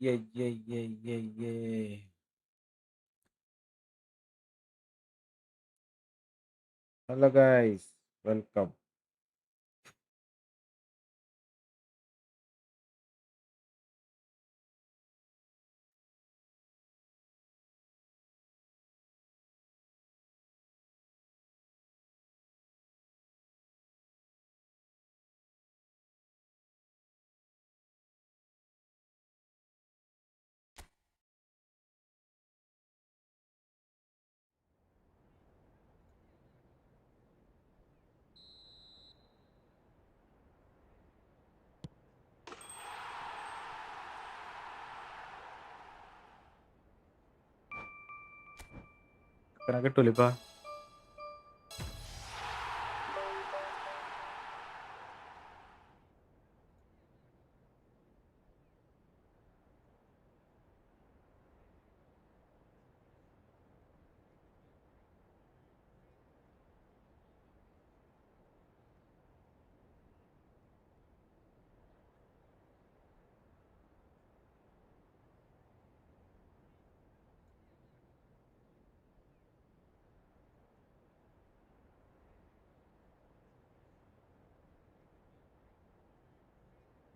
Yeah, yeah, yeah, yeah, yeah. Hello, guys. Welcome. കിട്ടൂലിപ്പാ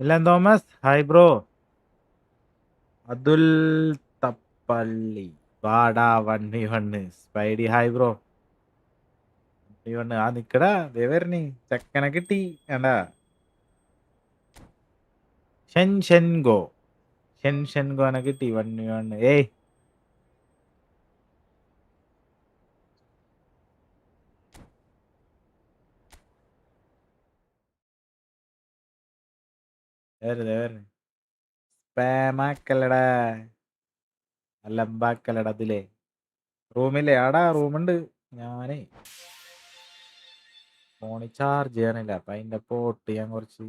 ഇല്ല Thomas hi bro Athul തപ്പള്ളി വാടാ വണ്ണി വണ്ണ് സ്പൈഡി ഹായ് ബ്രോ വണ്ണി വണ്ണ് ആ നിക്കടാ ദേ വരണി ചെക്കനെ കിട്ടി വേണ്ടാ ഷെൻഷെൻഗോ ഷെൻഷെൻഗോനെ കിട്ടി വണ്ണി വണ്ണ് ഏയ് വരണി സ്പാമാക്കല്ലടാ അലമ്പാക്കല്ലടാ അതിലേ റൂമില്ലേ ആടാ റൂമുണ്ട് ഞാനേ ഫോണിൽ ചാർജ് ചെയ്യാനില്ല അപ്പൊ അതിന്റെ പോട്ട് ഞാൻ കുറച്ച്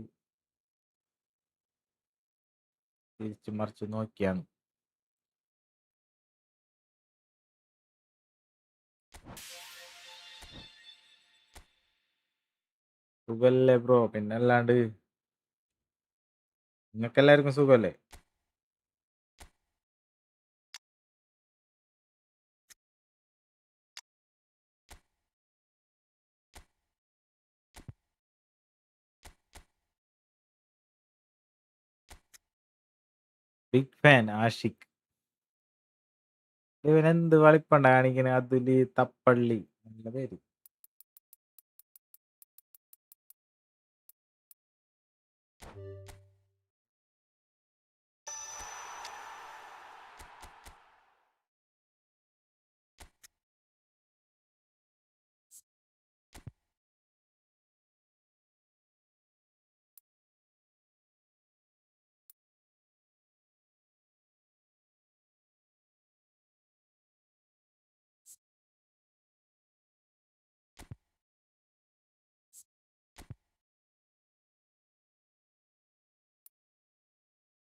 തിരിച്ചു മറിച്ച് നോക്കിയാണ് സുഖല്ലേ ബ്രോ പിന്നെ അല്ലാണ്ട് നിങ്ങൾക്ക് എല്ലാവർക്കും സുഖല്ലേ ബിഗ് ഫാൻ ആഷിഖ് ഇവനെന്ത് വളിപ്പണ്ട കാണിക്കണ അതുല് തപ്പള്ളി നല്ല പേര്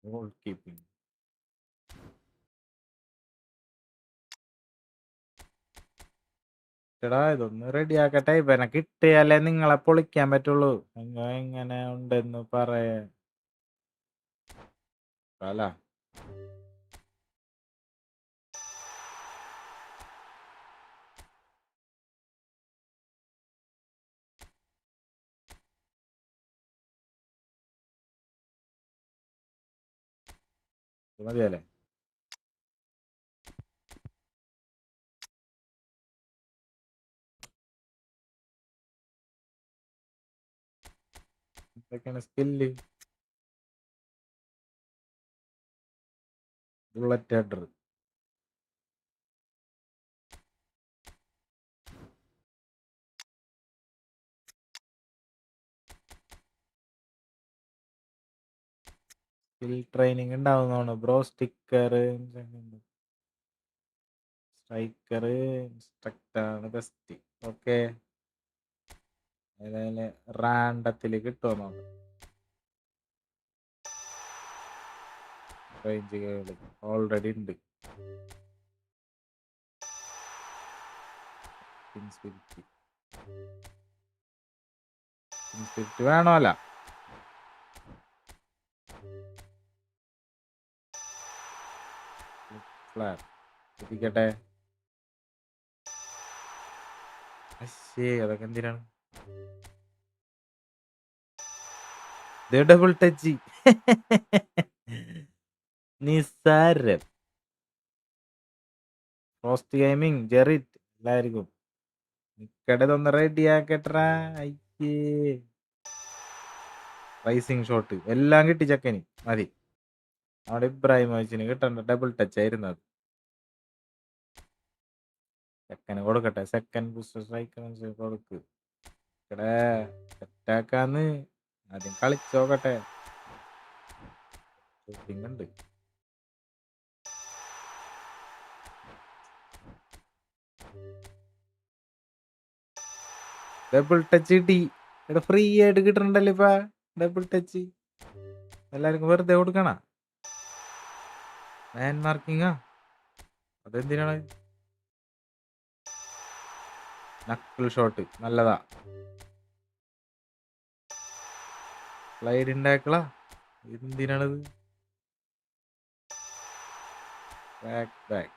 ഗോൾ കീപ്പിംഗ് എടാ ഇതൊന്ന് റെഡി ആക്കട്ടെ ഇവനെ കിട്ടിയാലേ നിങ്ങളെ പൊളിക്കാൻ പറ്റുള്ളൂ നിങ്ങൾ എങ്ങനെ ഉണ്ടെന്ന് പറയാ അല്ല ഇത് മതിയല്ലേ എന്തൊക്കെയാണ് skill bullet header skill training ഉണ്ടാവുന്നതാണ് ബ്രോ സ്റ്റിക്കർ സ്ട്രൈക്കർ ഇൻസ്ട്രക്ടറാണ് ബെസ്റ്റ് ഓക്കെ ഏതായാലും റാൻഡത്തിൽ കിട്ടുമോ നോക്കാം റേഞ്ച് ഓൾറെഡി ഉണ്ട് ഇൻസ്പിരിറ്റ് വേണോ അല്ല ഫ്ലാറ്റ് എത്തിക്കട്ടെ. അശ്ശേ അതൊക്കെ എന്തിനാണ്? ഡബിൾ ടച്ച് നിസ്സാരം. ഫസ്റ്റ് ഗെയിമിങ് ജെറിറ്റ് എല്ലാവർക്കും നിക്കടതൊന്ന് റെഡിയാക്കട്ടാ. അയ്യേ റൈസിങ് ഷോട്ട് എല്ലാം കിട്ടി ചക്കന്. മതി. അവിടെ ഇബ്രാഹിമോവിച്ചിന് കിട്ടണ്ട ഡബിൾ ടച്ച് ആയിരുന്നു അത്. സെക്കൻഡ് കൊടുക്കട്ടെ. സെക്കൻഡ് സ്ട്രൈക്കർ കൊടുക്ക്. ഇവിടെ സെറ്റാക്കാന്ന് ആദ്യം കളിച്ചോക്കട്ടെ. ഷൂട്ടിംഗ് ഉണ്ട്. ഡബിൾ ടച്ച് കിട്ടി. ഇവിടെ ഫ്രീ ആയിട്ട് കിട്ടണുണ്ടല്ലോ ഇപ്പൊ ഡബിൾ ടച്ച്. എല്ലാവർക്കും വെറുതെ കൊടുക്കണ മാൻ മാർക്കിങ്ങാ. അതെന്തിനാണ്? നക്കിൾ ഷോട്ട് നല്ലതാ. സ്ലൈഡ് ഉണ്ടാക്കളാ. എന്തിനാണത്? Back back.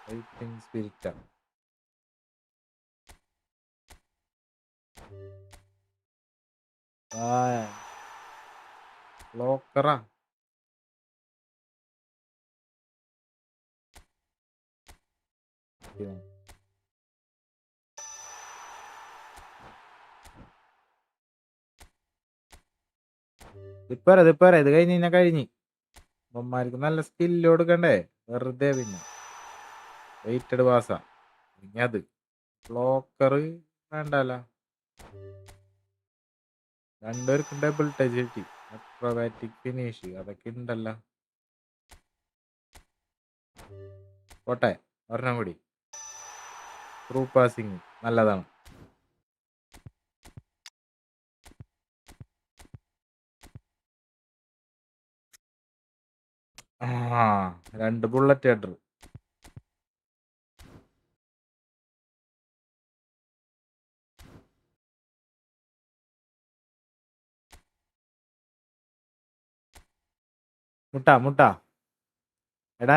ഫൈറ്റിംഗ് സ്പിരിറ്റാ. ലോക്കറാ. ഇതിപ്പോരാ ഇത് കഴിഞ്ഞ് അമ്മമാർക്ക് നല്ല സ്കില്ല് കൊടുക്കണ്ടേ വെറുതെ. പിന്നെ വെയിറ്റഡ് പാസാ. ഇനി അത് ലോക്കർ വേണ്ടല്ല. രണ്ടുപേർക്കും ഡബിൾ ടച്ച് കിട്ടി. അക്രോബാറ്റിക് ഫിനിഷ് അതൊക്കെ ഉണ്ടല്ലോ. പോട്ടെ ഒരെണ്ണം കൂടി. ത്രൂ പാസിങ് നല്ലതാണ്. രണ്ട് ബുള്ളറ്റ് ഹെഡർ. മുട്ട എടാ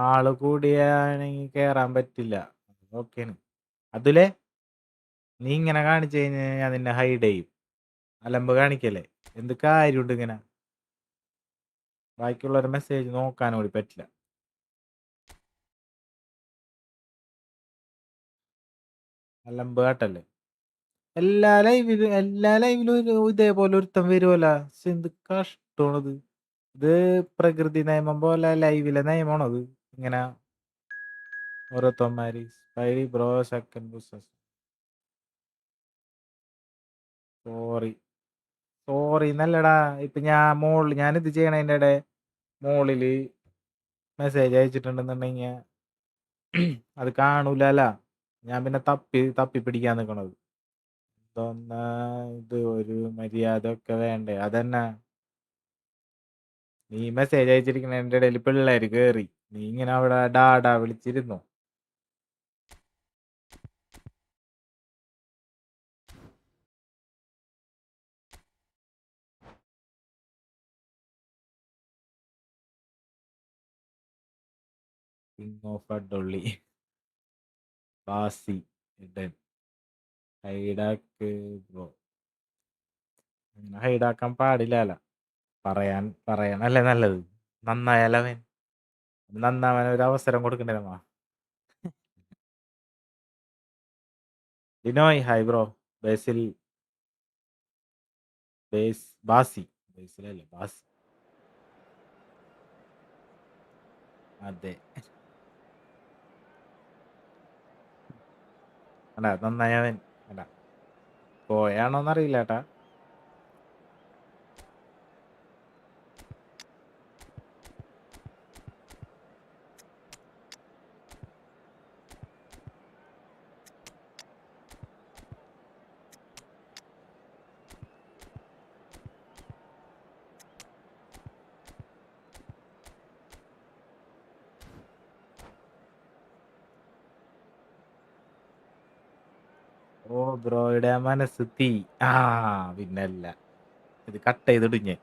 ആള് കൂടിയാണെങ്കിൽ കേറാൻ പറ്റില്ല. ഓക്കേണ്. അതിലെ നീ ഇങ്ങനെ കാണിച്ചു കഴിഞ്ഞാൽ ഞാൻ നിന്നെ ഹൈഡ് ചെയ്യും. അലമ്പ് കാണിക്കല്ലേ. എന്ത് കാര്യമുണ്ട് ഇങ്ങനെ? ബാക്കിയുള്ളവരുടെ മെസ്സേജ് നോക്കാൻ കൂടി പറ്റില്ല. അലമ്പ് കാട്ടല്ലേ. എല്ലാ ലൈവിലും ഇതേപോലെ ഒരുത്തം വരുമല്ല. എന്ത് കഷ്ടമാണത്. ഇത് പ്രകൃതി നിയമം പോലെ ലൈവിലെ നിയമമാണത്. ഇങ്ങനെ ഓരോരുത്തന്മാര് സ്പൈഡി ബ്രോ സെക്കൻഡ് ബുസസ്. സോറി എന്നല്ലടാ. ഇപ്പൊ ഞാനിത് ചെയ്യണതിൻ്റെ ഇടെ മോളില് മെസ്സേജ് അയച്ചിട്ടുണ്ടെന്നുണ്ടെങ്കിൽ അത് കാണൂലല്ല. ഞാൻ പിന്നെ തപ്പി പിടിക്കാൻ നിൽക്കണത്. ഇതൊന്ന് ഇത് ഒരു മര്യാദ ഒക്കെ വേണ്ടേ? അതന്നെ നീ മെസ്സേജ് അയച്ചിരിക്കണതിൻ്റെ ഇടയിൽ പിള്ളേര് കേറി. നീ ഇങ്ങനെ അവിടെ ഡാഡാ വിളിച്ചിരുന്നോ? കിങ് ഓഫ് അഡൊള്ളി ബാസി ഇടൻ ഹൈഡാക്ക് ബ്രോ. ഹൈഡാക്കാൻ പാടില്ല. പറയാനല്ലേ നല്ലത്. നന്നായാലവൻ നന്നാവാൻ ഒരു അവസരം കൊടുക്കണ്ടേ? Dinoy hi bro. ബേസിൽ ബാസി ബേസിലല്ലേ ബാസി. അതെ അടാ നന്നായവൻ. അടാ പോയാണോന്നറിയില്ല ഏട്ടാ. ഓ ബ്രോയുടെ മനസ്സ് തീ. പിന്നല്ല, ഇത് കട്ട് ചെയ്തിടും ഞാൻ.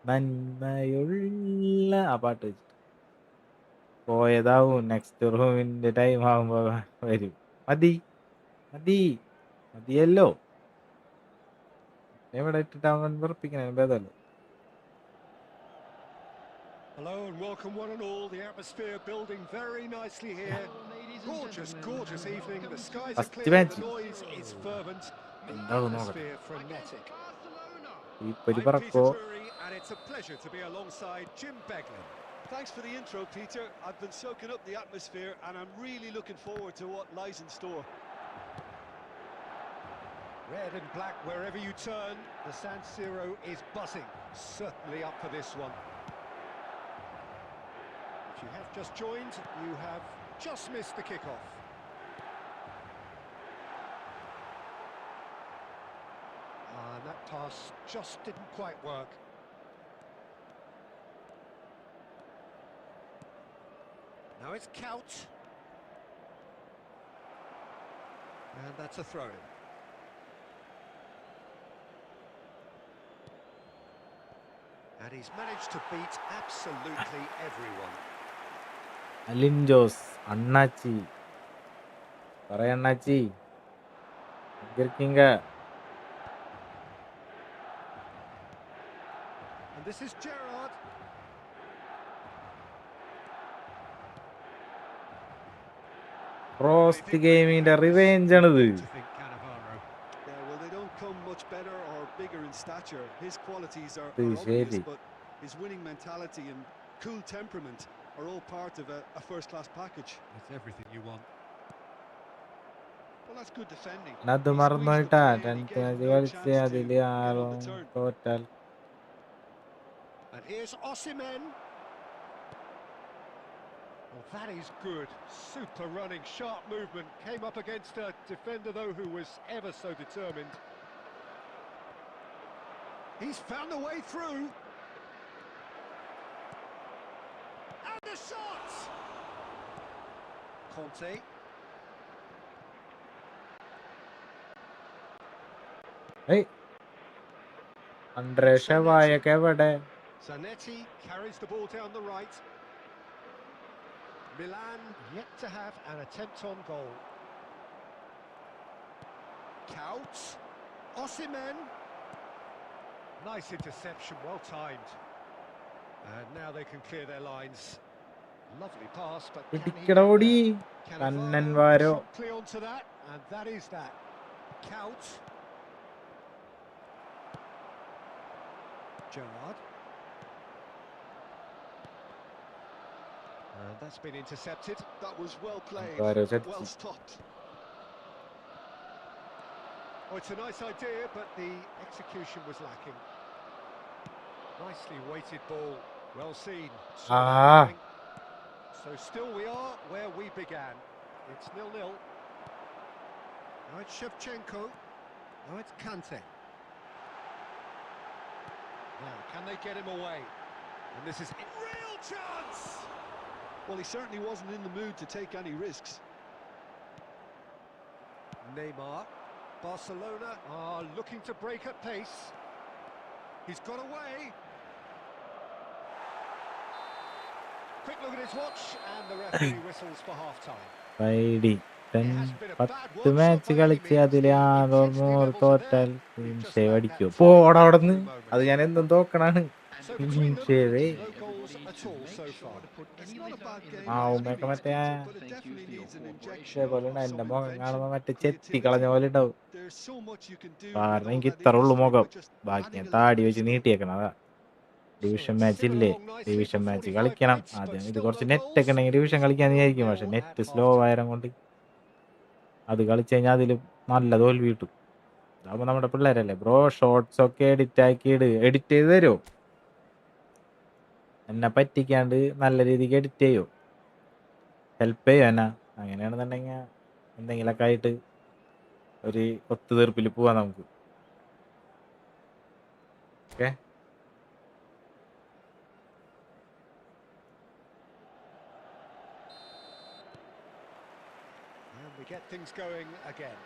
നന്മയുള്ള ആ പാട്ട് വെച്ചിട്ട് പോയതാവും. നെക്സ്റ്റ് റൂമിന്റെ ടൈം ആവുമ്പോ വരും. മതി മതി മതിയല്ലോ. എവിടെ ഇട്ടിട്ടാവുമ്പോ വെറുപ്പിക്കണേ ഭേദമല്ലോ. Hello and welcome one and all. The atmosphere building very nicely here. Gorgeous, gorgeous evening. The skies are clear, the noise is fervent, the atmosphere frenetic. I'm Peter Drury and it's a pleasure to be alongside Jim Beglin. Thanks for the intro, Peter. I've been soaking up the atmosphere and I'm really looking forward to what lies in store. Red and black wherever you turn, the San Siro is buzzing. Certainly up for this one. If you have just joined, you have just missed the kickoff. And that pass just didn't quite work. Now it's Kaut. And that's a throw-in. And he's managed to beat absolutely everyone. Alin Jose അണ്ണാച്ചി പറയണ്ണാച്ചി And this is Gerrard. Roast ഗെയിമിന്റെ revenge ആണിത്. Yeah, well, they don't come much better or bigger in stature. His qualities are obvious, but his winning mentality and cool temperament are all part of a first-class package. It's everything you want. Well, that's good defending. അത് മറന്നുപോയിട്ടാ. 10th match കളിച്ച് അതില് 6 തോറ്റാൽ. And here's Osimhen. Well, that is good. Super running, sharp movement. Came up against a defender, though, who was ever so determined. He's found a way through. And the shot! Conte. Hey, Andre Shevayek എവിടെ? Zanetti carries the ball down the right. Milan yet to have an attempt on goal. Kaut. Osimhen. Nice interception, well timed. And now they can clear their lines. Lovely pass, but പിടിക്കടോടി കണ്ണൻ വാരോ. promptly onto that, and that is that. Kaut. Gerrard. And that's been intercepted. That was well played, well stopped. Oh, it's a nice idea, but the execution was lacking. Nicely weighted ball, well seen. So still we are where we began. It's 0-0. Now it's Shevchenko. Now it's Kante. Now, can they get him away? And this is a real chance! Well, he certainly wasn't in the mood to take any risks. Neymar. Barcelona are looking to break at pace. He's got away. Quick look at his watch, and the referee whistles for half-time. 10 match കളിച്ച് അതില് 6 തോറ്റാൽ അടിക്കോ? പോടാ അവിടെന്ന്. അത് ഞാൻ എന്തും തോക്കണാണ്. ഉമ്മയൊക്കെ മറ്റേ ഇതേപോലെ എന്റെ മുഖം കാണുമ്പോ മറ്റേ ചെത്തി കളഞ്ഞ പോലെ ഉണ്ടാവും. കാരണം എനിക്ക് ഇത്ര ഉള്ളു മുഖം. ബാക്കി ഞാൻ താടി വെച്ച് നീട്ടിയേക്കണം. അതാ ഡിവിഷൻ മാച്ച് ഇല്ലേ, ഡിവിഷൻ മാച്ച് കളിക്കണം. ആദ്യം ഇത് കുറച്ച് നെറ്റ് ഒക്കെ ഉണ്ടെങ്കിൽ ഡിവിഷൻ കളിക്കാന്ന് വിചാരിക്കും. പക്ഷെ നെറ്റ് സ്ലോ ആയരം കൊണ്ട് അത് കളിച്ചു കഴിഞ്ഞാൽ അതിൽ നല്ല തോൽവി കിട്ടും. അതാകുമ്പോൾ നമ്മുടെ പിള്ളേരല്ലേ ബ്രോ. ഷോർട്സ് ഒക്കെ എഡിറ്റ് ചെയ്ത് തരുമോ? എന്നെ പറ്റിക്കാണ്ട് നല്ല രീതിക്ക് എഡിറ്റ് ചെയ്യോ? ഹെൽപ്പ് ചെയ്യോ എന്നാ? അങ്ങനെയാണെന്നുണ്ടെങ്കിൽ എന്തെങ്കിലുമൊക്കെ ആയിട്ട് ഒരു ഒത്തുതീർപ്പിൽ പോവാം നമുക്ക്. Okay, And we We get things going again.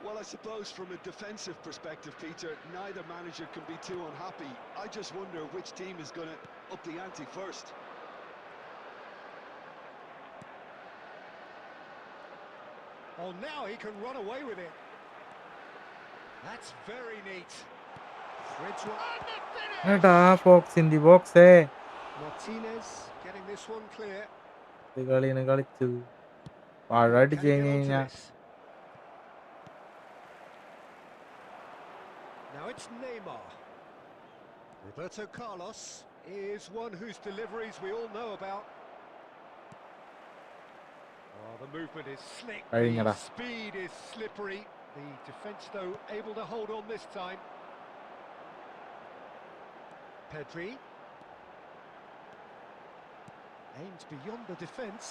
Well, I suppose from a defensive perspective, Peter, neither manager can be too unhappy. I just wonder which team is going to up the ante first. Oh, now he can run away with it. That's very neat. Threads one. And the finish! എടാ fox in the ബോക്സേ Martinez getting this one clear. ഇത് കളിയാണ് കളിച്ചു വാഴ Can അടിച്ചു he കഴിഞ്ഞ് get onto കഴിഞ്ഞാൽ this? Now it's Neymar. Roberto Carlos is one whose deliveries we all know about. Oh, the movement is slick, the speed is slippery. The defence, though, able to hold on this time. Pedri. Aims beyond the defence.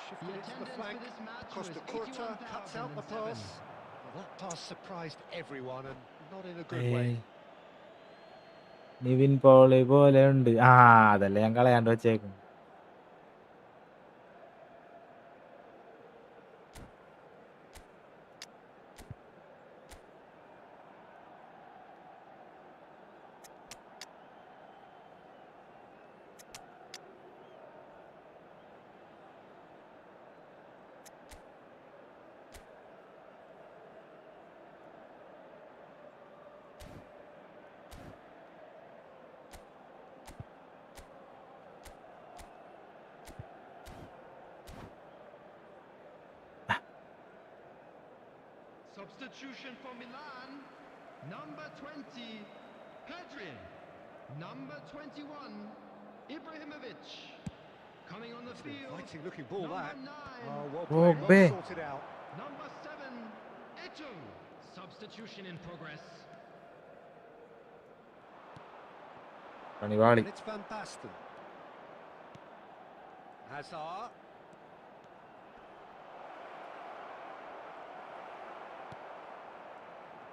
Shifted into the flank. Costa Curta cuts out the pass. Well, that pass surprised everyone and not in a good way. Nivin Pauly പോലെ ഉണ്ട് അതല്ലേ ഞാൻ കളയാണ്ട് വെച്ചേക്കും Substitution for Milan, number 20, Pedri. Number 21, Ibrahimovic. Coming on the field, Fighting looking ball that. number 9, Oh, well Oh, played, be. well sorted out. number 7, Eto'o. Substitution in progress. പണിവാളി And it's Van Basten. Hazard.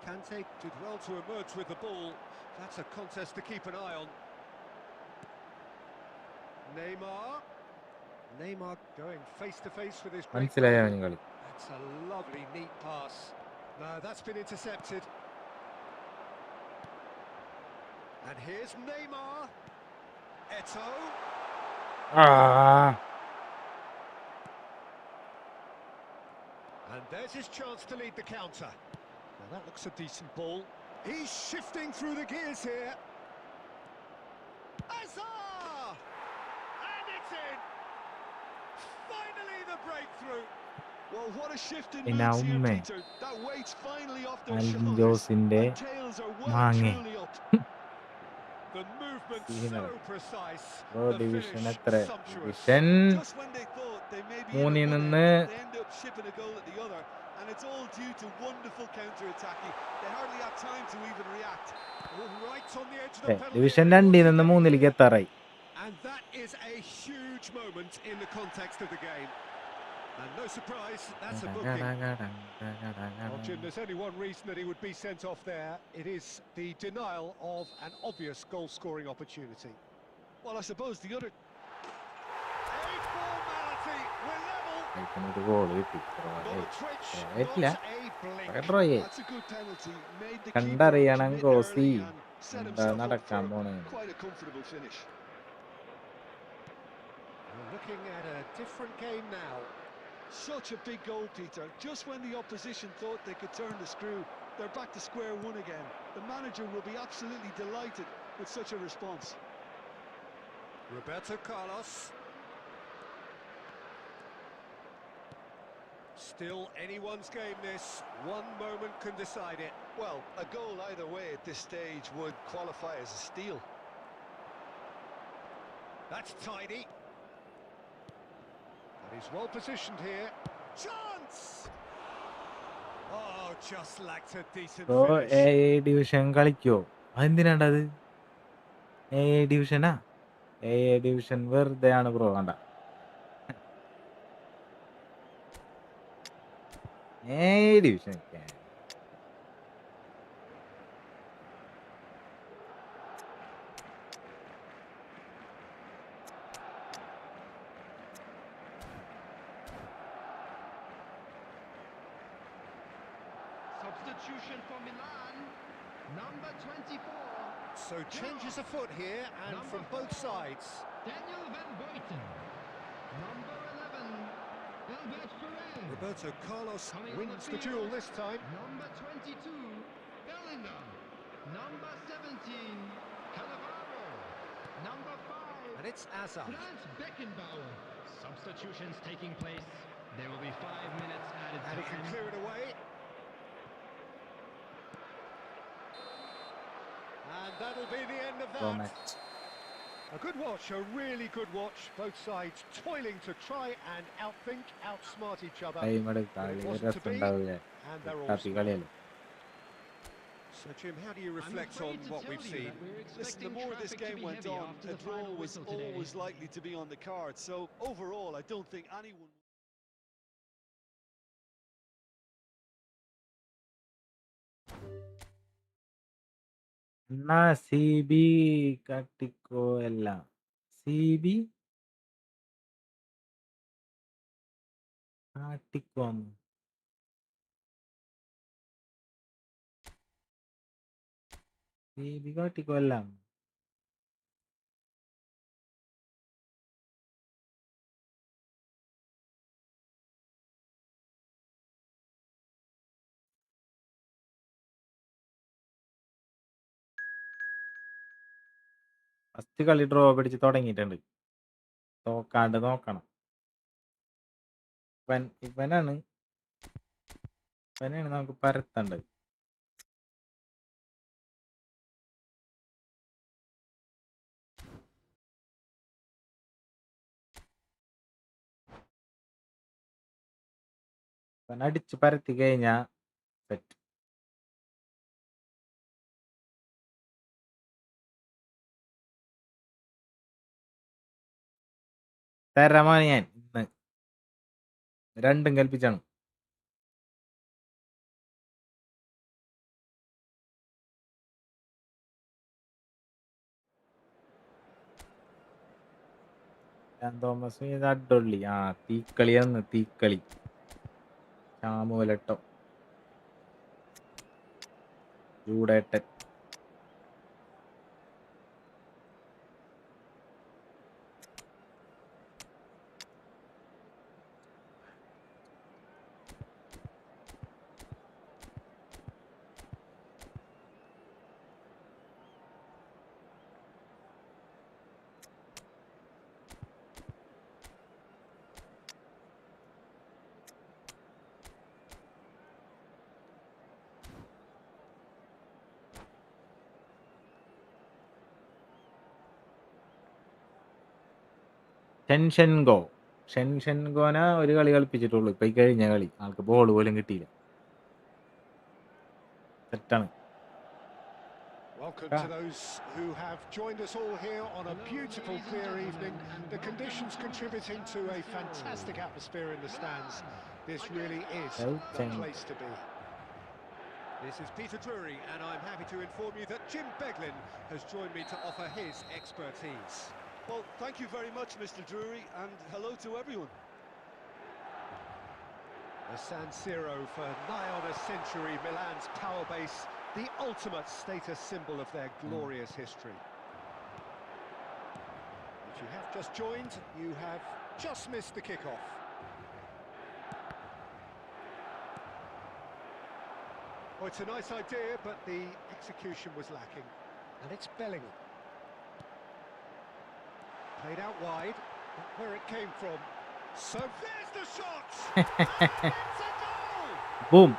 Kante did well to emerge with the ball. That's a contest to keep an eye on. Neymar. Neymar going face to face with his great മനസ്സിലായ rival. കളി That's a lovely, neat pass. No, that's been intercepted. And here's Neymar. Eto'o. And there's his chance to lead the counter. Now that looks a decent ball. He's shifting through the gears here. Hazard! And it's in! Finally the breakthrough. Well, what a shift in Ina moods here, umme. Peter. That weight's finally off their Alin shoulders. ജോസിന്റെ And tails are well and മാങ്ങേ truly up. The movement Sihina. so precise. Bro, The division finish എത്ര sumptuous. Division Just when they thought they may be in മൂന്നിൽ at one നിന്ന് end, they end up shipping a goal at the other. And it's all due to wonderful counter-attacking. They hardly had time to even react. Oh, right on the edge of the penalty division area. 2 നിന്ന് 3 എത്താറായി And that is a huge moment in the context of the game. And no surprise, that's a booking. Well, Jim, there's only one reason that he would be sent off there. It is the denial of an obvious goal-scoring opportunity. Well, I suppose the other... A formality, we're level. ഒരു goal കിട്ടി Not a twitch, ആയിട്ടില്ല not a blink. ഡ്രോയെ That's a good penalty. Made the കണ്ടറിയണം keeper ഗോസി commit early and set എന്താ himself up നടക്കാൻ for പോണേ quite a comfortable finish. We're looking at a different game now. Such a big goal, Peter. Just when the opposition thought they could turn the screw, they're back to square one again. The manager will be absolutely delighted with such a response. Roberto Carlos. Still anyone's game this. One moment can decide it. Well, a goal either way at this stage would qualify as a steal. That's tidy. And he's well positioned here. Chance! Oh, just lacked a decent finish. Division കളിക്കോ അതെന്തിനാണ്ടത് ഡിവിഷനാ division വെറുതെ ആണ് bro കണ്ട division substitution for Milan. Number 24. So changes a foot here, and from both sides. Daniel Van Buiten. Number 11. Albert Ferrer. Roberto Carlos Coming on wins the the duel field. this time. Number 22. Bellingham. Number 17. Cannavaro. Number 5. And it's Hazard. Franz Beckenbauer. Substitutions taking place. There will be 5 minutes added And he can time. clear it away. And that'll be the end of that. A good watch, a really good watch. Both sides toiling to try and outthink, outsmart each other. And they're all smart. So, Jim, how do you reflect on what we've seen? Listen, the more this game went on, a draw was always likely to be on the card. So, overall, I don't think anyone... എന്നാ C B കാട്ടിക്കോ എല്ലാം C B കാട്ടിക്കോ C B കാട്ടിക്കോ എല്ലാം first കളി draw പിടിച്ച് തുടങ്ങിയിട്ടുണ്ട്. തോക്കാണ്ട് നോക്കണം. ഇവനാണ് നമുക്ക് പരത്തേണ്ടത്. ഇവൻ അടിച്ച് പരത്തി കഴിഞ്ഞാ സെറ്റ്. തരമാണ് ഞാൻ ഇന്ന് രണ്ടും കൽപ്പിച്ചാണ്. തോമസ് അഡൊള്ളി തീക്കളിയാന്ന് തീക്കളി ചാമുവലട്ടോ ചൂടേട്ടൻ ഷെൻഷൻഗോനെ ഒരു കളി കളിപ്പിച്ചിട്ടുള്ളൂ. ഇപ്പൊ ഈ കഴിഞ്ഞ കളി ആൾക്ക് ബോൾ പോലും കിട്ടിയില്ല. സെറ്റാണ്. Welcome to those who have joined us all here on a beautiful, clear evening. The conditions contributing to a fantastic atmosphere in the stands. This really is the place to be. This is Peter Drury, and I'm happy to inform you that Jim Beglin has joined me to offer his expertise. Well, thank you very much, Mr. Drury, and hello to everyone. The San Siro for nigh on a century, Milan's power base, the ultimate status symbol of their glorious history. If you have just joined, you have just missed the kickoff. Oh, it's a nice idea, but the execution was lacking. And it's Bellingham. Played out wide, where it came from. So there's the shot! And it's a goal! Boom.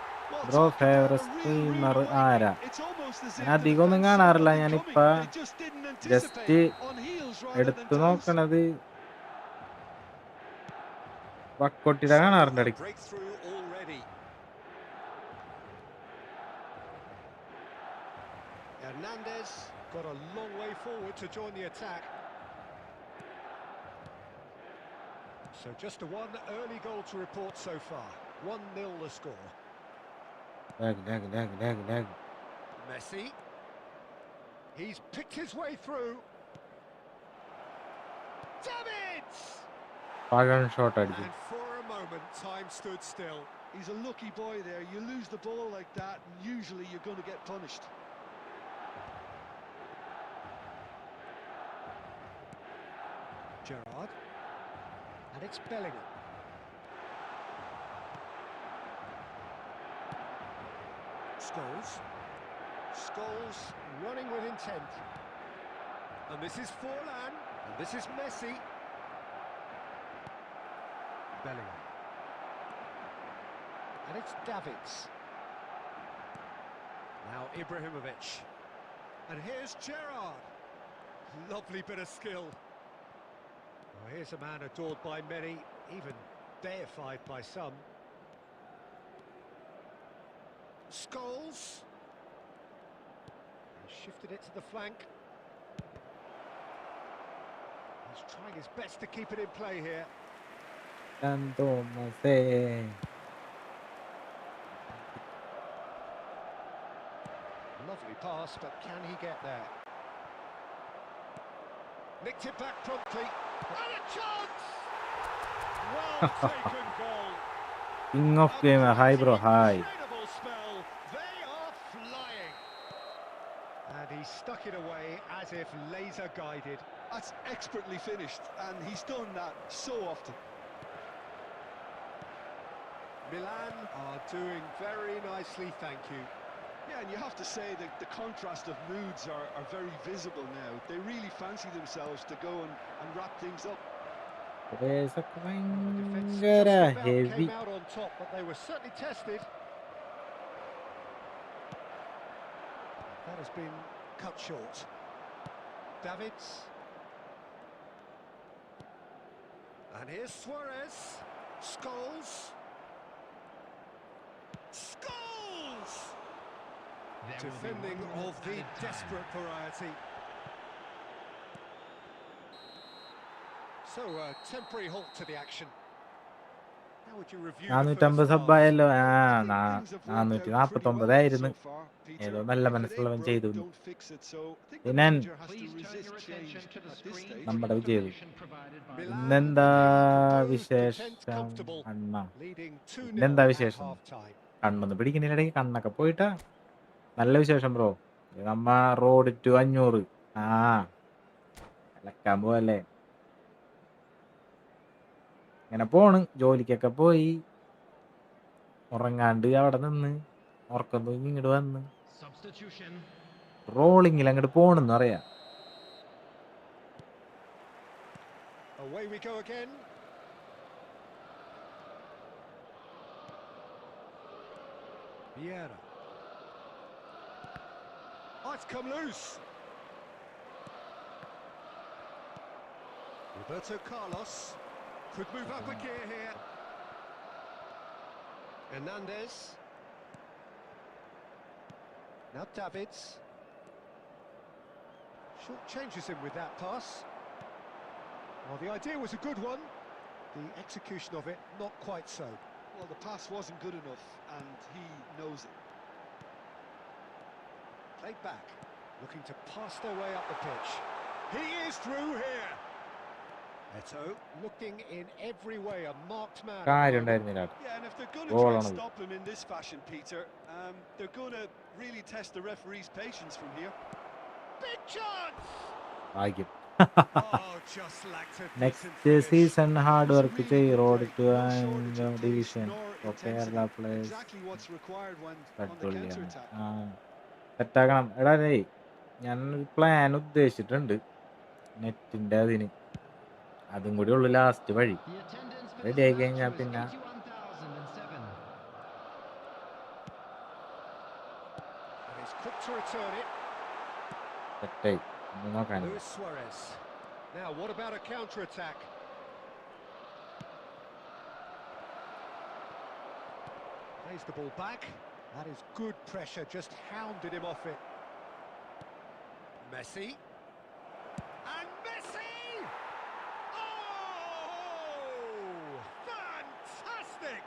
Bro favourite streamer ആരാ? ഞാൻ അധികമൊന്നും കാണാറില്ല. ഞാനിപ്പ just എടുത്തു നോക്കണത് വക്കോട്ടിയുടെ കാണാറുണ്ട് ഇടയ്ക്ക്. Hernandez got a long way forward to join the attack. So just one early goal to report so far. 1-0 the score. Lag. Messi. He's picked his way through. Davids! പകൺ ഷോട്ട് അടിച്ചു. And for a moment time stood still. He's a lucky boy there. You lose the ball like that, and usually you're going to get punished. Gerrard. And it's Bellingham. Scholes running with intent. And this is Forlan. And this is Messi. Bellingham. And it's Davids. Now Ibrahimovic. And here's Gerrard. Lovely bit of skill. Well, here's a man adored by many, even deified by some. Scholes. He shifted it to the flank. He's trying his best to keep it in play here. Lovely pass, but can he get there? Nicked it back promptly. And a chance! Well taken goal. King of game, hi bro, hi. Incredible spell. They are flying. And he stuck it away as if laser guided. That's expertly finished, and he's done that so often. Milan are doing very nicely, thank you. Yeah, and you have to say that the contrast of moods are very visible now. They really fancy themselves to go and wrap things up. The defence just about Heavy. came out on top, but they were certainly tested. That has been cut short. Davids. And here's Suarez. Scholes. Scholes! Defending of the desperate variety. So a temporary halt to the action. How would you review the 450 first sub half? ആയല്ലോ. 449 ആയിരുന്നു. ഏതോ നല്ല മനസ്സുള്ളവൻ ചെയ്തു. പിന്നെ നമ്മുടെ വിജയം. ഇന്നെന്താ വിശേഷം അണ്ണ? ഇന്നെന്താ വിശേഷം? കണ്ണൊന്നും പിടിക്കുന്നില്ലടേ. കണ്ണൊക്കെ പോയിട്ടാ. നല്ല വിശേഷം ബ്രോ. നമ്മ റോഡ് ടു 500. അലക്കാൻ പോവല്ലേ. ഇങ്ങനെ പോണ്. ജോലിക്കൊക്കെ പോയി ഉറങ്ങാണ്ട് അവിടെ നിന്ന് ഉറക്കം തൂങ്ങി ഇങ്ങോട്ട് വന്ന് റോളിങ്ങിൽ അങ്ങോട്ട് പോണെന്ന് പറയാ. Away we go again. Vieira. Oh, it's come loose. Roberto Carlos could move up a gear here. Hernandez. Now Davids. Short changes him with that pass. Well, the idea was a good one. The execution of it, not quite so. Well, the pass wasn't good enough, and he knows it. Played back, looking to pass their way up the pitch. He is through here. Eto looking in every way a marked man. കാര്യം ഉണ്ടായിരുന്നില്ല. Yeah, and if they're going to try and stop him in this fashion, Peter, they're going to really test the referee's patience from here. Big chance. ഭാഗ്യം. Oh, just lacked a next season hard work ചെയ്യും. Road to division Kerala players സെറ്റാക്കണം. എടാ ഞാനൊരു plan ഉദ്ദേശിച്ചിട്ടുണ്ട് നെറ്റിൻ്റെ. അതിന് അതും കൂടി ഉള്ളു ലാസ്റ്റ് വഴി. റെഡി ആയി കഴിഞ്ഞാൽ പിന്നെ സെറ്റായി. നോക്കാൻ Luis Suarez. Now, what about a counter-attack? Plays the ball back. That is good pressure, just hounded him off it. Messi. And Messi! Oh! Fantastic!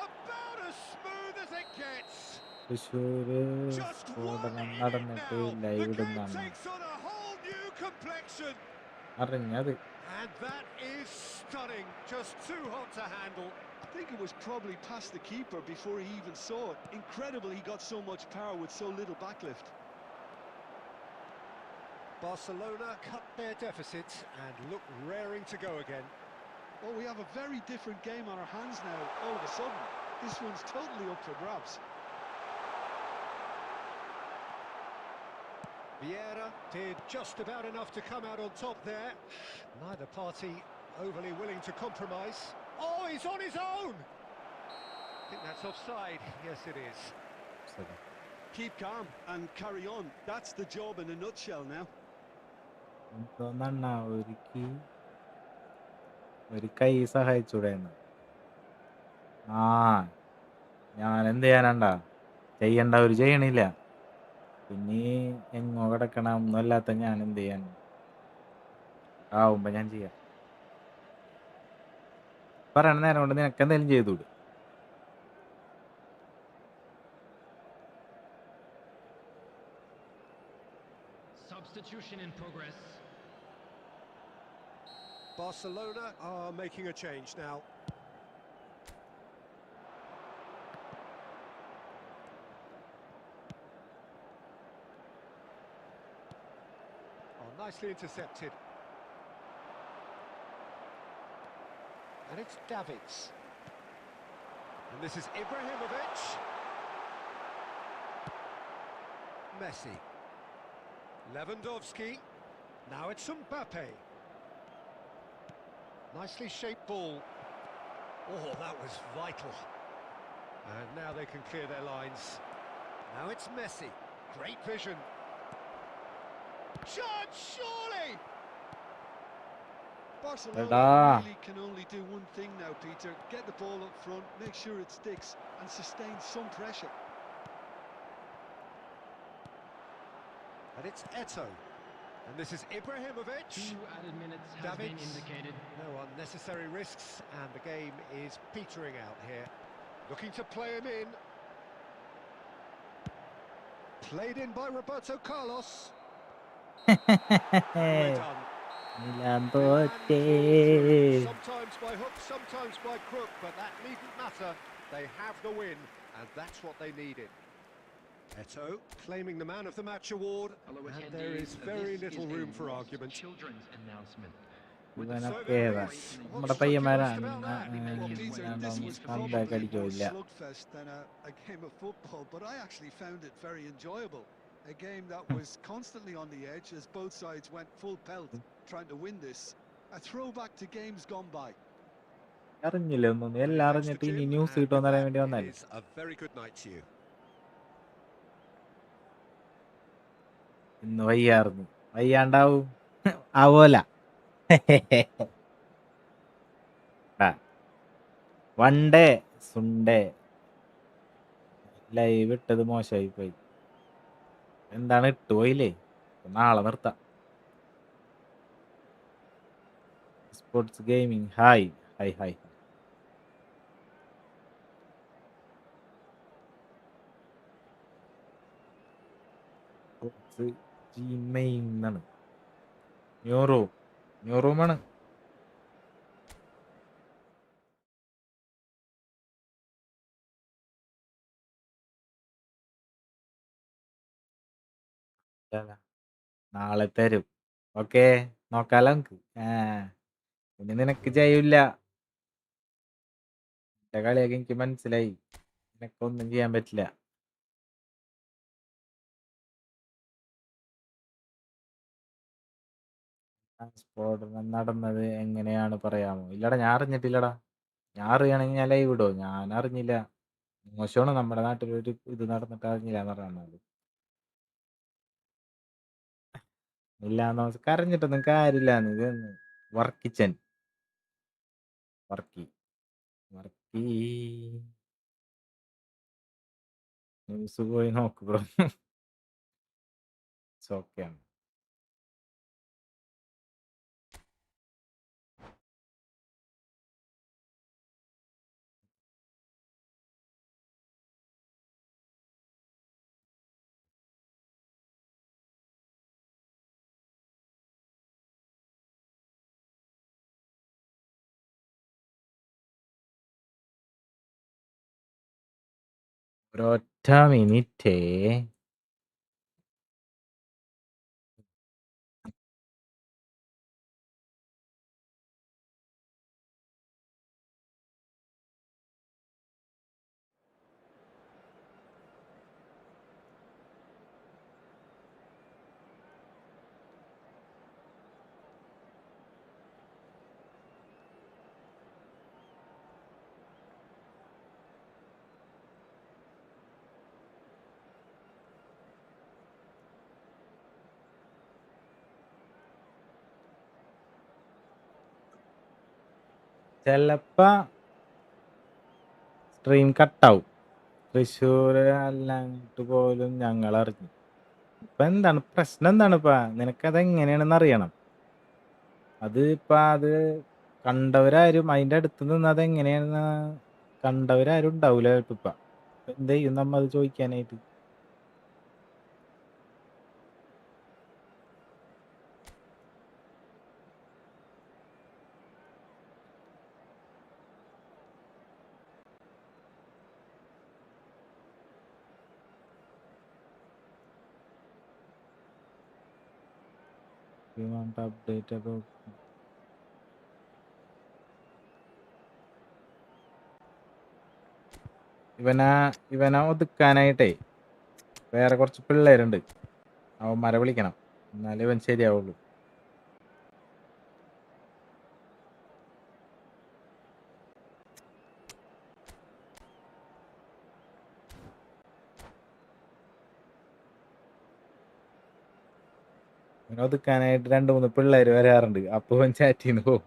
About as smooth as it gets. Thrissur നടന്നിട്ട് live ഇടുന്നാണ് Takes on a whole new complexion. അറിഞ്ഞത്. And that is stunning, just too hot to handle. I think it was probably past the keeper before he even saw it. Incredible he got so much power with so little backlift. Barcelona cut their deficit and look raring to go again. Oh, we have a very different game on our hands now, all of a sudden. This one's totally up for grabs. Vieira did just about enough to come out on top there. Neither party overly willing to compromise. Oh, he's on his own! I think that's offside. Yes, it is. Keep calm and carry on. That's the job in a nutshell now. ഒരു കൈ സഹായിച്ചൂടെന്ന്. ഞാൻ എന്ത് ചെയ്യാനണ്ടാ, ചെയ്യണ്ട ഒരു ചെയ്യണില്ല. പിന്നെ എങ്ങോ കിടക്കണം ഒന്നുമല്ലാത്ത ഞാൻ എന്ത് ചെയ്യാൻ? ആവുമ്പോ ഞാൻ ചെയ്യാം. പറയണ നേരം കൊണ്ട് നിനക്ക് എന്തെങ്കിലും ചെയ്തൂടെ? Substitution in progress. Barcelona are making a change now. Oh, nicely intercepted. And it's Davids. And this is Ibrahimovic. Messi. Lewandowski. Now it's Mbappe. Nicely shaped ball. Oh, that was vital. And now they can clear their lines. Now it's Messi. Great vision. Shot, surely! Barcelona really can only do one thing now, Peter. Get the ball up front, make sure it sticks, and sustain some pressure. And it's Eto'o. And this is Ibrahimovic. 2 added minutes has been indicated. No unnecessary risks, and the game is petering out here. Looking to play him in. Played in by Roberto Carlos. Well done. Sometimes by hook, sometimes by crook, but that needn't matter. They have the win, and that's what they needed. Eto'o claiming the Man of the Match award, and there is very little room for argument. Children's announcement. ഇവനൊക്കെ ഏതാ നമ്മുടെ പയ്യന്മാരാണ്. This was probably more slugfest than a game of football, but I actually found it very enjoyable. A game that was constantly on the edge as both sides went full pelt trying to win this. A throwback to games gone by. അറിഞ്ഞില്ല ഒന്നും, എല്ലാം അറിഞ്ഞിട്ട് ഇനി news കിട്ടുമെന്ന് അറിയാൻ വേണ്ടി വന്നല്ലേ. A very good night to you. ഇന്ന് വയ്യായിരുന്നു, വയ്യാണ്ടാവും ആവോല. വൺ ഡേ സുണ്ടേ ലൈവ് ഇട്ടത് മോശമായി പോയി. എന്താണ് ഇട്ടുപോയില്ലേ, നാളെ നിർത്താം. Sports gaming hi hi hi. Sports ജിമെയിൻ എന്നാണ്. ന്യൂ റൂമാണ്. നാളെ തരും. ഓക്കെ, നോക്കാലോ നമുക്ക്. പിന്നെ നിനക്ക് ചെയ്യൂല. എന്റെ കളിയൊക്കെ എനിക്ക് മനസ്സിലായി, നിനക്കൊന്നും ചെയ്യാൻ പറ്റില്ല. സ്ഫോടനം നടന്നത് എങ്ങനെയാണ് പറയാമോ? ഇല്ലടാ, ഞാൻ അറിഞ്ഞിട്ടില്ലടാ. ഞാൻ അറിയണമെങ്കിൽ ഞാൻ ലൈവ് ഇടോ? ഞാൻ അറിഞ്ഞില്ല. മോശമാണ്, നമ്മുടെ നാട്ടിലൊരു ഇത് നടന്നിട്ട് അറിഞ്ഞില്ല എന്ന് പറഞ്ഞാൽ. ഇല്ല, നമുക്ക് അറിഞ്ഞിട്ടൊന്നും കാര്യമില്ല. ഇത് വർക്കിച്ചൻ വർക്കി ന്യൂസ് പോയി നോക്ക് ബ്രോ. ഓക്കെയാണ്. ഒരൊറ്റ മിനിറ്റേ. ചെലപ്പോ സ്ട്രീം കട്ടാവും. തൃശ്ശൂര് അല്ലാണ്ട് പോലും ഞങ്ങൾ അറിഞ്ഞു. ഇപ്പൊ എന്താണ് പ്രശ്നം? എന്താണ് ഇപ്പൊ? നിനക്കത് എങ്ങനെയാണെന്ന് അറിയണം. അത് ഇപ്പൊ അത് കണ്ടവരാരും അതിന്റെ അടുത്ത് നിന്ന് അതെങ്ങനെയാണെന്ന് കണ്ടവരാരും ഉണ്ടാവൂല. ഇപ്പൊ എന്ത് ചെയ്യും നമ്മ അത് ചോദിക്കാനായിട്ട്? അപ്ഡേറ്റ് ഒക്കെ ഇവനെ ഒതുക്കാനായിട്ടേ വേറെ കുറച്ച് പിള്ളേരുണ്ട്. അവന്മാരെ വിളിക്കണം, എന്നാലേ ഇവൻ ശരിയാവുള്ളൂ. ഇവനെ ഒതുക്കാനായിട്ട് 2-3 പിള്ളേര് വരാറുണ്ട്. അപ്പൊ ഇവൻ ചാറ്റ് ചെയ്യുന്നു പോകും.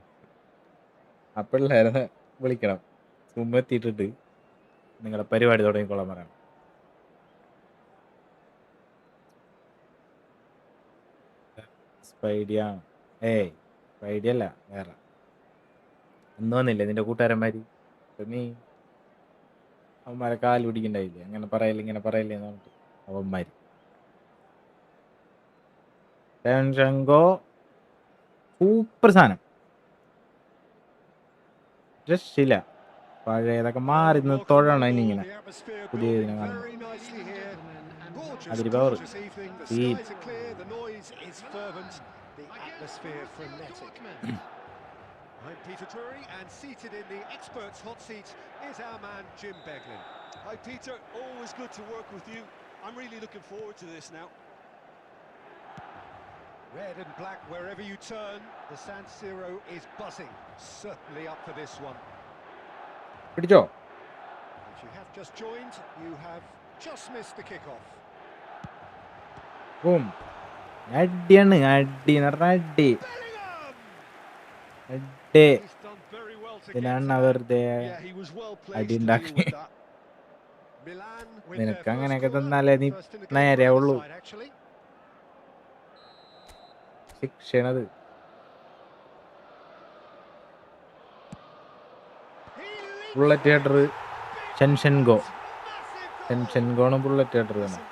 ആ പിള്ളേരെ വിളിക്കണം. സുമ്പ് എത്തിയിട്ടിട്ട് നിങ്ങളുടെ പരിപാടി തുടങ്ങിക്കോളാൻ പറയണം. സ്പൈഡിയ സ്പൈഡിയ അല്ല, വേറെ ഒന്നും വന്നില്ലേ നിന്റെ കൂട്ടുകാരന്മാര്? നീ അവന്മാരെ കാല് പിടിക്കണ്ടായില്ലേ? അങ്ങനെ പറയല്ലേ ഇങ്ങനെ പറയല്ലേ എന്ന് പറഞ്ഞിട്ട് അവന്മാര്. ടെൻഷങ്കോ സൂപ്പർ സാധനം, രക്ഷയില്ല. പഴയതൊക്കെ മാറി നിന്ന് തൊഴണം ഇനിങ്ങനെ പുതിയ ഇതിനെ കാണുമ്പോൾ. അതിരി power scene. I'm Peter Drury, and seated in the experts' hot seat is our man Jim Beglin. Hi Peter, always good to work with you. I'm really looking forward to this now. Red and black wherever you turn, the San Siro is buzzing. Certainly up for this one. പിടിച്ചോ? If you have just joined, you have just missed the kickoff. Boom. അടിയാണ്, അടി നടന്ന അടി. അടി. ഇതിനാണ് വെറുതെ അടി ഉണ്ടാക്കി. നിനക്ക് അങ്ങനെയൊക്കെ തന്നാലേ നീ നേരെയാവുള്ളൂ. ശിക്ഷണത്. ബുള്ളറ്റ് ഹെഡർ ഷെൻഷൻഗോണ് ബുള്ളറ്റ് ഹെഡർ തന്നെ.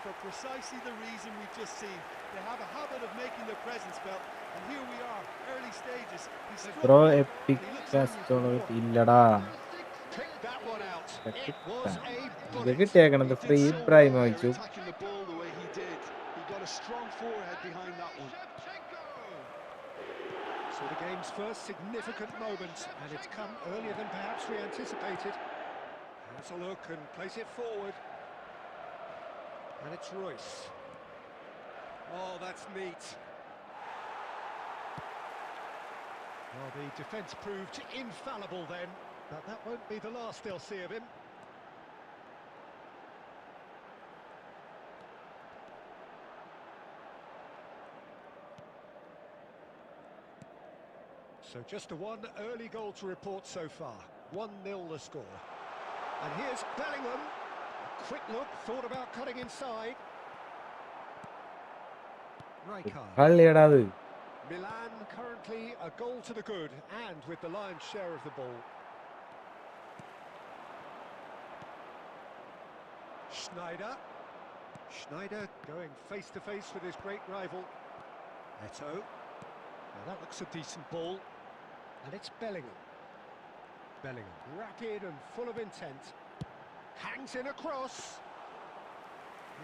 For precisely the reason we've just seen. They have a habit of making their presence felt, and here we are, early stages. Bro EPIC ഇല്ലടാ. ഇത് കിട്ടിയേക്കണത് ഫ്രീ ഇബ്രാഹിം വെച്ചു. So the game's first significant moment, and it's come earlier than perhaps we anticipated. Has a look and plays it forward. And it's Royce. Oh, that's neat. Well, the defence proved infallible then, but that won't be the last they'll see of him. So just a one early goal to report so far. 1-0 the score. And here's Bellingham. Quick look, thought about cutting inside. കളിയടാത്. Milan currently a goal to the good, and with the lion's share of the ball. Schneider going face to face with his great rival. Eto'o. Now that looks a decent ball, and it's Bellingham. Bellingham, rapid and full of intent. Hangs in a cross.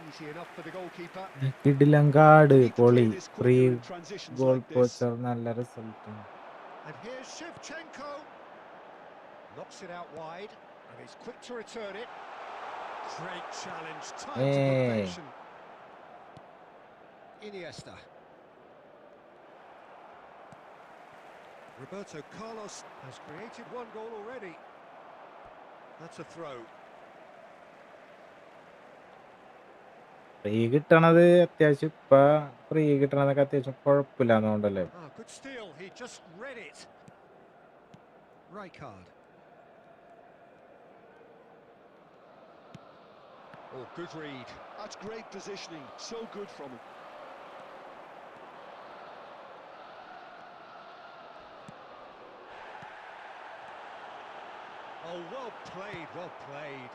Easy enough for the goalkeeper. കിടിലങ്കാട് Need to play പൊളി this pre quicker in transitions goal like this. Poacher നല്ല result. And here's Shevchenko. Knocks it out wide, and he's quick to return it. Great challenge, time to perfection. Iniesta. Roberto Carlos has created one goal already. That's a throw. Free കിട്ടണത് അത്യാവശ്യം ഇപ്പൊ free കിട്ടണതൊക്കെ അത്യാവശ്യം കുഴപ്പമില്ലാന്നുകൊണ്ടല്ലേ. Good steal, he just read it. Rijkaard. Oh, good read. That's great positioning, so good from him. Oh, well played, well played.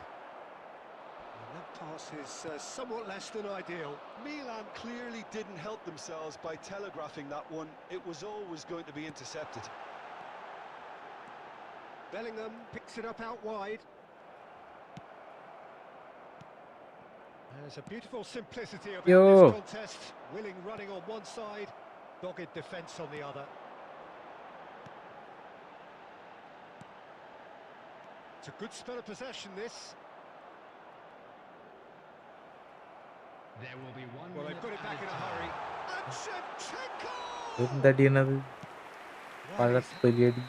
And that pass is somewhat less than ideal. Milan clearly didn't help themselves by telegraphing that one. It was always going to be intercepted. Bellingham picks it up out wide. There's a beautiful simplicity about this contest. Willing running on one side, dogged defence on the other. It's a good spell of possession, this. There will be one. Well, they put it back in a hurry. And Shevchenko! എന്തടിയണത് പഴത്തൊലിയടി.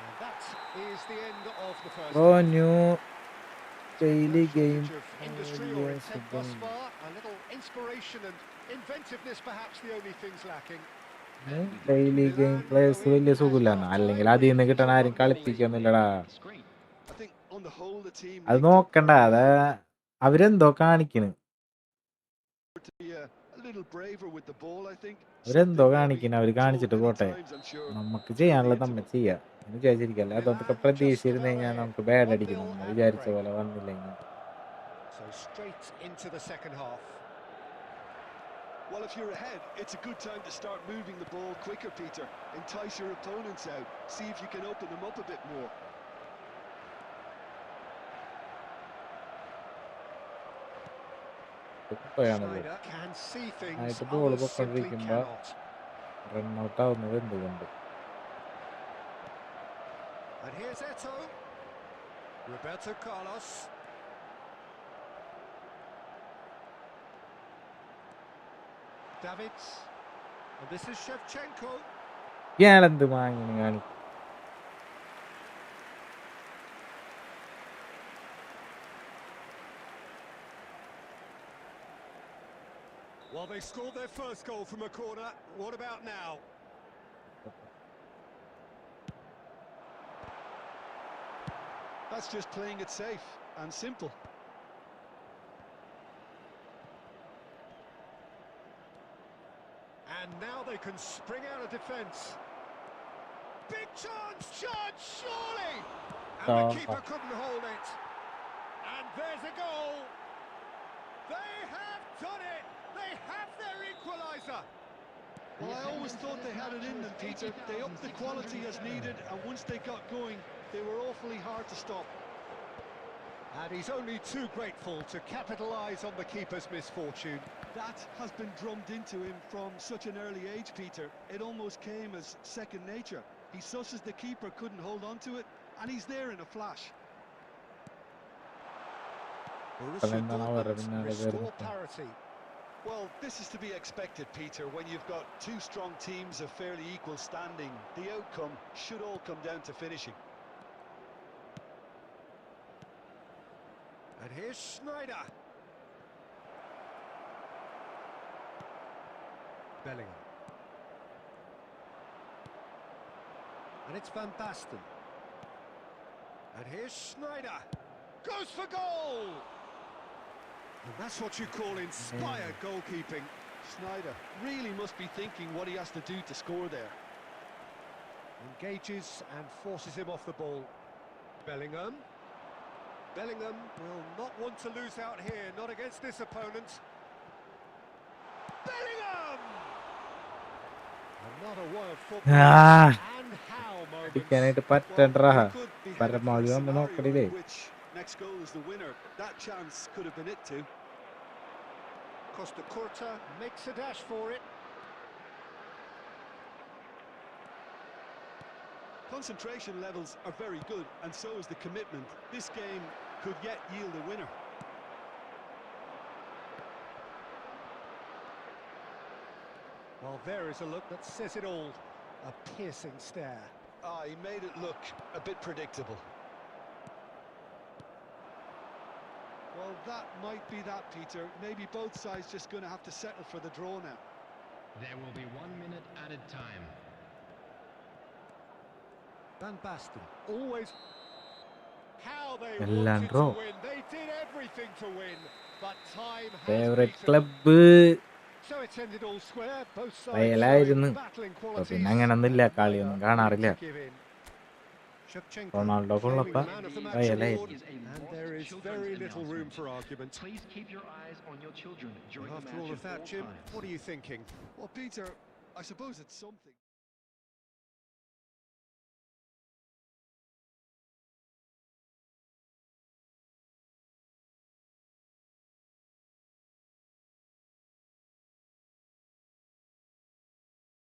And that is the end of the first. Oh, new daily game. Industry or intent thus far. A little inspiration and inventiveness, perhaps the only things lacking. Daily game players വലിയ സുഖമില്ലാണ്. അല്ലെങ്കിൽ അതിൽ നിന്ന് കിട്ടണ ആരും കളിപ്പിക്കൊന്നുമില്ലടാ. I think on the whole the team അത് നോക്കണ്ട, അത് അവരെന്തോ കാണിക്കണ്. to be a little braver with the ball, I think. അവരെന്തോ കാണിക്കണ്, അവര് കാണിച്ചിട്ട് പോട്ടെ. നമുക്ക് ചെയ്യാനുള്ളത് നമ്മൾ ചെയ്യാം എന്ന് വിചാരിച്ചിരിക്കല്ല. അതൊക്കെ പ്രതീക്ഷിച്ചിരുന്നു കഴിഞ്ഞാൽ നമുക്ക് ബാഡ് അടിക്കും. നമ്മൾ വിചാരിച്ച പോലെ വന്നില്ലെങ്കിൽ. So straight into the second half. Well, if you're ahead, it's a good time to start moving the ball quicker, Peter. Entice your opponents out. See if you can open them up a bit more. Schneider can see things others simply cannot. Run out ആവുന്നത് എന്തുകൊണ്ട്? And here's Eto. Roberto Carlos. Davids. And this is Shevchenko. ഇയാളെന്ത് വാങ്ങി കാണി. Well, they scored their first goal from a corner. What about now? That's just playing it safe and simple. And now they can spring out of defence. Big chance, surely! And the keeper couldn't hold it. And there's a goal. They have done it. They have their equaliser. Well, I always thought they had it in them, Peter. They upped the quality as needed, and once they got going, they were awfully hard to stop. And he's only too grateful to capitalise on the keeper's misfortune. That has been drummed into him from such an early age, Peter. It almost came as second nature. He susses the keeper couldn't hold on to it, and he's there in a flash. Borussia Dortmund restore parity. Well, this is to be expected, Peter. When you've got two strong teams of fairly equal standing, the outcome should all come down to finishing. And here's Schneider. Bellingham. And it's Van Basten. And here's Schneider. Goes for goal! And that's what you call inspired goalkeeping. Schneider really must be thinking what he has to do to score there. Engages and forces him off the ball. Bellingham. Bellingham will not want to lose out here, not against this opponent. Bellingham! Another wild football. And how moments. അടിക്കാനായിട്ട് പറ്റണ്ടാ. Well, he could be headed for പരമാവധി a നമ്മൾ scenario നോക്കണില്ലേ? in which next goal is the winner. That chance could have been it too. Costa Curta makes a dash for it. Concentration levels are very good, and so is the commitment. This game could yet yield a winner. Well, there is a look that says it all. A piercing stare. He made it look a bit predictable. Well, that might be that, Peter. Maybe both sides just going to have to settle for the draw now. There will be 1 minute added time. Van Basten, always... How they എല്ലാം wanted draw. to win. They did everything to win, but time has favourite beaten. Club So it's ended all square. Both sides റയലായിരുന്നു. showing battling അപ്പൊ qualities. പിന്നെ അങ്ങനൊന്നുമില്ല, and കളിയൊന്നും neither കാണാറില്ല. willing to give in. Shevchenko Ronaldo claiming ഉള്ളപ്പോ the man of the match റയലായിരുന്നു. award, and there is very little room for argument. Please keep your eyes on your children during the After match all of at that, all Jim, times. what are you thinking? Well, Peter, I suppose it's something.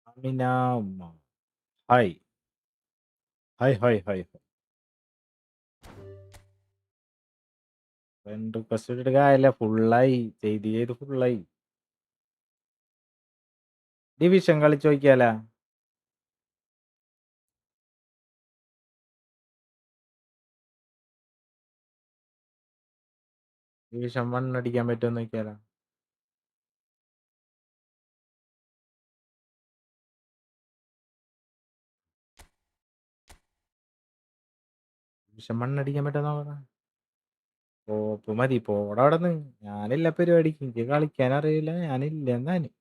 അമിനാമ്മ. Hi hi hi hi. Friend request ഇട്ടിട്ട് കാര്യമില്ല, ഫുള്ളായി ചെയ്ത് ഫുള്ളായി. Division കളിച്ച് നോക്കിയാലാ? Division 1 അടിക്കാൻ പറ്റുമെന്ന് നോക്കിയാലാ? Division 1 അടിക്കാൻ പറ്റുമെന്ന് നോക്കണം. പോപ്പ് മതി, പോടാ അവിടെന്ന്. ഞാനില്ല പരിപാടിക്ക്, എനിക്ക് കളിക്കാൻ അറിയില്ല, ഞാനില്ല എന്നാന്.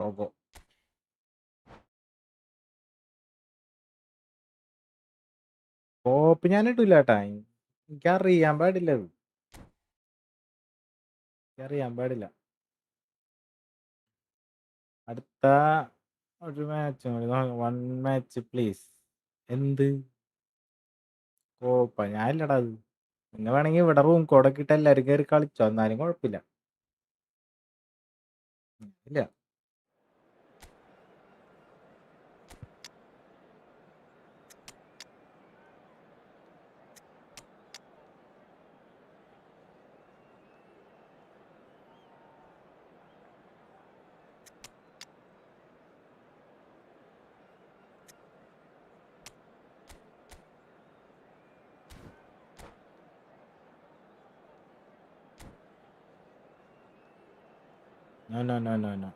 ടോഗോ പോപ്പ് ഞാൻ ഇട്ടില്ല കേട്ടാ, എനിക്കറിയാൻ പാടില്ല, അത് എനിക്കറിയാൻ പാടില്ല. അടുത്ത ഒരു മാച്ച് 1 മാച്ച് പ്ലീസ്. എന്ത് കോപ്പ? ഞാനില്ലടാ അത്. പിന്നെ വേണമെങ്കിൽ ഇവിടെ റൂം കോഡൊക്കെ ഇട്ട് എല്ലാവരും കയറി കളിച്ചോ, എന്നാലും കുഴപ്പമില്ല. ഇല്ല no no no no no.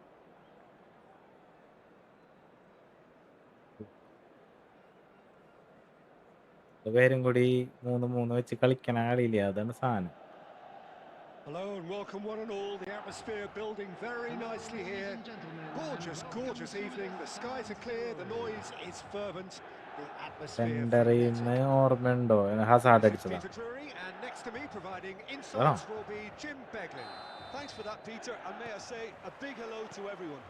പേരും കൂടി 3-3 വെച്ച് കളിക്കണ കളിയില്ലേ, അതാണ് സാധനം. Hello and welcome one and all. The atmosphere building very nicely here. Gorgeous, gorgeous evening. The skies are clear. The noise is fervent. The atmosphere സെന്ററിൽ frenetic. നിന്ന് ഓർമ്മയുണ്ടോ Hazard This is അടിച്ചതാ? Peter Drury, and next to me providing insights will be Jim Beglin. Thanks for that, Peter, and may I say a big hello to everyone.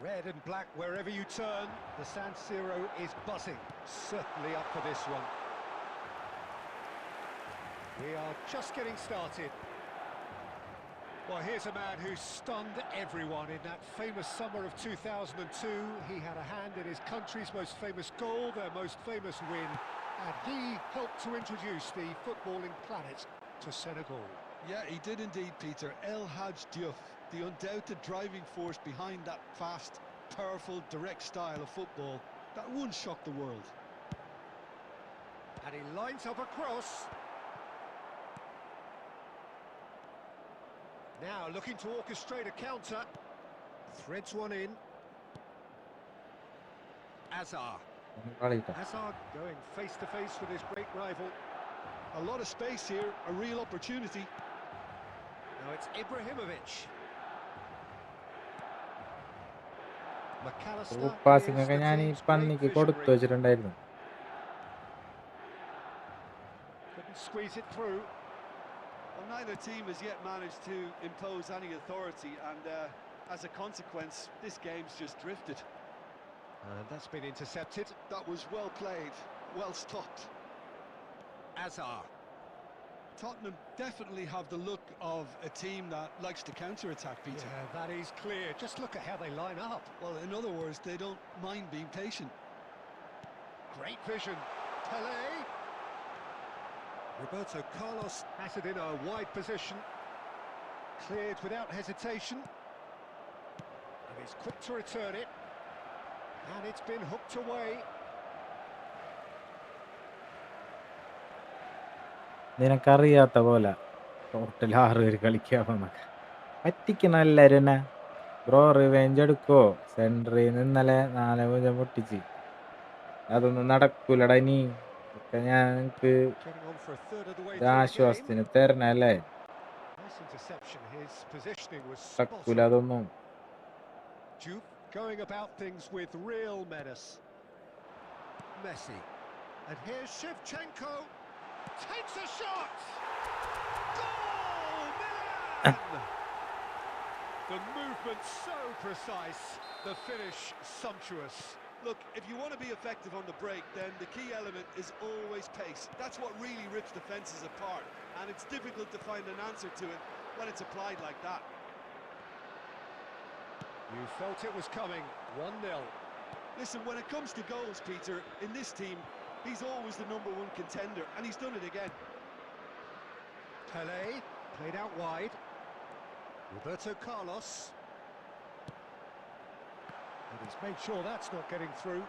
Red and black wherever you turn. The San Siro is buzzing. Certainly up for this one. We are just getting started. Well, here's a man who stunned everyone in that famous summer of 2002. He had a hand in his country's most famous goal, their most famous win, and he helped to introduce the footballing planet to Senegal. Yeah, he did indeed, Peter. El Hadj Diouf, the undoubted driving force behind that fast, powerful, direct style of football that once shocked the world. And he lines up a cross. Now looking to orchestrate a counter. Threads one in. Azar. Hazard going face to face with his great rival. A lot of space here, a real opportunity. Now it's Ibrahimovic. McAllister passing is ഒക്കെ the ഞാൻ ഈ team's great പന്നിക്ക് കൊടുത്തു visionary. വെച്ചിട്ടുണ്ടായിരുന്നു. Couldn't squeeze it through. Well, neither team has yet managed to impose any authority, and as a consequence, this game's just drifted. And that's been intercepted. That was well played, well stopped. Azar. Tottenham definitely have the look of a team that likes to counter-attack, Peter. Yeah, that is clear. Just look at how they line up. Well, in other words, they don't mind being patient. Great vision. Pele. Roberto Carlos has it in a wide position. Cleared without hesitation. And he's quick to return it. And it's been hooked away. നിനക്കറിയാത്ത പോലെ total 6 പേര് കളിക്കാമെന്നൊക്കെ പറ്റിക്കണം എല്ലാവരും തന്നെ. Bro revenge എടുക്കോ? സെൻട്രിൽ നിന്ന് ഇന്നലെ 4-0 പൊട്ടിച്ച്. അതൊന്നും നടക്കൂലടാ ഇനി. ഒക്കെ ഞാൻ എനിക്ക് Getting on for a third of the way through the game. ആശ്വാസത്തിന് തരണല്ലേ. Nice interception. His positioning was നടക്കൂല spot on. അതൊന്നും. Juve going about things with real menace. Messi. And here's Shevchenko. Takes a shot! Goal! Milan! The movement so precise, the finish sumptuous. Look, if you want to be effective on the break, then the key element is always pace. That's what really rips defences apart, and it's difficult to find an answer to it when it's applied like that. You felt it was coming. 1-0. Listen, when it comes to goals, Peter, in this team, he's always the #1 contender, and he's done it again. Pele, played out wide. Roberto Carlos. And he's made sure that's not getting through.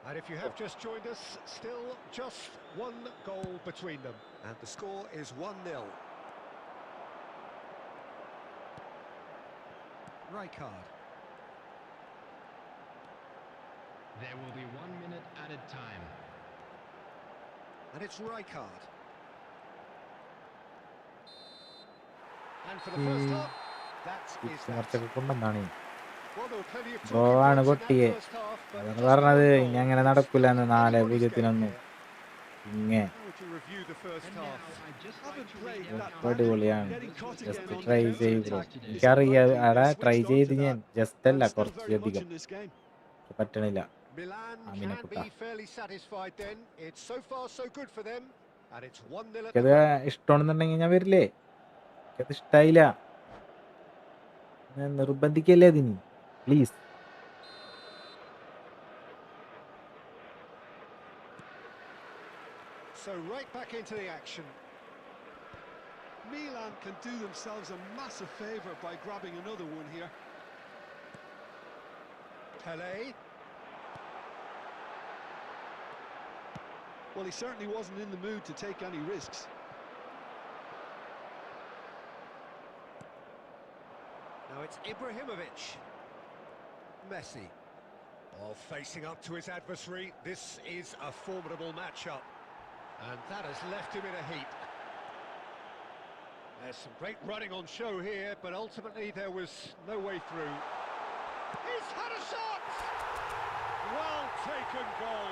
And if you have just joined us, still just one goal between them. And the score is 1-0. Rijkaard. There will be 1 minute added time. And it's Rijkaard. And for the first half, that is that. കുറച്ചൊക്കെ കൊണ്ടെന്നാണ് Well, there were plenty of bro talking ആണ് points in that പൊട്ടിയെ. first half, but അതാണ് just പറഞ്ഞത് one ഇനി goal. അങ്ങനെ നടക്കൂലെന്ന്. Anybody's game 4-0 here. ഇങ്ങേ How would you review the first And now half? I'd just Haven't like to played read that out badly. അടിപൊളിയാണ്. Getting caught just again on try the ചെയ്ത് bro. counter-attack today. എനിക്കറിയാം അവിടെ Switched try on ചെയ്ത് to ഞാൻ that. Just അല്ല And still very much കുറച്ചധികം in this game. പറ്റണില്ല. Milan Amina can Kutta. be fairly satisfied then. It's so far so good for them. And it's 1-0 at എനിക്കത് the break. ഇഷ്ടമാണെന്നുണ്ടെങ്കിൽ ഞാൻ വരില്ലേ. എനിക്കത് ഇഷ്ടായില്ല. ഞാൻ നിർബന്ധിക്കല്ലേ അതിന് please. So right back into the action. Milan can do themselves a massive favour by grabbing another one here. Pele. Well, he certainly wasn't in the mood to take any risks. Now it's Ibrahimovic. Messi. Oh, facing up to his adversary. This is a formidable matchup. And that has left him in a heap. There's some great running on show here, but ultimately there was no way through. He's had a shot! Well taken goal.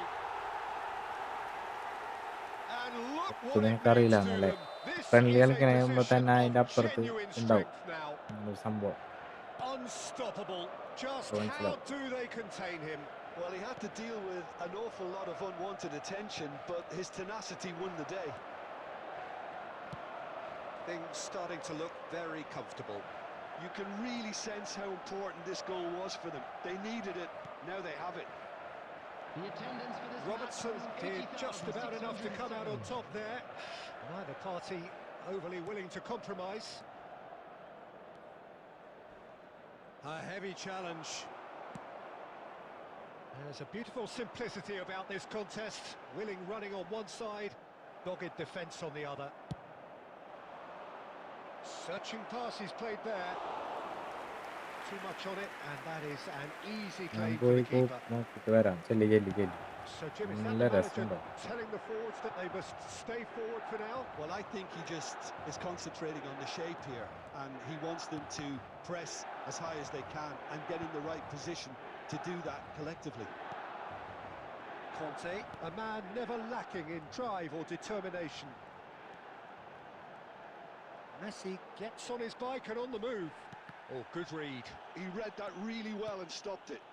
And look what it means നിനക്കറിയില്ല to എന്നല്ലേ. them. This friendly is a കളിക്കണ മുമ്പ് position തന്നെ അതിന്റെ of അപ്പുറത്ത് genuine ഉണ്ടാവും strength now. ഒരു സംഭവം. Unstoppable. Just Going how slow. do they contain him? Well, he had to deal with an awful lot of unwanted attention, but his tenacity won the day. Things starting to look very comfortable. You can really sense how important this goal was for them. They needed it, now they have it. The attendance for this Robertson match was did just about enough to come out on 80,607. top there. Neither party overly willing to compromise. A heavy challenge. There's a beautiful simplicity about this contest. Willing running on one side, dogged defence on the other. Searching pass he's played there. too much on it, and that is an easy ഞാൻ claim for പോയി the keeper. നോക്കിട്ട് വരാം. ചെല്ലി ചെല്ലി ചെല്ലി. So, Jim, is that നല്ല the manager രസമുണ്ടോ? telling the forwards that they must stay forward for now? Well, I think he just is concentrating on the shape here, and he wants them to press as high as they can and get in the right position to do that collectively. Conte, a man never lacking in drive or determination. Messi gets on his bike and on the move. Oh, good read. He read that really well and stopped it.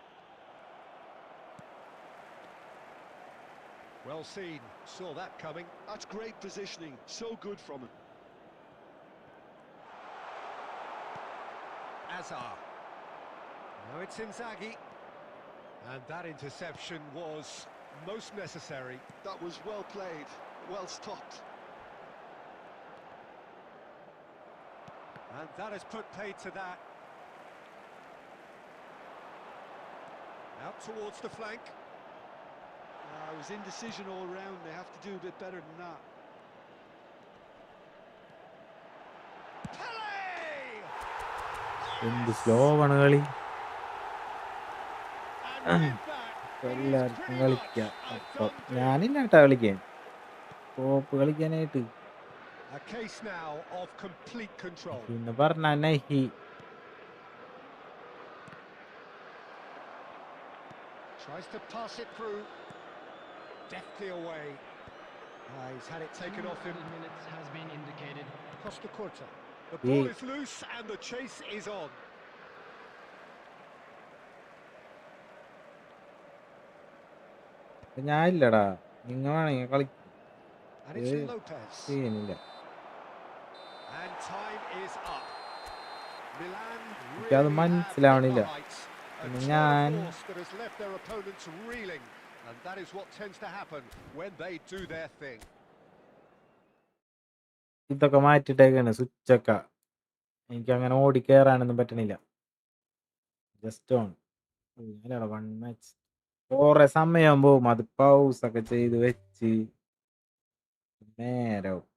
Well seen, saw that coming. That's great positioning, so good from him. Azar. Now it's Inzaghi. And that interception was most necessary. That was well played, well stopped. And that has put paid to that. Out towards the flank. It was indecision all round. They have to do a bit better than that. എന്ത് slow ആണ് കളി. And with that, എല്ലാവർക്കും കളിക്കാം. അപ്പം ഞാനില്ല കേട്ടാ കളിക്കാൻ. Top കളിക്കാനായിട്ട്. a case now of complete control. പിന്നെ പറഞ്ഞ നഹി. Tries to pass it through. Deftly away. He's had it taken off him. Minutes has been indicated. Costa Curta. The ball Yeah. is loose and the chase is on. ഞാൻ ഇല്ലടാ. നിങ്ങൾ വേണമെങ്കിൽ കളിക്കും. And it's Lopez. ചെയ്യുന്നില്ല. And time is up. Milan എനിക്കത് really have മനസ്സിലാവണില്ല. hit the heights. A പിന്നെ tour ഞാൻ de force that has left their opponents reeling. And that is what tends to happen when they do their thing. ഇതൊക്കെ മാറ്റിട്ടേക്കാണ് സ്വിച്ചൊക്കെ. എനിക്ക് അങ്ങനെ ഓടിക്കേറാനൊന്നും പറ്റണില്ല. Just on. അങ്ങനെയാണോ 1 match. കുറെ സമയം പോവും. അത് പൗസ് ഒക്കെ ചെയ്ത് വെച്ച് നേരാവും.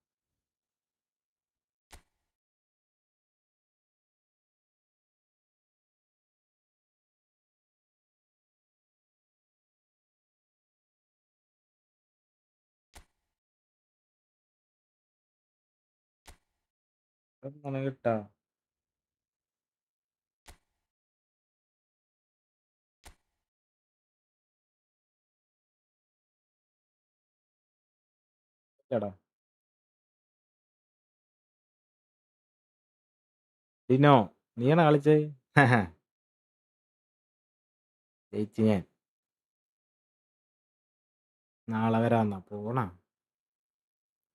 അങ്ങനെ കിട്ടാ. എടാ ഡിനോ നീയാണോ കളിച്ചത്? ജയിച്ചു ഞാൻ. നാളെ വരാന്നാ പോണ.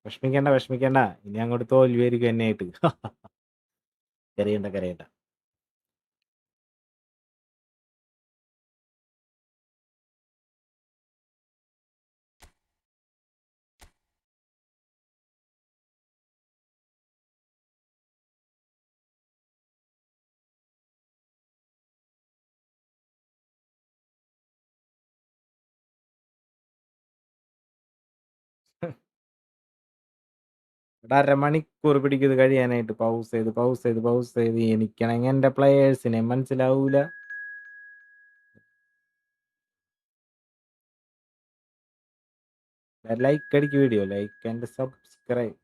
വിഷമിക്കണ്ട. ഇനി അങ്ങോട്ട് തോൽവിയായിരിക്കും എന്നെ ആയിട്ട്. കരയണ്ട. ഇവിടെ അരമണിക്കൂർ പിടിക്കും ഇത് കഴിയാനായിട്ട്. പൗസ് ചെയ്ത് എനിക്കാണെങ്കിൽ എന്റെ പ്ലേയേഴ്സിനെ മനസ്സിലാവൂല. ലൈക്ക് അടിക്ക് വീഡിയോ. Like and subscribe.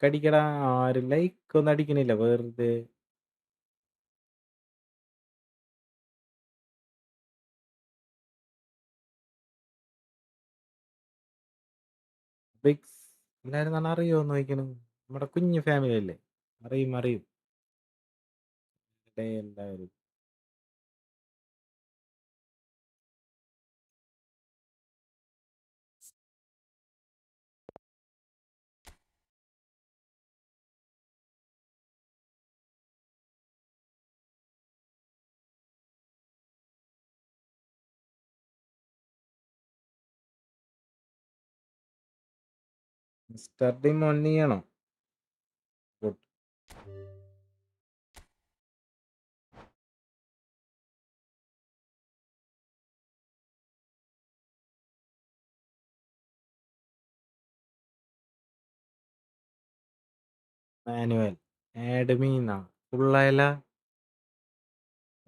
അടിക്കടാ. ആരും ലൈക്ക് ഒന്നും അടിക്കണില്ല വെറുതെ. ബിഗ്സ് എല്ലാരും തന്നെ അറിയോന്ന് ചോദിക്കണം. നമ്മുടെ കുഞ്ഞു ഫാമിലി അല്ലേ. അറിയും. എല്ലാവരും മിസ്റ്റർ ഡിമോൺ നീയാണോ? മാനുവൽ ആഡ് മീന ഫുള്ളായല്ല.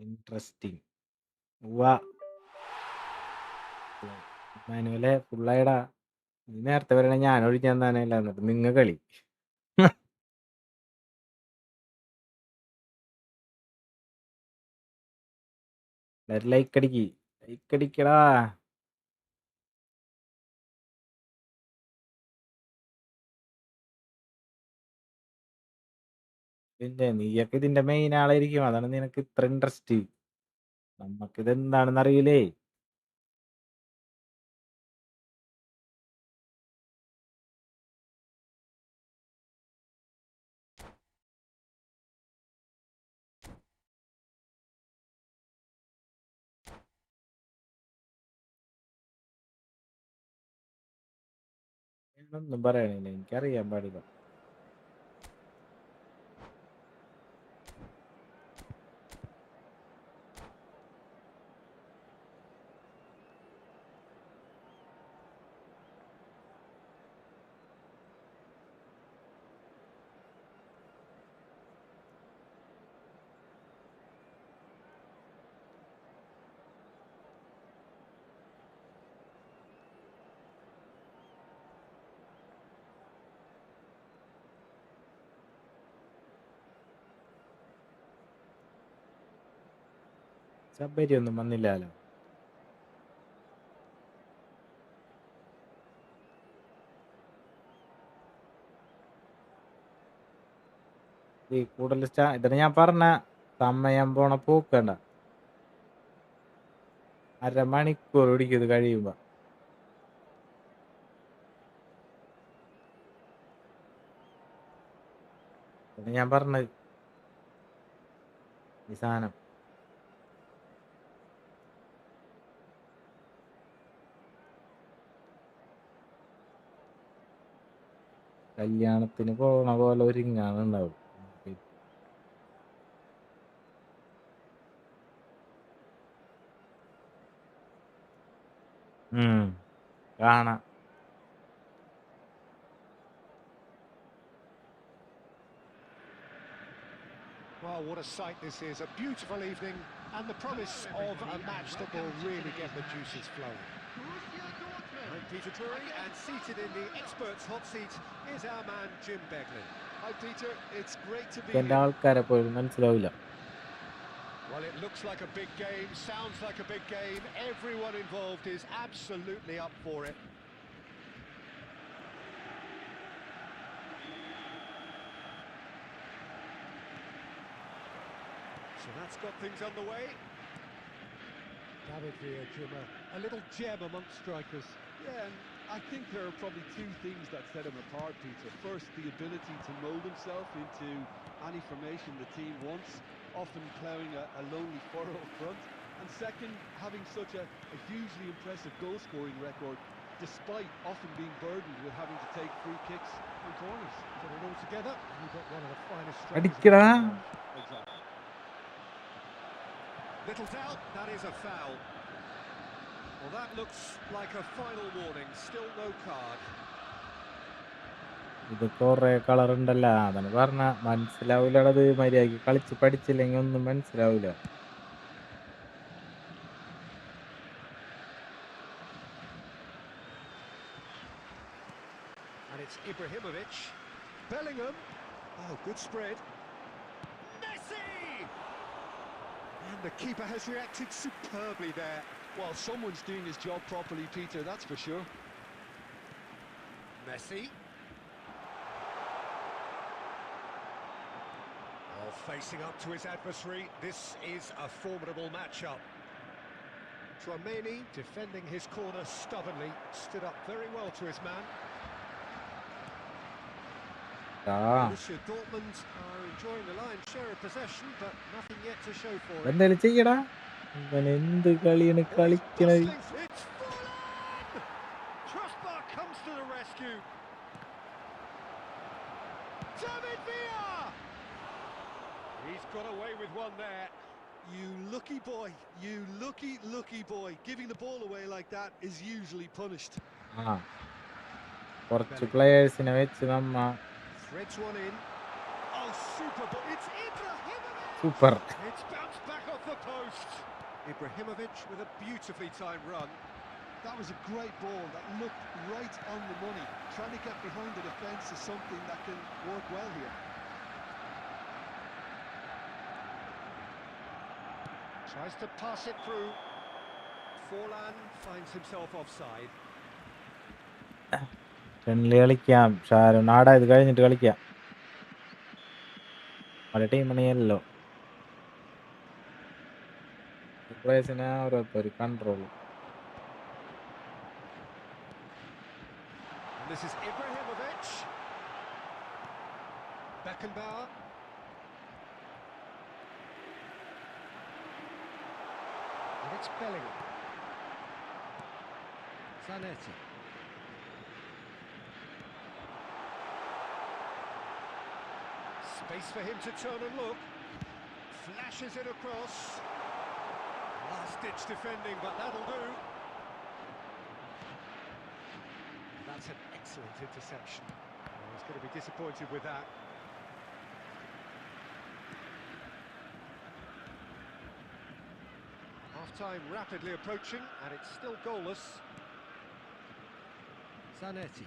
ഇൻട്രസ്റ്റിംഗ്. മാനുവലെ ഫുള്ളായടാ. നീ നേരത്തെ പറയണ ഞാൻ ഒഴിക്കാൻ തന്നെയല്ല, എന്നിട്ട് നിങ്ങ കളി. ലൈക്ക് അടിക്ക്, ലൈക്ക് അടിക്കടാ. പിന്നെ നീയൊക്കെ ഇതിന്റെ മെയിൻ ആളായിരിക്കും, അതാണ് നിനക്ക് ഇത്ര ഇൻട്രസ്റ്റ്. നമ്മക്കിത് എന്താണെന്ന് അറിയില്ലേ. ഒന്നും പറയണില്ല, എനിക്കറിയാൻ പാടില്ല. ശബരി ഒന്നും വന്നില്ലല്ലോ. ഈ കൂടുതൽ ഇതിന് ഞാൻ പറഞ്ഞ സമയം പോണ പോക്കണ്ട. അരമണിക്കൂർ പിടിക്കും ഇത് കഴിയുമ്പോ. ഞാൻ പറഞ്ഞത് ഈ സാധനം കല്യാണത്തിന് പോണ പോലെ ഒരുങ്ങാനുണ്ടാവും. കാണാം. Well, what a sight this is. A beautiful evening and the promise of a match that will really get the juices flowing. I'm Peter Drury, and seated in the experts' hot seat is our man Jim Beglin. Hi Peter, it's great to be എന്റെ here. ആൾക്കാരെ പോലും മനസ്സിലാവില്ല. Well, it looks like a big game, sounds like a big game. Everyone involved is absolutely up for it. So that's got things underway. David Villa, Jim, a little gem amongst strikers. Yeah, and I think there are probably two things that set him apart, Peter. First, the ability to mould himself into any formation the team wants, often ploughing a lonely furrow up front. And second, having such a hugely impressive goal-scoring record, despite often being burdened with having to take free kicks and corners. Put it all together, and you've got one of the finest strikers. അടിക്കടാ. Exactly. Little doubt, that is a foul. Well, that looks like a final warning. Still no card. ഇത് കൊറേ colour ഉണ്ടല്ലോ, അതാണ് പറഞ്ഞ മനസ്സിലാവൂലത്. മര്യാദക്ക് കളിച്ച് പഠിച്ചില്ലെങ്കിൽ ഒന്നും മനസ്സിലാവൂല. And it's Ibrahimovic. Bellingham. Oh, good spread. Messi! And the keeper has reacted superbly there. Well, someone's doing his job properly, Peter, that's for sure. Messi. Oh, facing up to his adversary. This is a formidable matchup. Tchouaméni defending his corner stubbornly. Stood up very well to his man. Borussia Dortmund are enjoying the lion's share of possession, but nothing yet to show for it. എന്തായാലും ചെയ്യടാ. ഇവൻ എന്ത് കളിയാണ് കളിക്കണത്? It's full on! Trustbar comes to the rescue. David Villa! He's got away with one there. You lucky boy, you lucky boy. Giving the ball away like that is usually punished. കുറച്ച് പ്ലേയേഴ്സിനെ വെച്ച് നമ്മ Threads one in. super ball. It's Ibrahimovic. Super. It's bounced back off the post. Ibrahimovic with a beautifully timed run. That was a great ball that looked right on the money. Trying to get behind the defence is something that can work well here. Tries to pass it through. Forlan finds himself offside. Friendly കളിക്കാം ഷാരൂൺ ആടാ ഇത് കഴിഞ്ഞിട്ട് കളിക്കാം ഒരു ടീമണിയല്ലോ പ്ലേസിനെ ഓരോരുത്തർ control And this is Ibrahimovic. Beckenbauer. And it's Bellingham. Zanetti. Space for him to turn and look. Flashes it across. Last-ditch defending, but that'll do. That's an excellent interception. Oh, he's going to be disappointed with that. Half-time rapidly approaching, and it's still goalless. Zanetti.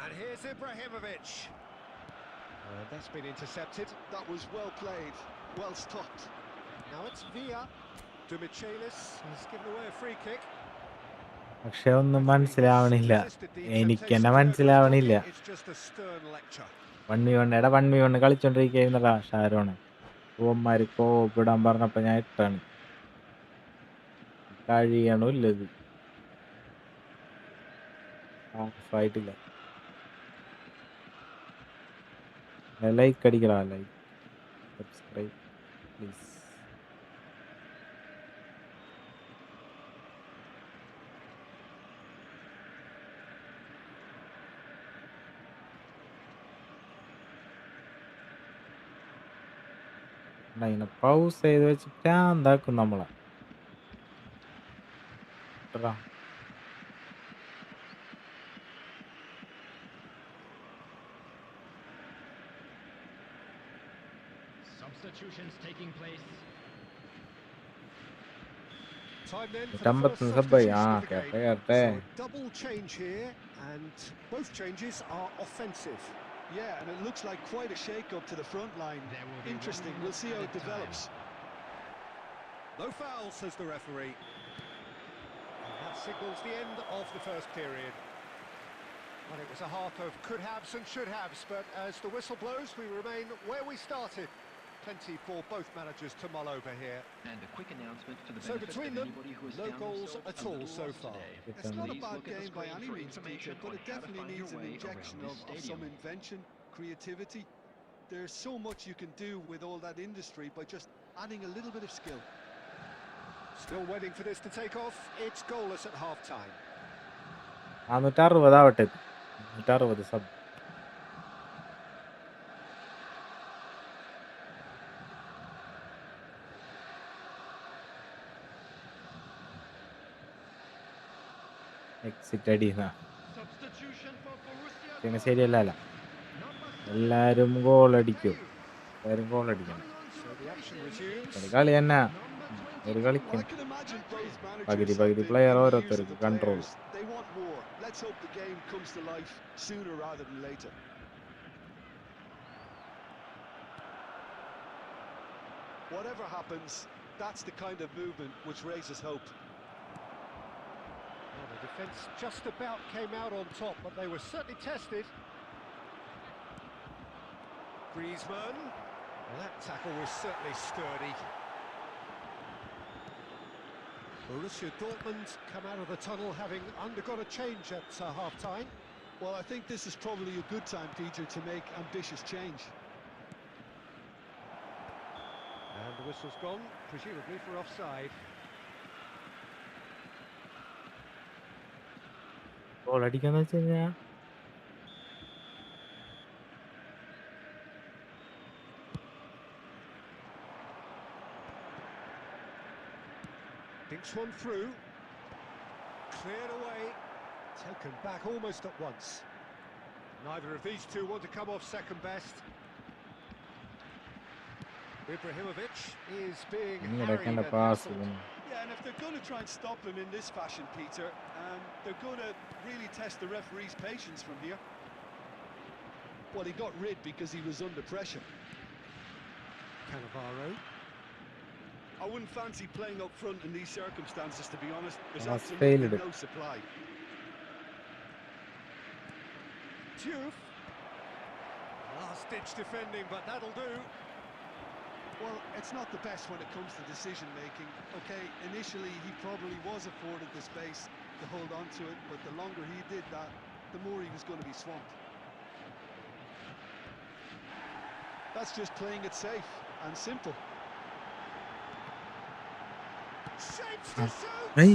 And here's Ibrahimovic. That's been intercepted. That was well played, well stopped. Now it's Villa. Dumichelis has given away a free kick. പക്ഷെ ഒന്നും മനസ്സിലാവണില്ല എനിക്ക് തന്നെ മനസ്സിലാവണില്ല It's just a stern lecture. 1v1 കളിച്ചോണ്ടിരിക്കുന്നതാ Sharon ഓന്മാര് കോപ്പിടാൻ പറഞ്ഞപ്പോ ഞാൻ ഇട്ടാണ് കഴിയണില്ല ഇത് ആയിട്ടില്ല ലൈക്ക് അടിക്കടാ ലൈക്ക് സബ്സ്ക്രൈബ് പ്ലീസ് ഇങ്ങനെ പൗസ് ചെയ്ത് വെച്ച് പ്രാന്താക്കും നമ്മളെ Substitutions taking place. Time then for the Tambah first sabay, substitution of the kerte game. kerte. So a double change here, and both changes are offensive. Yeah, and it looks like quite a shake-up to the front line. There will be Interesting. 1 We'll see how it minute added develops. No foul, says the referee. And that signals the end of the first period. Well, it was a half of could-haves and should-haves, but as the whistle blows, we remain where we started. Plenty for both managers to mull over here. And a quick announcement for the So benefit between of them, anybody who has no found goals themselves at a all little so lost far. today. It's not a Please bad look at the game by screen any for means, Peter, information but on it how to definitely find your needs an way injection around this of some stadium. invention, creativity. There's so much you can do with all that industry by just adding a little bit of skill. Still waiting for this to take off. It's goalless at half-time. 460 ആവട്ടെ 460 sub exit അടിയുന്ന Substitution for Borussia പിന്നെ ശരിയല്ല എല്ലാരും goal അടിക്കും എല്ലാരും goal അടിക്കണം So the action resumes. ഒരു കളി തന്നെ ഒരു കളിക്കും I can imagine both managers പകുതി have been player in the ears of ഓരോരുത്തർക്ക് the control players. They want more. Let's hope the game comes to life sooner rather than later. Whatever happens, that's the kind of movement which raises hope. Well, the defence just about came out on top, but they were certainly tested. Griezmann. Well, that tackle was certainly sturdy. Borussia Dortmund come out of the tunnel having undergone a change at half-time. Well, I think this is probably a good time, Peter, to make ambitious change. And the whistle's gone, presumably for offside. Goal അടിക്കാന്ന് വെച്ച് കഴിഞ്ഞാൽ Dinks one through. Cleared away. Taken back almost at once. Neither of these two want to come off second best. Ibrahimovic is being ഇങ്ങടെ harried കണ്ട and pass hassled. Yeah, and if they're going to try and stop him in this fashion, Peter, they're going to really test the referee's patience from here. Well, he got rid because he was under pressure. Cannavaro. I wouldn't fancy playing up front in these circumstances, to be honest. There's That's absolutely failed. no supply. Diouf. Last-ditch defending, but that'll do. Well, it's not the best when it comes to decision-making. Okay, initially he probably was afforded the space to hold on to it, but the longer he did that, the more he was going to be swamped. That's just playing it safe and simple. Shapes to shoot! Hey,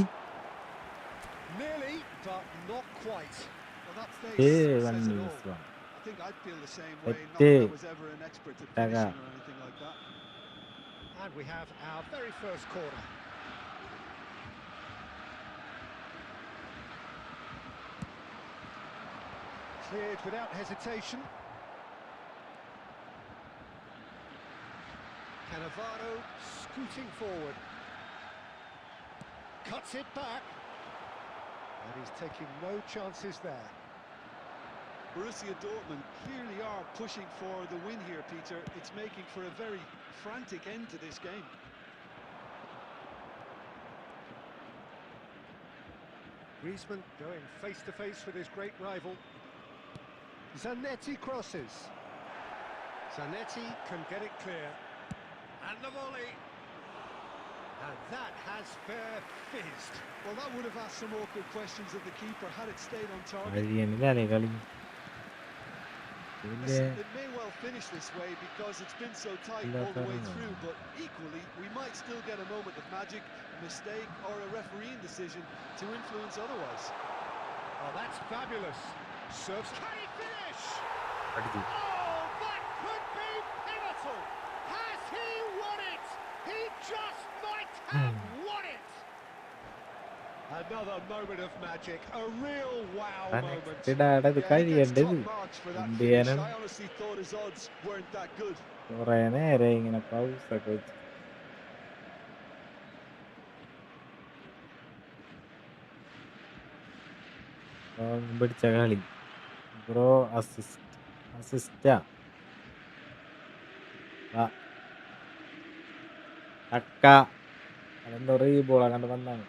Nearly, but not quite. Well, that face hey, says it one all. is one. I think I'd feel the same way, not Hey. that I was ever an expert at finishing or anything like that. And we have our very first corner. Cleared without hesitation. Cannavaro scooting forward. Cuts it back. And he's taking no chances there. Borussia Dortmund clearly are pushing for the win here, Peter. It's making for a very frantic end to this game. Griezmann going face-to-face with his great rival. Zanetti crosses. Zanetti can get it clear. And the volley. And that has fair fizzed. Well, that would have asked some awkward questions of the keeper had it stayed on target. കഴിയണില്ലേ കളി Listen, it may well finish this way because it's been so tight all the way through, but equally, we might still get a moment of magic, a mistake, or a refereeing decision to influence otherwise. Oh, that's fabulous. Serves. Can he finish? അടിച്ചു. Oh, that could be pivotal. Has he won it? He just might have won it. Another moment of magic, a real wow moment. Unexpected ആണ് ഇത് Yeah, he gets കഴിയേണ്ടത്. top marks for that finish. ഇന്ത്യനും I honestly thought his odds weren't that good. കുറെ നേരം ഇങ്ങനെ pause ഒക്കെ വെച്ച് പിടിച്ച കളി bro അസിസ്റ്റാ അക്ക അതെന്തോ റീബോളാ കണ്ട് വന്നാണ്.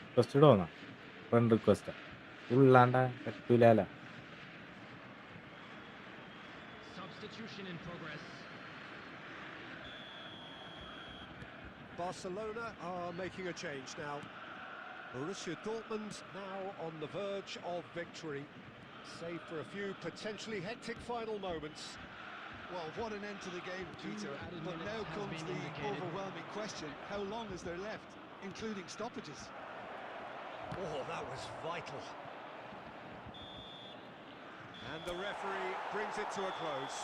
റിക്വസ്റ്റ് ഇടുവന്നാ ഫ്രണ്ട് റിക്വസ്റ്റ് ഫുള്ളാണ്ട പറ്റൂല. Substitution in progress. Barcelona are making a change now. Borussia Dortmund now on the verge of victory, save for a few potentially hectic final moments. Well, what an end to the game, Peter. added But minutes now has comes been the indicated. overwhelming question. How long is there left, including stoppages? Oh, that was vital. And the referee brings it to a close.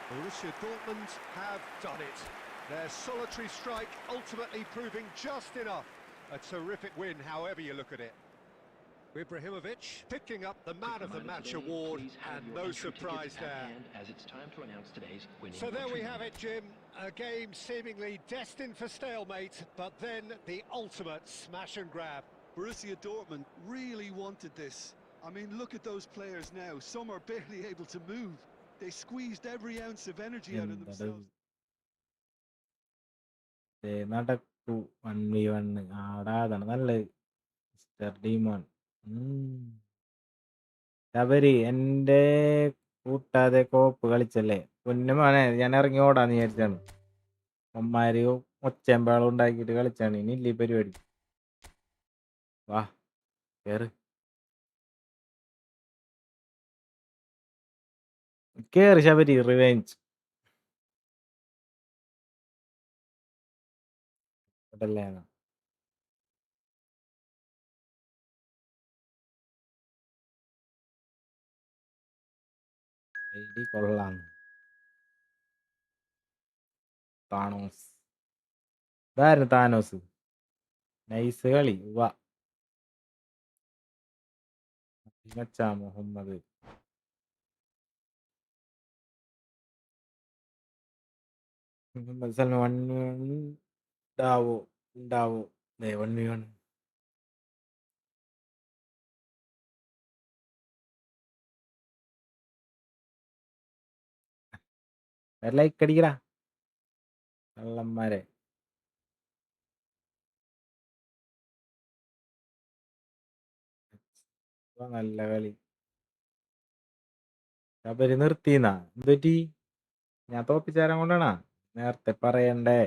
Borussia Dortmund have done it. Their solitary strike ultimately proving just enough. A terrific win, however you look at it. Ibrahimovic picking up the Man of the Match award, and no surprise there. As it's time to announce today's winning So there we entry. have it, Jim. A game seemingly destined for stalemate, but then the ultimate smash and grab. Borussia Dortmund really wanted this. I mean, look at those players now. Some are barely able to move. They squeezed every ounce of energy out of themselves. നടക്കൂ 1v1 ആടാതാണ് നല്ലത്. Mister demon Sabari എന്റെ കൂട്ടാതെ കോപ്പ് കളിച്ചല്ലേ പൊന്നുമോനെ. ഞാൻ ഇറങ്ങി ഓടാന്ന് വിചാരിച്ചാണ്. അമ്മാര് ഒച്ചമ്പാളം ഉണ്ടാക്കിയിട്ട് കളിച്ചാണ്. ഇനി ഇല്ല ഈ പരിപാടി. വാ കേറ് കേറ് ശബരി. റിവെഞ്ച് അതല്ലേ ഐഡി കൊള്ളാം. താണോസ് ഇതായിരുന്നു താനോസ്. നൈസ് കളി. വാ മച്ചാ മുഹമ്മദ്. മുഹമ്മദ് സൽമാൻ 1v1 ഉണ്ടാവോ 1v1. ലൈക്ക് അടിക്കടാ കള്ളന്മാരെ. നല്ല കളി. അവര് നിർത്തിന്നാ എന്തുപറ്റി? ഞാൻ തോപ്പിച്ചാരം കൊണ്ടാണാ നേരത്തെ പറയണ്ടേ?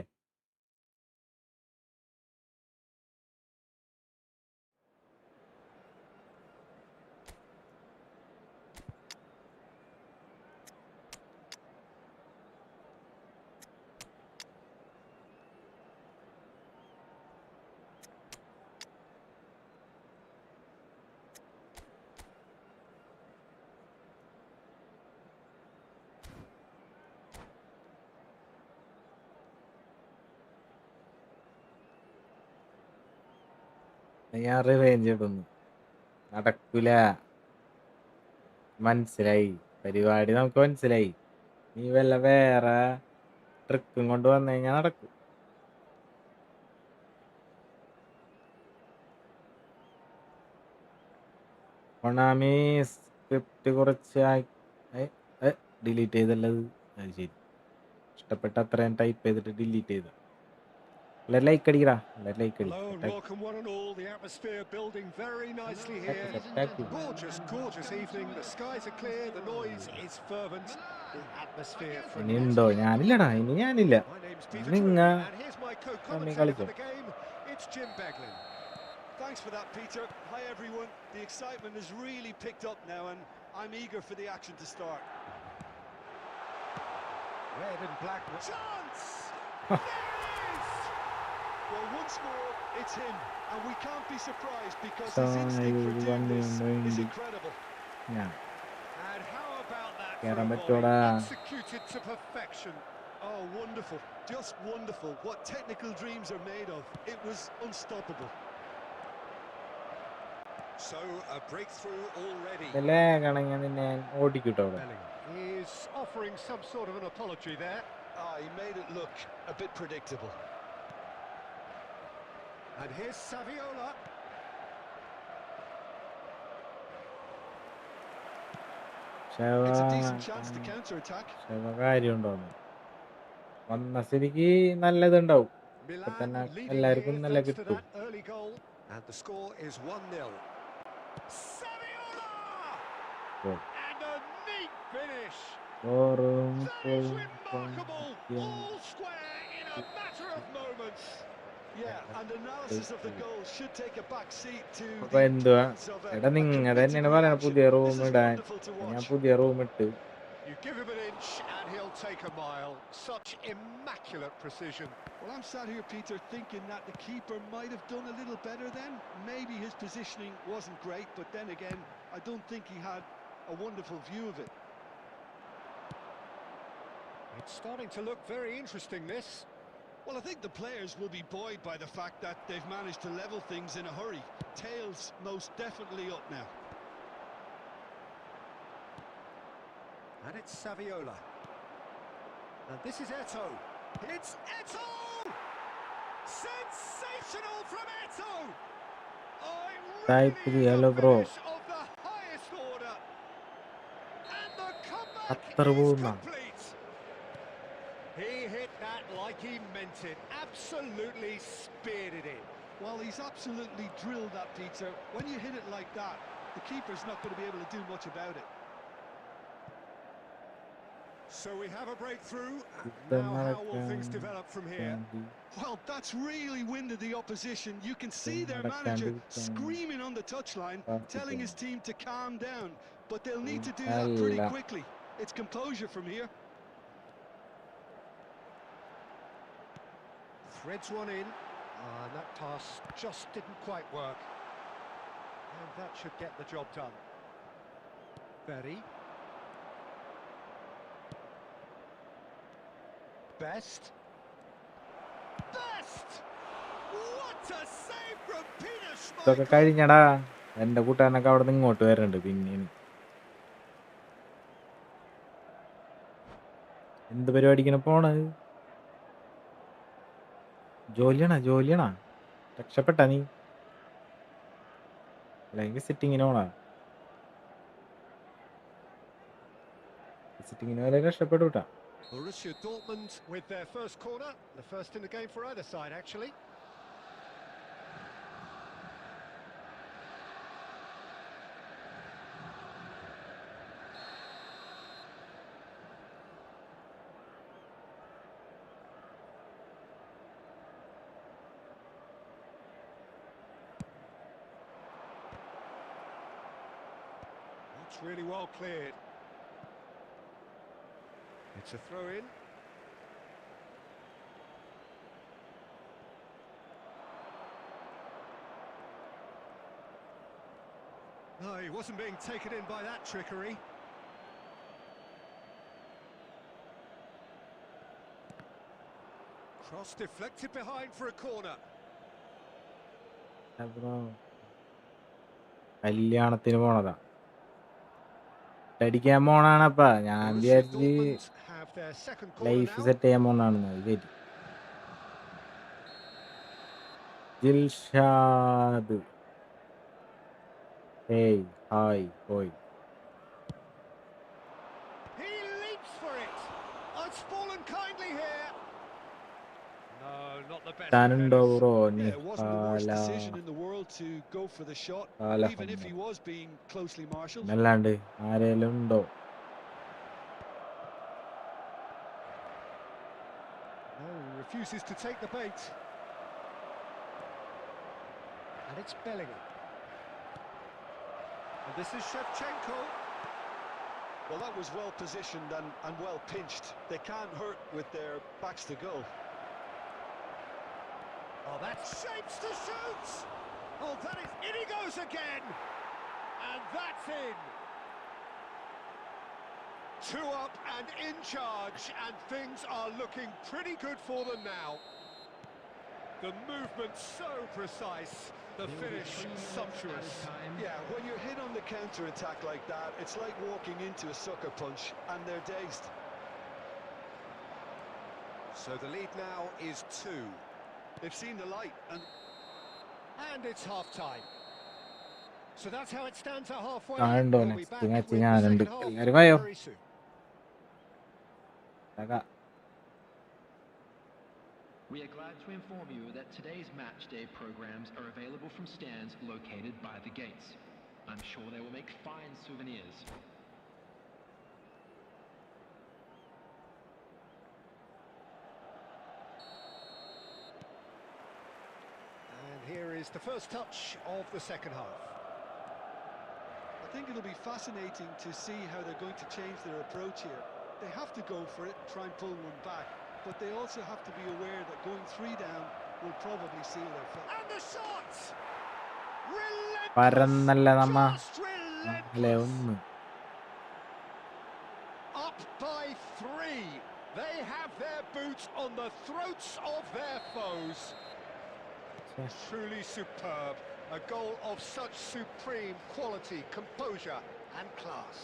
ഞാൻ റിവേഞ്ച് ഇടുന്നു. നടക്കൂല. മനസ്സിലായി പരിപാടി, നമുക്ക് മനസ്സിലായി. നീ വല്ല വേറെ ട്രിക്കും കൊണ്ട് വന്നു കഴിഞ്ഞാൽ നടക്കും. കൊണാമി സ്ക്രിപ്റ്റ് കുറച്ച് ഡിലീറ്റ് ചെയ്തല്ലത്. അത് ശരി, ഇഷ്ടപ്പെട്ട അത്രയും ടൈപ്പ് ചെയ്തിട്ട് ഡിലീറ്റ് ചെയ്ത. ലൈക്ക് അടിക്കടാ, ലൈക്ക് അടി. Hello and welcome one and all. The atmosphere building very nicely here. Gorgeous evening. The skies are clear. The noise is fervent. The atmosphere ഇനി ഉണ്ടോ? ഞാനില്ലടാ, ഇനി ഞാനില്ല. My name's Peter നിങ്ങ Drury, and here's my co-commentator for the game. It's Jim Beglin. Thanks for that, Peter. Hi, everyone. The excitement has really picked up now, and I'm eager for the action to start. Red and black. Chance! Well, once more, it's him, and we can't be surprised because his instinct for doing this is incredible. Yeah. And how about that Kera through mettoda. volley, executed to perfection. Oh, wonderful. Just wonderful. What technical dreams are made of. It was unstoppable. So, a breakthrough already. ഇതല്ലേ കണങ്ങ നിന്നെ ഓടിക്കൂട്ടോ അവിടെ. Bellingham is offering some sort of an apology there. He made it look a bit predictable. And here's Saviola. It's a decent chance to counter-attack. കാര്യമുണ്ടോന്ന് വന്ന സ്ഥിതിക്ക് നല്ലതുണ്ടാവും. ഇപ്പൊ Milan തന്നെ leading എല്ലാവർക്കും here നല്ല thanks to കിട്ടും. that early goal. And the score is 1-0. Saviola! Goal. And a neat finish. That is remarkable. All square in a matter of moments. Yeah, and analysis of the goal should take a back seat to അപ്പൊ the എന്തുവാ importance of a എടാ, നിങ്ങ committed തന്നെയാണ് പറയണ reaction. പുതിയ This room is ഇടാൻ. wonderful to ഞാൻ watch. പുതിയ റൂം ഇട്ട്. You give him an inch and he'll take a mile. Such immaculate precision. Well, I'm sat here, Peter, thinking that the keeper might have done a little better then. Maybe his positioning wasn't great, but then again, I don't think he had a wonderful view of it. It's starting to look very interesting, this. Well, I think the players will be buoyed by the fact that they've managed to level things in a hurry. Tails most definitely up now. And it's Saviola. And this is Eto'o. It's Eto'o! Sensational from Eto'o! Oh, it Type really is yellow, a bro. finish of the highest order. And the comeback അത്ര is പോകുന്ന complete. He hit that like he meant it. Absolutely speared it in. Well, he's absolutely drilled that, Peter. When you hit it like that, the keeper's not going to be able to do much about it. So we have a breakthrough. Now how will things develop from here? Well, that's really winded the opposition. You can see their manager screaming on the touchline, telling his team to calm down. But they'll need to do that pretty quickly. It's composure from here. Threads one in. That pass just didn't quite work. And that should get the job done. Berry. Best. What a save from Peter ഇതൊക്കെ Schmeichel. കഴിഞ്ഞടാ. എൻ്റെ കൂട്ടുകാരനൊക്കെ അവിടെ നിന്ന് ഇങ്ങോട്ട് വരുന്നുണ്ട് പിന്നെയാണ്. എന്ത് പരിപാടിക്കാണ് പോണത്? ജോലിയാണോ? രക്ഷപ്പെട്ടാ നീ? അല്ലെങ്കിൽ സിറ്റിങ്ങിന് പോണാ? സിറ്റിങ്ങിന് വരെ രക്ഷപ്പെടൂട്ടാ. Borussia Dortmund with their first corner, the first in the game for either side actually. It's really well cleared. It's a throw in. No, he wasn't being taken in by that trickery. Cross deflected behind for a corner. കല്യാണത്തിന് പോണതാ. അടിക്കാൻ പോണാണപ്പാ. ഞാൻ വിചാരിച്ച് life set ചെയ്യാൻ പോണാണെന്ന് വിചാരിച്ചു. Dilshad hey hi ഹോയ്. He leaps for it. Oh, it's fallen kindly here. No, not the best. താനുണ്ടോ bro? Yeah, it wasn't the worst decision in the world to go for the shot, even if he was being closely marshalled. അല്ലാണ്ട് ആരേലും ഉണ്ടോ? No, he refuses to take the bait. And it's Bellingham. And this is Shevchenko. Well, that was well positioned and well pinched. They can't hurt with their backs to goal. Oh, that shapes to shoot. Oh, that is... In he goes again. And that's in. 2 up and in charge, and things are looking pretty good for them now. The movement so precise, the finish sumptuous. Yeah, when you're hit on the counter-attack like that, it's like walking into a sucker punch, and they're dazed. So the lead now is 2. They've seen the light, And it's half-time. So that's how it stands at halfway. ആണ്ടോ We'll be next back match with the ഞാനുണ്ട്. second half എല്ലാവരും വായോ? very soon. We are glad to inform you that today's match day programs are available from stands located by the gates. I'm sure they will make fine souvenirs. And here is the first touch of the second half. I think it'll be fascinating to see how they're going to change their approach here. They have to go for it and try and pull one back, but they also have to be aware that going 3 down will probably seal their fate. And the shot! Relentless! പരന്നല്ല നമ്മ. Just അല്ലേ relentless! ഒന്ന്. Up by 3. They have their boots on the throats of their foes. Truly superb. A goal of such supreme quality, composure and class.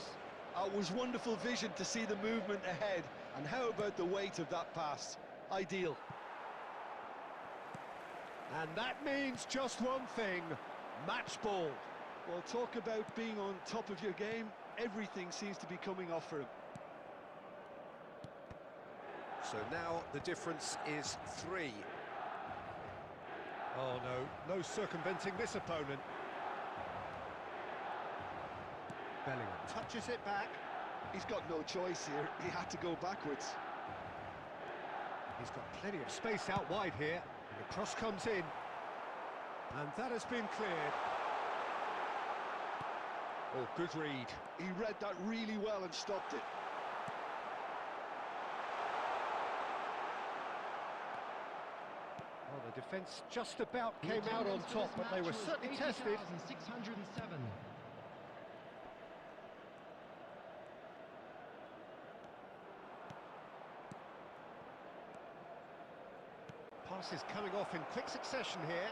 It was wonderful vision to see the movement ahead, and how about the weight of that pass? Ideal. And that means just one thing, match ball. Well, talk about being on top of your game. Everything seems to be coming off for him. So now the difference is 3. Oh no circumventing this opponent. Bellingham touches it back. He's got no choice here. He had to go backwards. He's got plenty of space out wide here. And the cross comes in. And that has been cleared. Oh, good read. He read that really well and stopped it. Well, the defence just about came out on top, but they were certainly tested. 607. Passes coming off in quick succession here.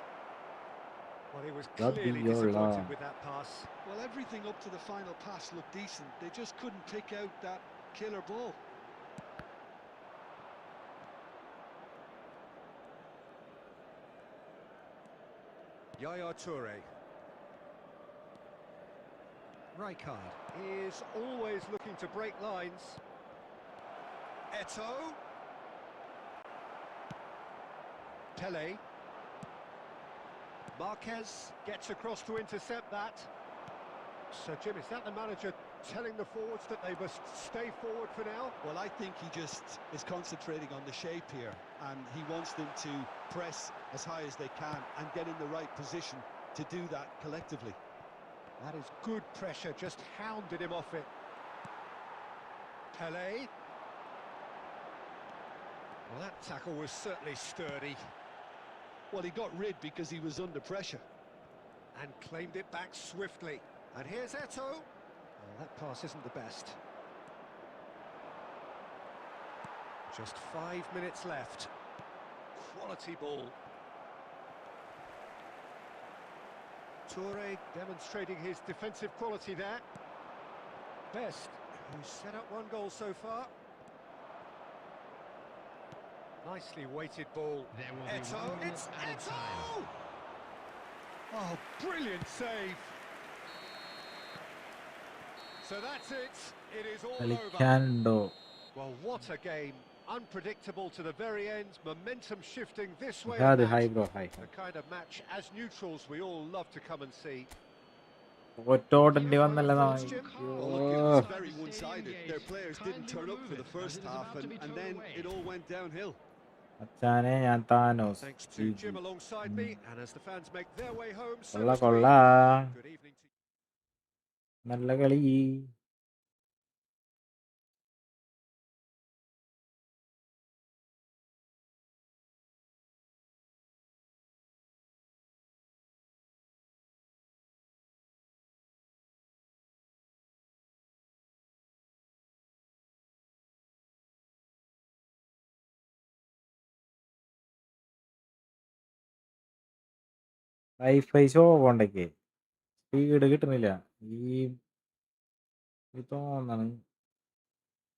Well, he was clearly disappointed with that pass. Well, everything up to the final pass looked decent. They just couldn't pick out that killer ball. Yaya Toure. Rijkaard is always looking to break lines. Eto'o. Pele. Marquez gets across to intercept that. So, Jim, is that the manager telling the forwards that they must stay forward for now? Well, I think he just is concentrating on the shape here, and he wants them to press as high as they can and get in the right position to do that collectively. That is good pressure, just hounded him off it. Pele. Well, that tackle was certainly sturdy. Well, he got rid because he was under pressure. And claimed it back swiftly. And here's Eto'o. Well, that pass isn't the best. Just 5 minutes left. Quality ball. Toure demonstrating his defensive quality there. Best, who's set up one goal so far. Nicely weighted ball. There will be 1 minute It's added time. Eto'o! Oh, brilliant save. So that's it. It is all over. കളിക്കാനുണ്ടോ? Well, what a game. Unpredictable to the very end. Momentum shifting this way അത് and high that. Bro high. The kind of match, as neutrals, we all love to come and see. ഒറ്റോടേണ്ടി വന്നല്ലേ Well, look, it was very one-sided. Their players didn't turn up for the first half, and then it all went downhill. അച്ഛാനെ ഞാൻ Thanos. Thanks to Jim alongside me, and as the fans make their way home, so കൊള്ള must കൊള്ള. we. Good evening to you. നല്ല കളി. Wifi show കൊണ്ടേക്ക് speed കിട്ടുന്നില്ല. ഈ തോന്നണ്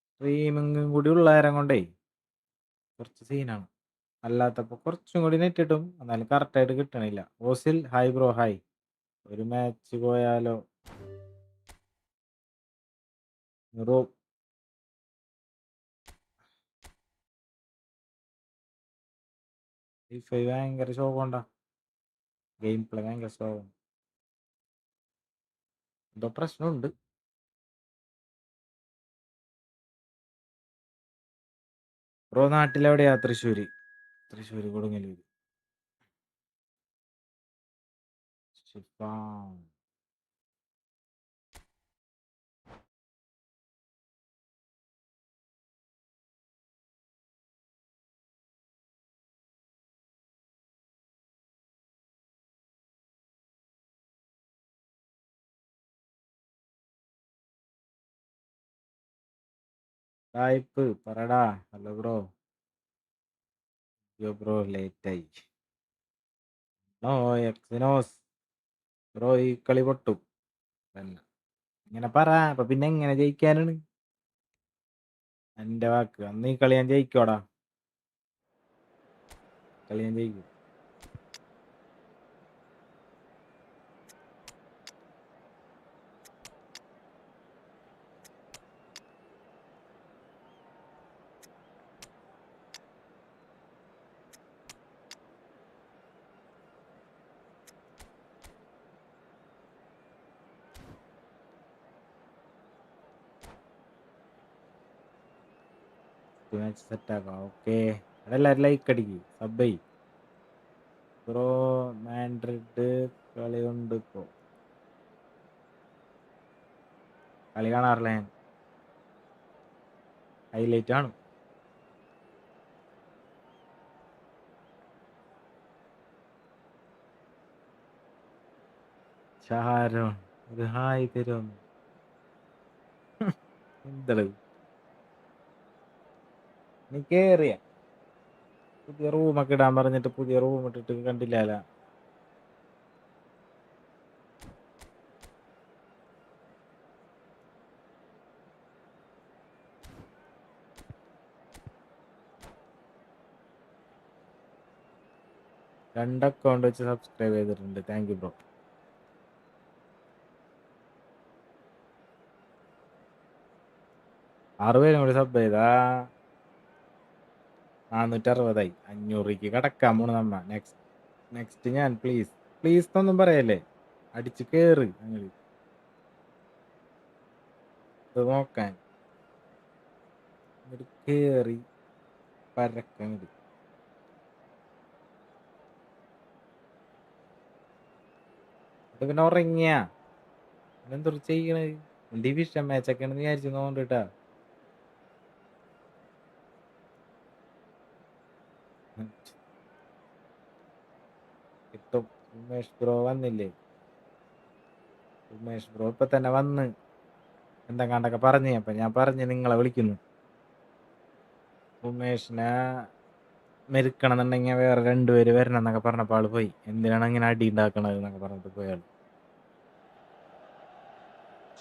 സ്ട്രീമിങ്ങും കൂടി ഉള്ള നേരം കൊണ്ടേ കുറച്ച് സീനാണ്. അല്ലാത്തപ്പോൾ കുറച്ചും കൂടി നെറ്റ് കിട്ടും, എന്നാലും കറക്റ്റായിട്ട് കിട്ടണില്ല. Ozil hi bro hi. ഒരു മാച്ച് പോയാലോ? റോ വൈഫൈ ഭയങ്കര ഷോ കൊണ്ടാ, ഗെയിം പ്ലേ ഭയങ്കര ഷോ. എന്തോ പ്രശ്നമുണ്ട്. ബ്രോ നാട്ടിലെവിടെയാ? തൃശ്ശൂര്. തൃശ്ശൂര് കൊടുങ്ങല്ലൂര്. സായിപ്പ് പറടാ. Hello bro. യോ ബ്രോ ലേറ്റായി. നോ എക്സിനോസ് ബ്രോ, ഈ കളി പൊട്ടും തന്നെ. ഇങ്ങനെ പറ, അപ്പൊ പിന്നെ എങ്ങനെ ജയിക്കാനാണ്? എന്റെ വാക്ക്, അന്ന് ഈ കളി ഞാൻ ജയിക്കോടാ. കളി ഞാൻ ജയിക്കും. മാച്ച് സെറ്റാക്കാം. ഓക്കെ, അവിടെ എല്ലാവരും ലൈക്ക് അടിക്കും, സബ് ചെയ്യും. ബ്രോ മാൻഡ്രിഡ് കളി ഉണ്ട് ഇപ്പോ. കളി കാണാറില്ല ഞാൻ, ഹൈലൈറ്റ് ആണ്. ഷാരോൺ ഒരു ഹായ് തരും. എന്തത് നീ കേറിയ പുതിയ റൂമൊക്കെ ഇടാൻ പറഞ്ഞിട്ട് പുതിയ റൂം ഇട്ടിട്ട് കണ്ടില്ല. രണ്ട് അക്കൗണ്ട് വെച്ച് സബ്സ്ക്രൈബ് ചെയ്തിട്ടുണ്ട്. Thank you bro. 6 പേരും കൂടി സബ് ചെയ്താ 460 500 കടക്കാൻ പോണ് നമ്മ. നെക്സ്റ്റ് ഞാൻ പ്ലീസ് എന്നൊന്നും പറയല്ലേ, അടിച്ച് കേറ് ഞങ്ങള് ഇത് നോക്കാൻ ഇങ്ങട് കേറി പരക്കങ്ങട്. അത് പിന്നെ ഉറങ്ങിയ എന്തൊരു ചെയ്യണത്? ഡിവിഷൻ മാച്ചൊക്കെയാണെന്ന് വിചാരിച്ചു നോണ്ടിട്ടാ. കിട്ടും. ഉമേഷ് ബ്രോ വന്നില്ലേ? ഉമേഷ് ബ്രോ ഇപ്പൊ തന്നെ വന്ന് എന്തെങ്ങാണ്ടൊക്കെ പറഞ്ഞു. അപ്പൊ ഞാൻ പറഞ്ഞു നിങ്ങളെ വിളിക്കുന്നു. ഉമേഷിനെ മെരുക്കണമെന്നുണ്ടെങ്കിൽ വേറെ 2 പേര് വരണം എന്നൊക്കെ പറഞ്ഞപ്പോൾ ആള് പോയി. എന്തിനാണ് ഇങ്ങനെ അടി ഉണ്ടാക്കണത് എന്നൊക്കെ പറഞ്ഞിട്ട് പോയാൾ.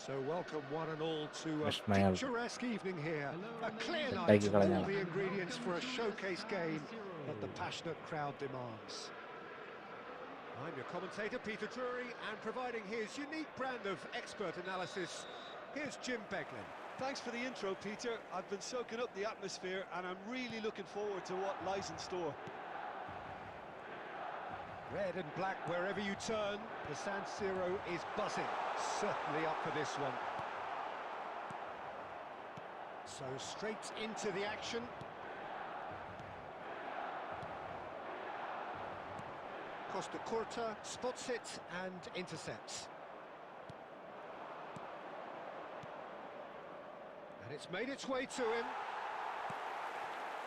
So welcome one and all to a വിഷമയാൾ picturesque evening here. A clear സെറ്റാക്കി night, കളഞ്ഞാണ്. all the ingredients for a showcase game that the passionate crowd demands. I'm your commentator, Peter Drury, and providing his unique brand of expert analysis, here's Jim Beglin. Thanks for the intro, Peter. I've been soaking up the atmosphere and I'm really looking forward to what lies in store. Red and black wherever you turn, the San Siro is buzzing. Certainly up for this one. So straight into the action. Costa Curta spots it and intercepts. And it's made its way to him.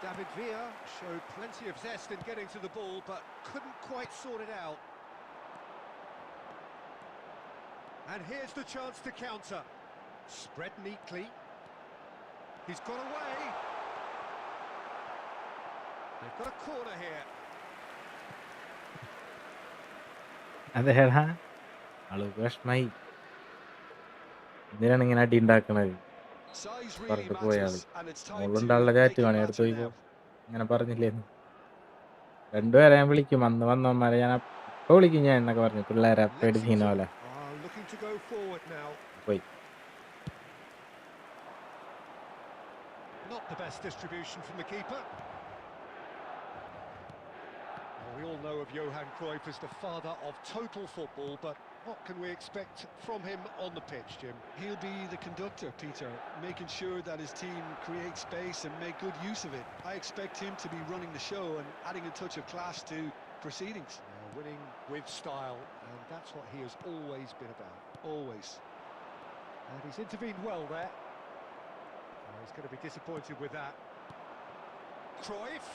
David Villa showed plenty of zest in getting to the ball, but couldn't quite sort it out. And here's the chance to counter. Spread neatly. He's got away. They've got a corner here. അതേടാ ആള് വിഷമായി. എന്തിനാണ് ഇങ്ങനെ അടി ഉണ്ടാക്കണത് പറഞ്ഞിട്ട് പോയാള്. മുള്ളുണ്ടാളുടെ chat കാണി എടുത്തു പോയിക്കോ. ഇങ്ങനെ പറഞ്ഞില്ലേന്ന്. 2 പേരെ ഞാൻ വിളിക്കും. അന്ന് വന്നവന്മാരെ ഞാൻ ഇപ്പൊ വിളിക്കും ഞാൻ എന്നൊക്കെ പറഞ്ഞു. പിള്ളേരെ പേടിച്ചിങ്ങനെ പോലെ Looking to go forward now. പോയി. Not the best distribution from the keeper. Well, we all know of Johan Cruyff as the father of total football, but what can we expect from him on the pitch, Jim? He'll be the conductor, Peter, making sure that his team creates space and make good use of it. I expect him to be running the show and adding a touch of class to proceedings. Winning with style, and that's what he has always been about. Always. And he's intervened well there. He's going to be disappointed with that. Cruyff.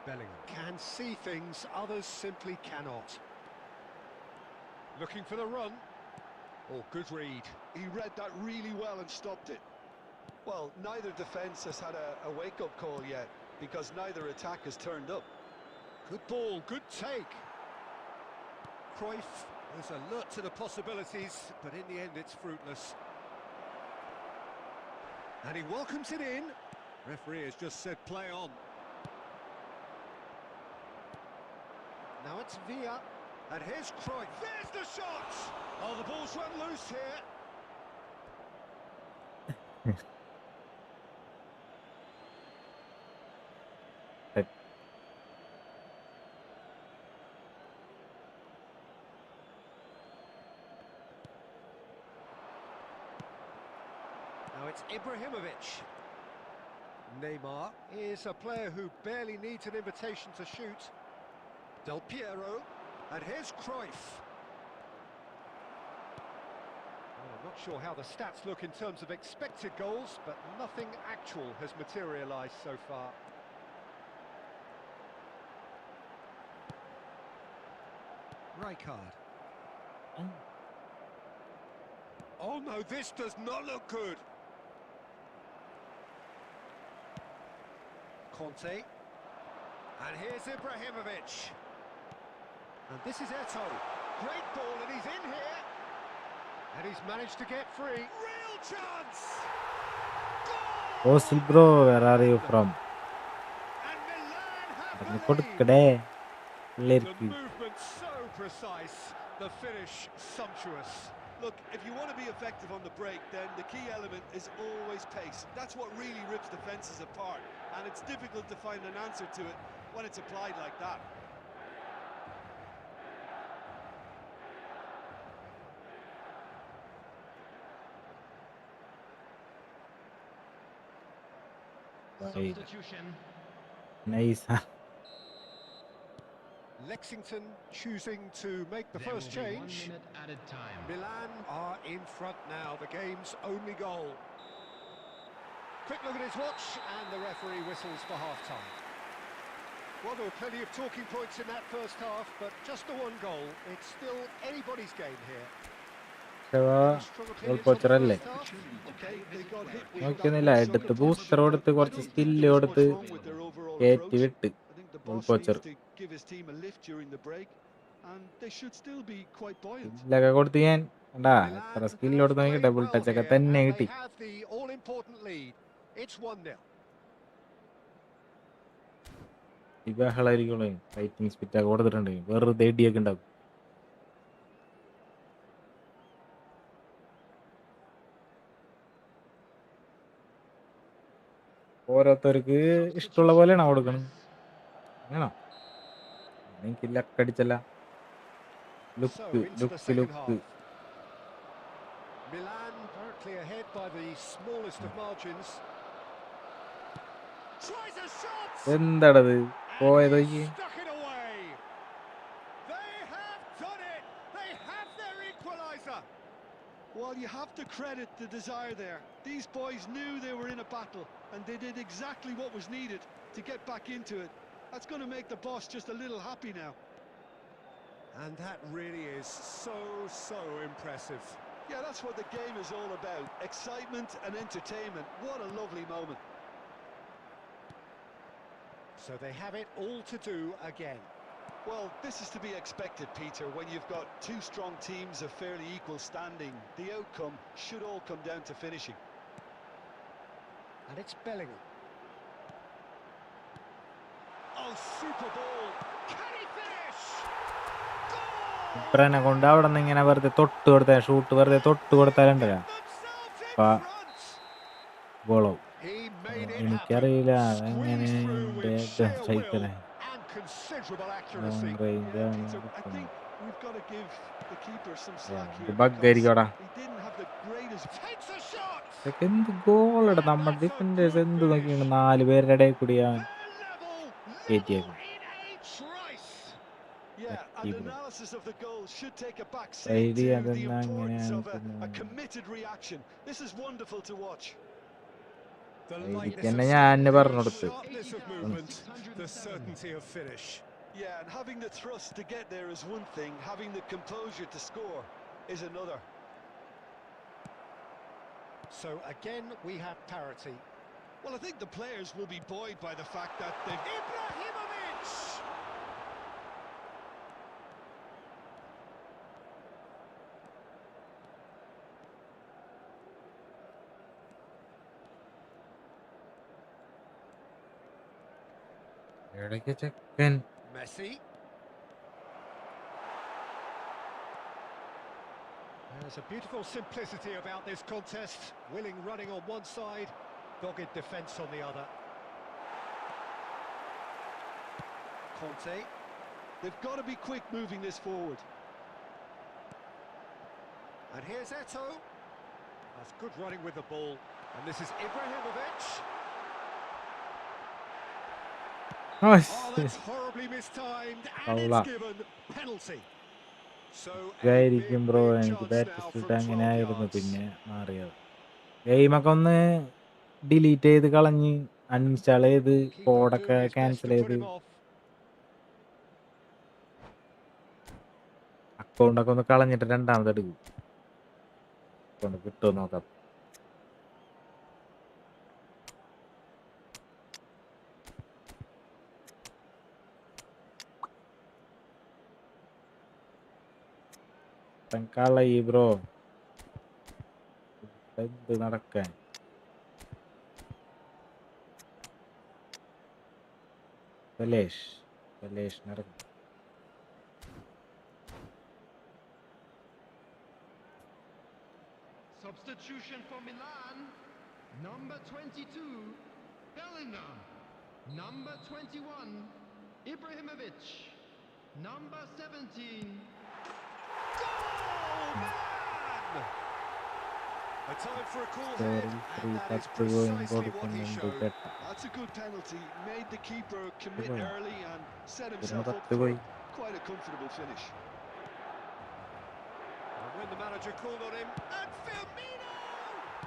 Bellingham can see things others simply cannot. Looking for the run. Oh, good read. He read that really well and stopped it. Well, neither defence has had a wake-up call yet, because neither attack has turned up. Good ball, good take. Cruyff is alert to the possibilities, but in the end it's fruitless. And he welcomes it in. Referee has just said play on. Now it's Villa, and here's Cruyff. There's the shot! Oh, the ball's run loose here. Now it's Ibrahimovic. Neymar is a player who barely needs an invitation to shoot. Del Piero, and here's Cruyff. Well, I'm not sure how the stats look in terms of expected goals, but nothing actual has materialised so far. Rijkaard. Oh no, this does not look good. Conte. And here's Ibrahimovic. And this is Eto'o. Great ball, and he's in here. And he's managed to get free. Real chance! Osil bro, where are you from? And Milan have Let me the put lead. it. The movement so precise, the finish sumptuous. Look, if you want to be effective on the break, then the key element is always pace. That's what really rips defences apart, and it's difficult to find an answer to it when it's applied like that. Substitution. Nice. Lexington choosing to make the There first will be 1 change. minute at a time. Milan are in front now, the game's only goal. Quick look at his watch, and the referee whistles for half-time. Well, there were plenty of talking points in that first half, but just the one goal. It's still anybody's game here. Strong opinions on the പോച്ചറല്ലേ first half? Okay, they got hit with നോക്കിയൊന്നുമില്ല that എടുത്ത് shot. Booster കൊടുത്ത് കുറച്ച് I don't skill think there's കൊടുത്ത് much wrong with their overall കയറ്റി approach. വിട്ട് I think the goal boss poacher. needs to give his team a lift during the break, and they should still be quite buoyant. സ്കില്ലൊക്കെ കൊടുത്ത് ഞാൻ കണ്ടാ എത്ര Milan skill have കൊടുത്ത് നോക്കി played double well touch ഒക്കെ here, തന്നെ and കിട്ടി they have the all-important lead. It's 1-0. ഈ ബഹളായിരിക്കുള്ളൂ ഫൈറ്റിംഗ് സ്പിറ്റൊക്കെ കൊടുത്തിട്ടുണ്ട് വെറുതെ ഇടിയൊക്കെ ഉണ്ടാവും ഓരോരുത്തർക്ക് ഇഷ്ടമുള്ള പോലെയാണോ കൊടുക്കണം അങ്ങനോ എനിക്ക് ലക്കടിച്ചല്ല So look into the look second look half. Milan currently ahead by the smallest of margins. Tries a shot! എന്താടത് And പോയത് he stuck it away. They have done it. They have their equaliser. Well, you have to credit the desire there. These boys knew they were in a battle, and they did exactly what was needed to get back into it. That's going to make the boss just a little happy now. And that really is so impressive. Yeah, that's what the game is all about. Excitement and entertainment. What a lovely moment. So they have it all to do again. Well, this is to be expected, Peter, when you've got two strong teams of fairly equal standing. The outcome should all come down to finishing. And it's Bellingham. Oh, super ball. Can he finish? Goal! ഇപ്പറനെ കൊണ്ട് അവിടെ നിന്ന് ഇങ്ങനെ വെറുതെ തൊട്ട് കൊടുത്താൽ shoot വെറുതെ തൊട്ട് കൊടുത്താലുണ്ടല്ലോ Themselves in Pa- front. ഗോളാവും He made it എനിക്കറിയില്ല happen. അതെങ്ങനെ Squeezed through with sheer will സ്ട്രൈക്കറെ and considerable accuracy. Range Yeah, ആണ് Peter, I കിട്ടുന്നത്. think we've got to give the keeper some slack ഇത് here bug because ആയിരിക്കുമെടാ. he didn't have the greatest. Takes a shot. ഇതൊക്കെ എന്ത് ഗോളാണ് നമ്മുടെ defenders എന്ത് നോക്കിയാണ് 4 പേരുടെ ഇടയിൽ കൂടി അവൻ They're level ATM. in a trice. Yeah, and keeper. analysis of the goal should take a back seat Idea to the അതെന്താ importance of അങ്ങനെയാണ് a committed reaction. This is wonderful to watch. The ഇതിക്ക് lightness തന്നെ of ഞാൻ step, പറഞ്ഞു the കൊടുത്ത് sharpness of movement, the certainty of finish. Yeah, and having the thrust to get there is one thing, having the composure to score is another. So again we have parity. Well, I think the players will be buoyed by the fact that they've... Ibrahimovic! ഇടയ്ക്ക് ചെക്കൻ Messi. There's a beautiful simplicity about this contest. Willing running on one side, dogged defence on the other. Conte. They've got to be quick moving this forward. And here's Eto'o. That's good running with the ball. And this is Ibrahimovic. Oh, Oh, that's horribly mistimed. And Paula. it's given penalty. So a ഇതായിരിക്കും big, bro big എനിക്ക് chance bat now shoot from അങ്ങനെ 12 ആയിരുന്നു yards. പിന്നെ മാറിയത് ഗെയിമൊക്കെ ഒന്ന് delete ചെയ്ത് കളഞ്ഞ് uninstall ചെയ്ത് Keeper കോഡൊക്കെ doing his best cancel to put ചെയ്ത് him off. അക്കൗണ്ടൊക്കെ ഒന്ന് കളഞ്ഞിട്ട് രണ്ടാമത് എടുക്കും അക്കൗണ്ട് കിട്ടുമോ നോക്കാം കളയി ബ്രോ. എന്ത് നടക്കാൻ? ബലേഷ് നടക്കും. Substitution for Milan. Number 22, Bellingham. Number 21, Ibrahimovic. Number 17. Goal! Milan! A time for a call head, and that is Three precisely what he കൊടുക്കുന്നുണ്ട് showed. കേട്ടോ. That's a good penalty. Made the keeper commit Goal. early and set himself up 10 for പോയി. quite a comfortable finish. And when the manager called on him, and Firmino!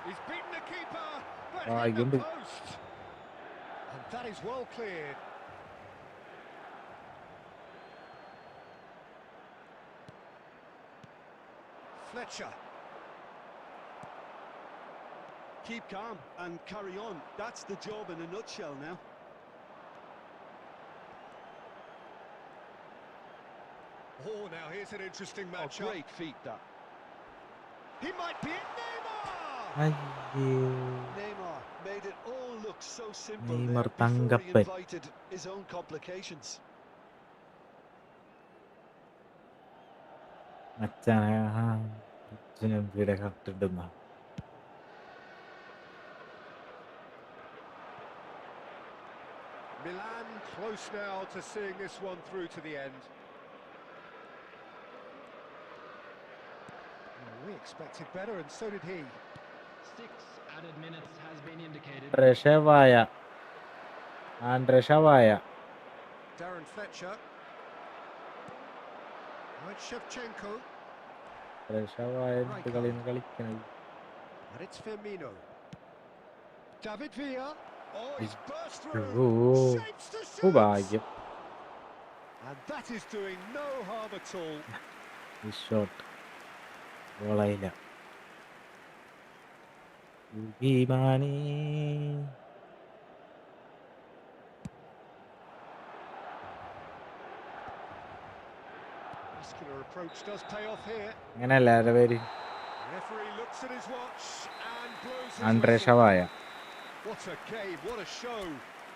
He's beaten the keeper, but Ah, hit the good. post. And that is well cleared. Fletcher. Keep calm and carry on. That's the job in a nutshell now. Oh, now here's an interesting A matchup. great feat, that. He might be it, Neymar! അയ്യേ. Neymar made it all look so simple Neymar there before he Thankappan. invited his own complications. അച്ഛനെ വീടെ കട്ടിടുന്ന Milan close now to seeing this one through to the end. We expected better, and so did he. 6 added minutes has been indicated. ആൻഡ്രഷവായ Darren Fletcher. Right, Shevchenko. എന്ത് കളിന്ന് കളിക്കണത്? And it's Firmino. David Villa. Oh, he's burst Oh. through. Shapes to shoot. ഭാഗ്യം. And that is doing no harm at all. ഈ shot ഗോളായില്ല. വിമാനി Muscular approach does pay off here. അങ്ങനെയല്ല ആരുടെ പേര്? Referee looks at his watch and blows his ആൻഡ്രഷവായ. whistle. What a game, what a show.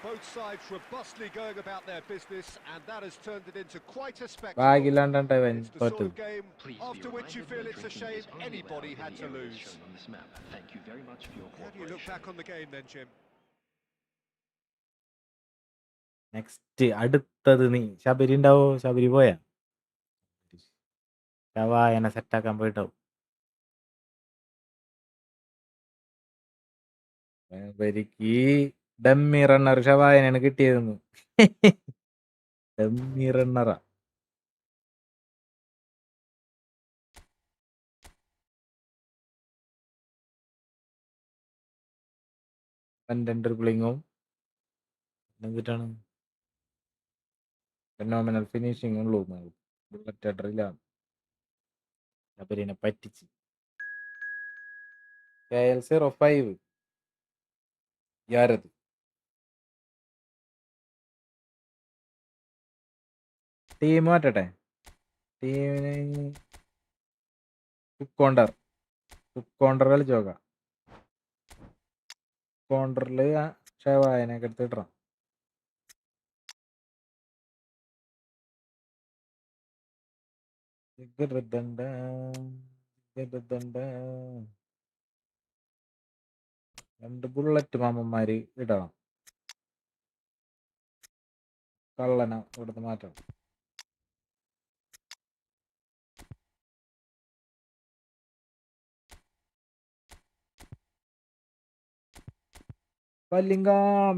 Both sides robustly going about their business, and that has turned it into quite a spectacle. ഭാഗ്യമില്ലാണ്ടാ It's the sort തോറ്റത്. of game Please be after which you reminded feel that it's a drinking shame is only anybody allowed had in to the areas lose. shown on this map. Thank you very much for your How do you look cooperation. back on the game then, Jim? Next അടുത്തത് നീ ശബരി ഉണ്ടാവോ? ശബരി പോയാ ശവായനെ സെറ്റാക്കാൻ പോയിട്ടാവും. ശബരിക്ക് dummy runner ശവായനാണ് കിട്ടിയതെന്ന്. Dummy റണ്ണറാ. ഡ്രിബ്ലിങ്ങും എന്നിട്ടാണ് phenomenal finishing ഉള്ളൂ. Bullet ഹെഡറിലാണ് ശബരിനെ പറ്റിച്ച്. KL05 യാരത് team മാറ്റട്ടെ. ടീമിന് കുക്കോണ്ടർ കളിച്ച് നോക്കാം. കോണ്ടറില് ഷവായനൊക്കെ എടുത്തിട്ടാം. രണ്ട് ബുള്ളറ്റ് മാമന്മാര് ഇടണം. കള്ളന ഇവിടുന്ന് മാറ്റണം. ബല്ലിംഗാം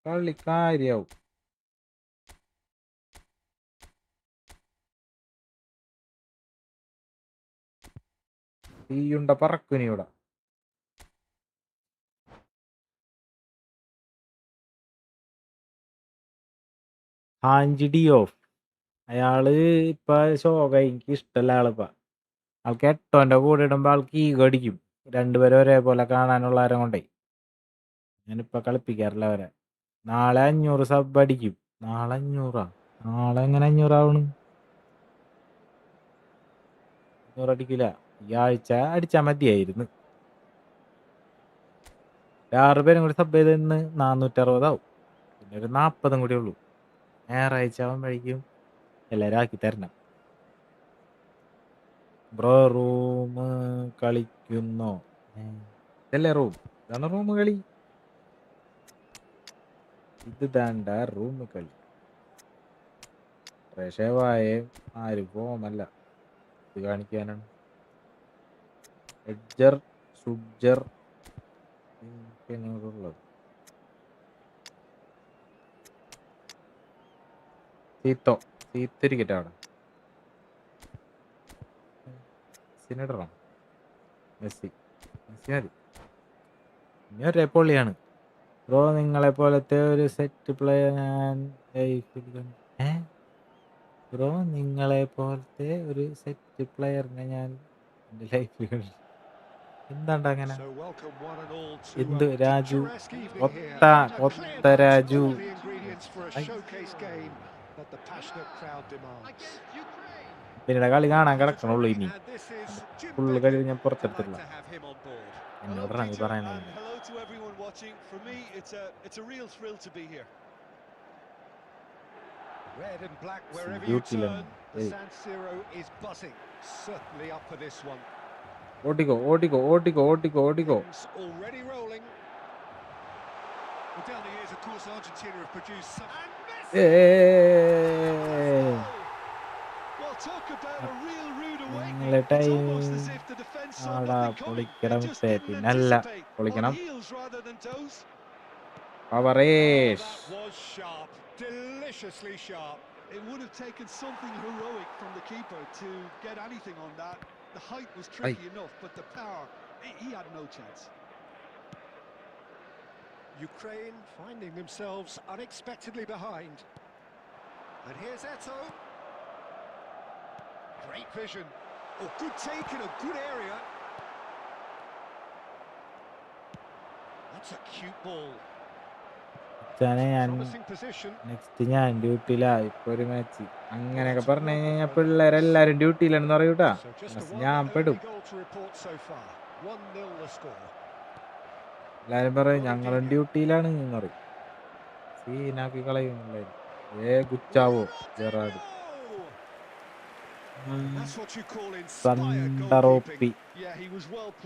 കളി കാര്യാവും. തീയുണ്ട പറക്കുനിവിടെ. ഹാഞ്ചി ഡി ഓഫ് അയാള് ഇപ്പൊ ശോക, എനിക്ക് ഇഷ്ടമല്ല ആളിപ്പ. ആൾക്ക് എട്ടോന്റെ കൂടെ ഇടുമ്പോ ആൾക്ക് ഈഗോ അടിക്കും. രണ്ടുപേരും ഒരേപോലെ കാണാനുള്ള ആരം കൊണ്ടേ ഞാനിപ്പോ കളിപ്പിക്കാറില്ല അവരെ. നാളെ 500 സബ് അടിക്കും. നാളെ 500 നാളെ എങ്ങനെ 500 ആവണ്? 500 അടിക്കില്ല. ഈ ആഴ്ച അടിച്ചാ മതിയായിരുന്നു. 6 പേരും കൂടി സബ് ചെയ്ത് ഇന്ന് 460 ആവും. പിന്നെ ഒരു 40 കൂടി ഉള്ളൂ. ഞായറാഴ്ച ആവുമ്പോഴേക്കും എല്ലാരും ആക്കി തരണം. ബ്രോ റൂം കളിക്കുന്നോ? ഇതല്ലേ റൂം? ഇതാണ് റൂം കളി. ഇത് താണ്ട റൂം കളി. പ്രേക്ഷവായ ആരും ഫോമല്ല ഇത് കാണിക്കാനാണ്. എഡ്ജർ സുബ്ജർ പിന്നെ ഉള്ളത് സീത്തിരിക്കട്ടെ അവിടെ. മെസ്സിനിടണം. മെസ്സി മതി. ഇനി ഒരേ പൊള്ളിയാണ്. ബ്രോ നിങ്ങളെ പോലത്തെ ഒരു സെറ്റ് പ്ലെയർ ഞാൻ ബ്രോ നിങ്ങളെ പോലത്തെ ഒരു സെറ്റ് പ്ലെയറിനെ ഞാൻ എൻ്റെ ലൈഫിൽ കണ്ടു. എന്താണ്ട അങ്ങനെ? എന്ത് രാജു? കൊത്ത രാജു. പിന്നീട് കളി കാണാൻ കിടക്കണുള്ളൂ. ഇനി ഫുള്ള് കളി ഞാൻ പുറത്തെടുത്തില്ല. എന്നോടാണ് നീ പറയണത്. Red and black wherever you turn, the San Siro is buzzing. Certainly up for this one. ഓടിക്കോ. Already rolling. Well, down the years, of course, Argentina have produced some. And Messi! Well, talk about a real rude awakening. It's almost as if the defense saw nothing coming. They just didn't anticipate. On heels rather than toes. Avaresh. That was sharp, deliciously sharp. It would have taken something heroic from the keeper to get anything on that. The height was tricky enough, but the power, he had no chance. Ukraine finding themselves unexpectedly behind. And here's Eto'o. Great vision. Oh, good take in a good area. That's a cute ball. Next ഞാൻ ഡ്യൂട്ടിയിലാ. ഇപ്പൊ ഒരു match അങ്ങനെയൊക്കെ പറഞ്ഞു കഴിഞ്ഞാൽ പിള്ളേരെല്ലാരും ഡ്യൂട്ടിയിലാണെന്ന് പറയൂട്ടാ. ഞാൻ പെടും. എല്ലാരും പറയും ഞങ്ങളും ഡ്യൂട്ടിയിലാണ് എന്ന് പറയും. സീനാക്കി കളയും. ഗുച്ചാവോ ജെറാഡ് സണ്ടറോപ്പി.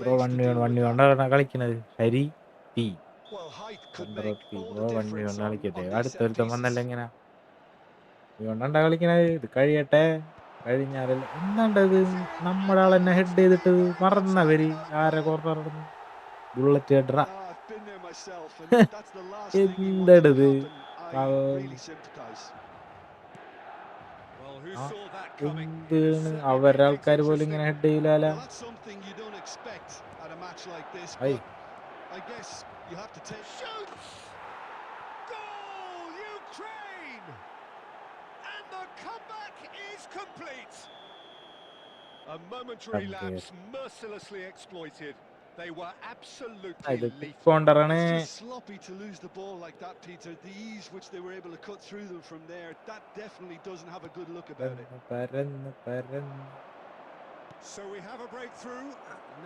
ബ്രോ 1v1 കളിക്കണത്. ഹരി ടി സണ്ടറോപ്പി. ബ്രോ 1v1 കളിക്കട്ടെ. അടുത്തൊരുത്തം വന്നല്ല എങ്ങനെ ഇതുകൊണ്ടാ കളിക്കണത്. ഇത് കഴിയട്ടെ. കഴിഞ്ഞാലല്ല എന്താണ്ടത്. നമ്മുടെ ആളെന്നെ ഹെഡ് ചെയ്തിട്ട് മറന്നവര് ആരെ കോർണറിടുന്നു. ബുള്ളറ്റ് ഹെഡറ. എന്തടത് എന്താണ് അവരുടെ ആൾക്കാർ പോലും ഇങ്ങനെ ഹെഡ് ചെയ്യില്ല. A momentary lapse mercilessly exploited. They were absolutely lethal. It's sloppy to lose the ball like that, Peter. The ease which they were able to cut through them from there, that definitely doesn't have a good look about it. So we have a breakthrough.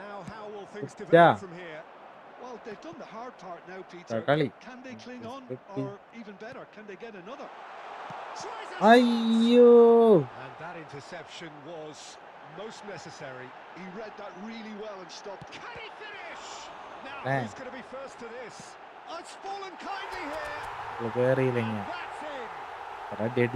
Now how will things develop from here? Well, they've done the hard part now, Peter. Can they cling on, or even better, can they get another? And that interception was most necessary. He read that really well and stopped. Can he finish? Now who's going to be first to this? Oh, it's fallen kindly here. And that's in. And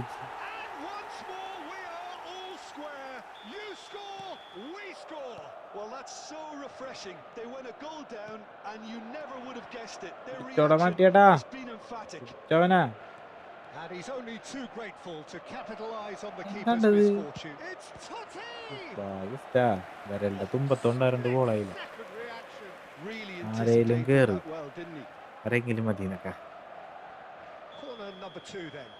once more we are all square. You score, we score. Well, that's so refreshing. They went a goal down and you never would have guessed it. Their reaction has been emphatic. And he's only too grateful to capitalize on the keeper's misfortune. It's Totti! വരണ്ട തുമ്പത്തൊണ്ടാരണ്ട് ഗോളായില്ല. Really ആരേലും കേറി that well, didn't he? ആരെങ്കിലും മതിനൊക്കെ. Corner number 2 then.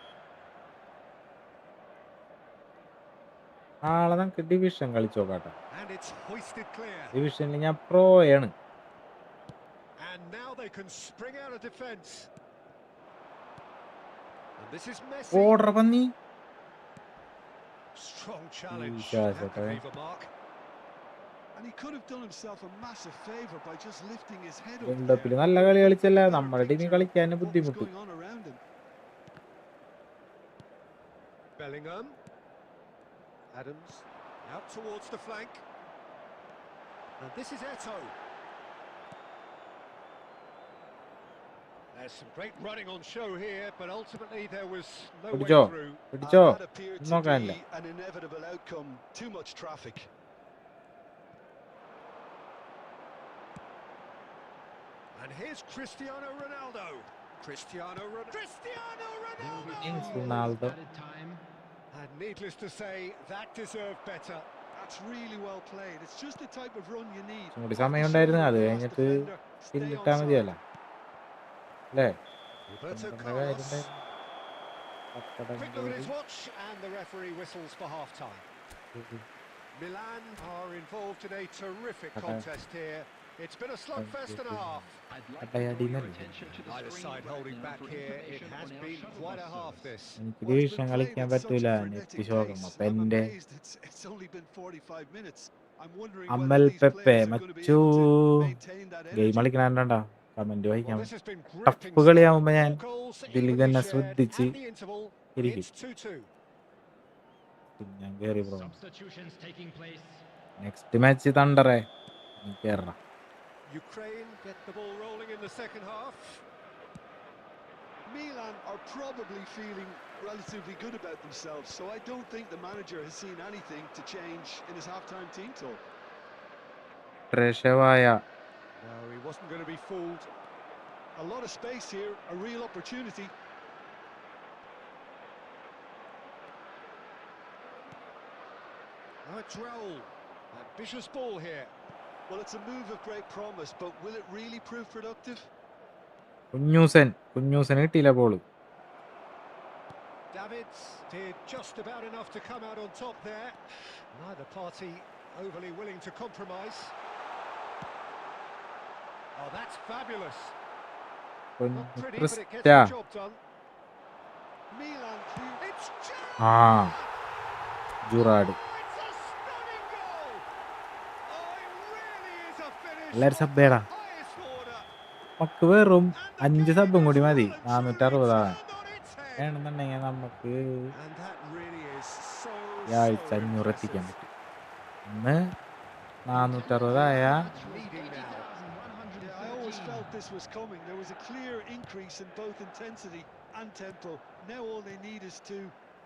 നാളെ നമുക്ക് division കളിച്ചു നോക്കാട്ടെ. And it's hoisted clear. ഡിവിഷനിൽ ഞാൻ പ്രോയാണ്. And now they can spring out of defence. And this is Messi. Order പന്നി. Strong challenge. Yes, That could okay. leave a mark. And he could have done himself a massive favour by just lifting his head up. World കപ്പിൽ നല്ല കളി കളിച്ചല്ല, നമ്മുടെ ടീമിൽ കളിക്കാൻ ബുദ്ധിമുട്ട്. Going on around him. Bellingham. Adams out towards the flank. And this is Eto'o. There's some great running on show here, but ultimately there was no way പിടിച്ചോ through. പിടിച്ചോ That appeared to നോക്കാനില്ല. be an inevitable outcome. Too much traffic. And here's Cristiano Ronaldo. Cristiano Ronaldo. Ronaldo. Added time. And needless to say, that deserved better. That's really well played. It's just the type of run you need. കൂടി സമയം ഉണ്ടായിരുന്നു, അത് കഴിഞ്ഞിട്ട് പിന്നിട്ടാ മതിയല്ല അല്ലേ? Roberto Carlos. Quick look at his watch, and the referee whistles for half-time. Milan are involved in a terrific contest here. It's been a slugfest and a half. I'd like Atai to draw your adinal. attention to the Either screen side right holding now back for here. It information has on our been shuttle quite a bus half service. this. എനിക്ക് Well, it's division been കളിക്കാൻ played at such പറ്റൂല, a net frenetic ശോകം. pace. അപ്പൊ I'm എൻ്റെ amazed it's only been 45 minutes. I'm wondering Amal whether these Pepe players are going to be മച്ചു able to maintain that game energy. കളിക്കണ comment Well, വായിക്കാം. this has been tough gripping കളിയാവുമ്പോ ഞാൻ stuff. Goals ഇതിൽ evenly തന്നെ shared. ശ്രദ്ധിച്ച് At the interval, ഇരിക്കും. it's 2-2. ഞാൻ കേറി പോകും. Substitutions taking place. Next match തണ്ടറേ കേറണം. Ukraine get the ball rolling in the second half. Milan are probably feeling relatively good about themselves, so I don't think the manager has seen anything to change in his half-time team talk. ട്രഷവായ No, he wasn't going to be fooled. A lot of space here, a real opportunity. Now it's Raul. Ambitious ball here. Well, it's a move of great promise, but will it really prove productive? കുഞ്ഞൂസൻ കിട്ടിയില്ല ball. Davids did just about enough to come out on top there. Neither party overly willing to compromise. Oh, that's fabulous. Not pretty, but it gets the job done. Milan clear. It's ആ ജുറാഡ് It's a stunning goal. Oh, it really is a finish. എല്ലാരും സബ്ബേടാ. Highest order. നമുക്ക് വെറും And the 5 സബും game കൂടി is മതി, well and truly 460 turned on its head. വേണമെന്നുണ്ടെങ്കിൽ നമുക്ക് And that really is so ഈ ആഴ്ച 500 എത്തിക്കാൻ പറ്റും. ഇന്ന് 460 leading now. Yeah, I always felt this was coming. There was a clear increase in both intensity and tempo. Now all they need is to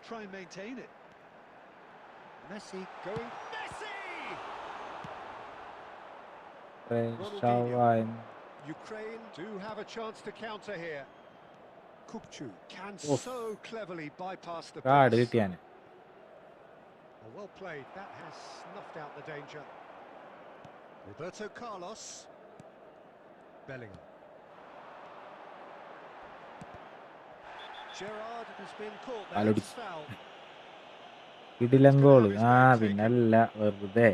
try and maintain it. Messi going. Messi! ട്രഷവായ Ukraine do have a chance to counter here. Kukchu can Oof. so cleverly bypass the card press. കിട്ടിയാന്. Well played. That has snuffed out the danger. Roberto Carlos. Bellingham. Gerrard has been caught there. Alodi. It's foul. കിടിലൻ goal. ആ പിന്നല്ല, വെറുതെ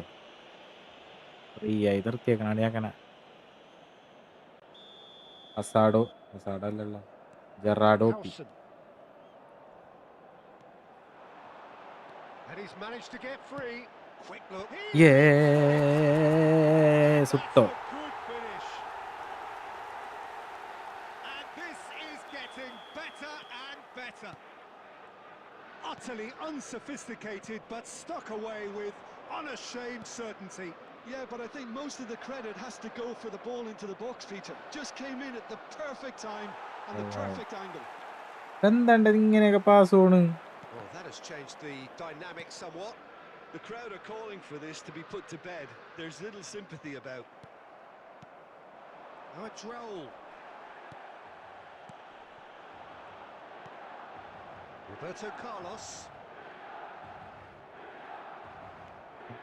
free ആയി നിർത്തിയേക്കണ അടിയാക്കണ. അസാഡോ അല്ലല്ലോ, ജെറാഡോട്ടി. Howson. And he's managed to get free. Quick look. ഏ സുട്ടോ. That's a good finish. And this is getting better and better. Utterly unsophisticated, but stuck away with unashamed certainty. Yeah, but I think most of the credit has to go for the ball into the box, Peter. Just came in at the perfect time and the perfect angle. എന്താണ്ട് ഇങ്ങനെയൊക്കെ pass പോണ്. Well, that has changed the dynamic somewhat. The crowd are calling for this to be put to bed. There's little sympathy about. Now it's Raul. Roberto Carlos.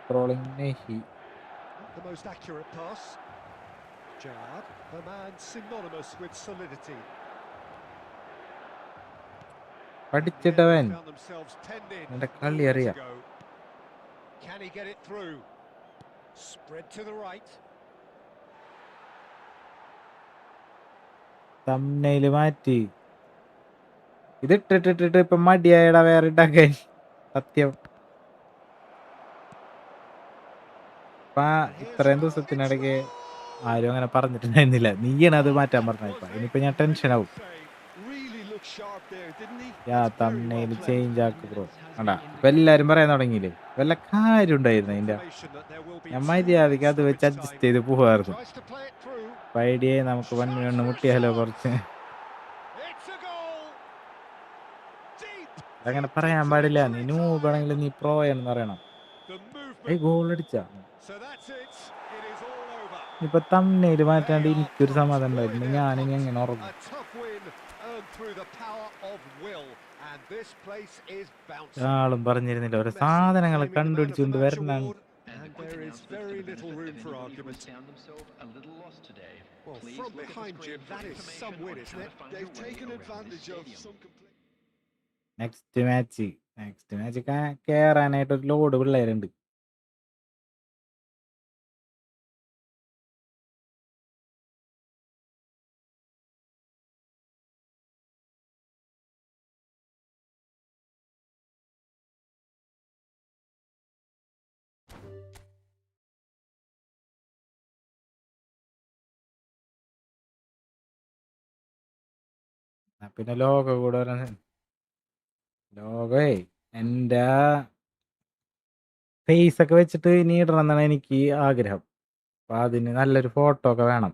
Trolling നെഹി. Not the most accurate pass. Gerrard, a man synonymous with solidity. പഠിച്ചിട്ടവൻ Found themselves penned in എന്റെ a കളി moment അറിയാം. ago. Can he get it through? Spread to the right. Thumbnail മാറ്റി. ഇതിട്ടിട്ടിട്ടിട്ട് ഇപ്പൊ മടിയായടാ വേറെ ഇട്ടാക്കാൻ. സത്യം. ഇപ്പൊ ഇത്രയും ദിവസത്തിനിടയ്ക്ക് ആരും അങ്ങനെ പറഞ്ഞിട്ടുണ്ടായിരുന്നില്ല. നീയാണ് അത് മാറ്റാൻ പറഞ്ഞ. ഇനിയിപ്പോ ഞാൻ ടെൻഷൻ ആവും. തംബ്നെയിൽ ചേഞ്ച് ആക്ക് ബ്രോ. കണ്ടാ ഇപ്പൊ എല്ലാരും പറയാൻ തുടങ്ങിയില്ലേ, വല്ല കാര്യം ഉണ്ടായിരുന്നു അതിന്റെ. ഞാൻ മര്യാദക്ക് അത് വെച്ച് അഡ്ജസ്റ്റ് ചെയ്ത് പോവായിരുന്നു. ഐഡിയ നമുക്ക് വണ്ണ് മുട്ടിയാലോ കുറച്ച്. അങ്ങനെ പറയാൻ പാടില്ല. നീ നൂബാണെങ്കിൽ നീ പ്രോ എന്ന് പറയണം. ഗോൾ അടിച്ച ഇപ്പൊ തംബ്നെയിൽ മാറ്റാണ്ട് എനിക്കൊരു സമാധാനം ഉണ്ടായിരുന്നു. ഞാനിനി എങ്ങനെ ഉറങ്ങും? ആളും പറഞ്ഞിരുന്നില്ല ഓരോ സാധനങ്ങൾ കണ്ടുപിടിച്ചുകൊണ്ട് വരണാണ്. There is very little room for argument. Well, from behind Jim, that is some win, isn't it? They've taken advantage of some complete. Next match കേറാനായിട്ട് ഒരു ലോഡ് പിള്ളേരുണ്ട്. പിന്നെ ലോഗോ കൂടെ ലോഗോ എൻ്റെ ഫേസ് ഒക്കെ വെച്ചിട്ട് ഇനി ഇടണം എന്നാണ് എനിക്ക് ആഗ്രഹം. അപ്പൊ അതിന് നല്ലൊരു ഫോട്ടോ ഒക്കെ വേണം.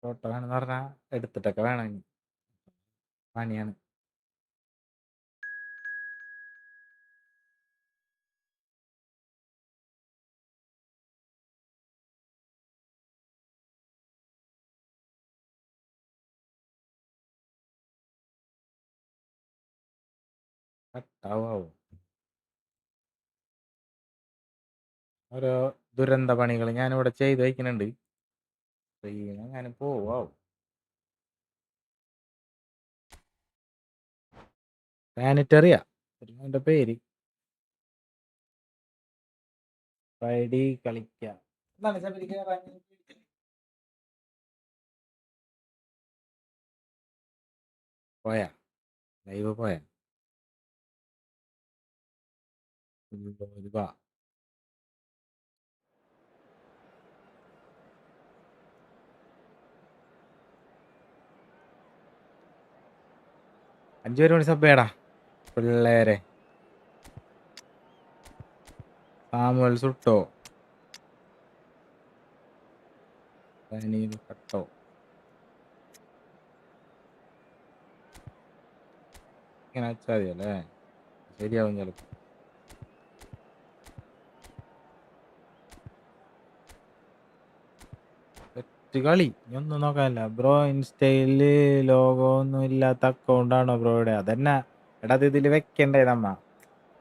ഫോട്ടോ വേണമെന്ന് പറഞ്ഞാൽ എടുത്തിട്ടൊക്കെ വേണം. ഇനി പണിയാണ്. കട്ടാവും. ഓരോ ദുരന്ത പണികൾ ഞാനിവിടെ ചെയ്ത് വയ്ക്കുന്നുണ്ട്. ഞാൻ പോവാവും. സാനിറ്ററിയാ എൻ്റെ പേര്. പൈഡി കളിക്കാം. പോയാ ലൈവ് പോയാ വാ. അഞ്ചു പേര് മണി സബ്ബേടാ പിള്ളേരെ. സാമുവൽ സുട്ടോ, കട്ടോ. ഇങ്ങനെ വെച്ചാൽ മതിയല്ലേ, ശരിയാവും ചിലപ്പോ. കളി ഒന്നും നോക്കാനില്ല ബ്രോ. ഇൻസ്റ്റയില് ലോഗോ ഒന്നും ഇല്ലാത്ത അക്കൗണ്ടാണോ ബ്രോയുടെ? അതന്നെ എടാ, അത് ഇതിൽ വെക്കണ്ടേ നമ്മ.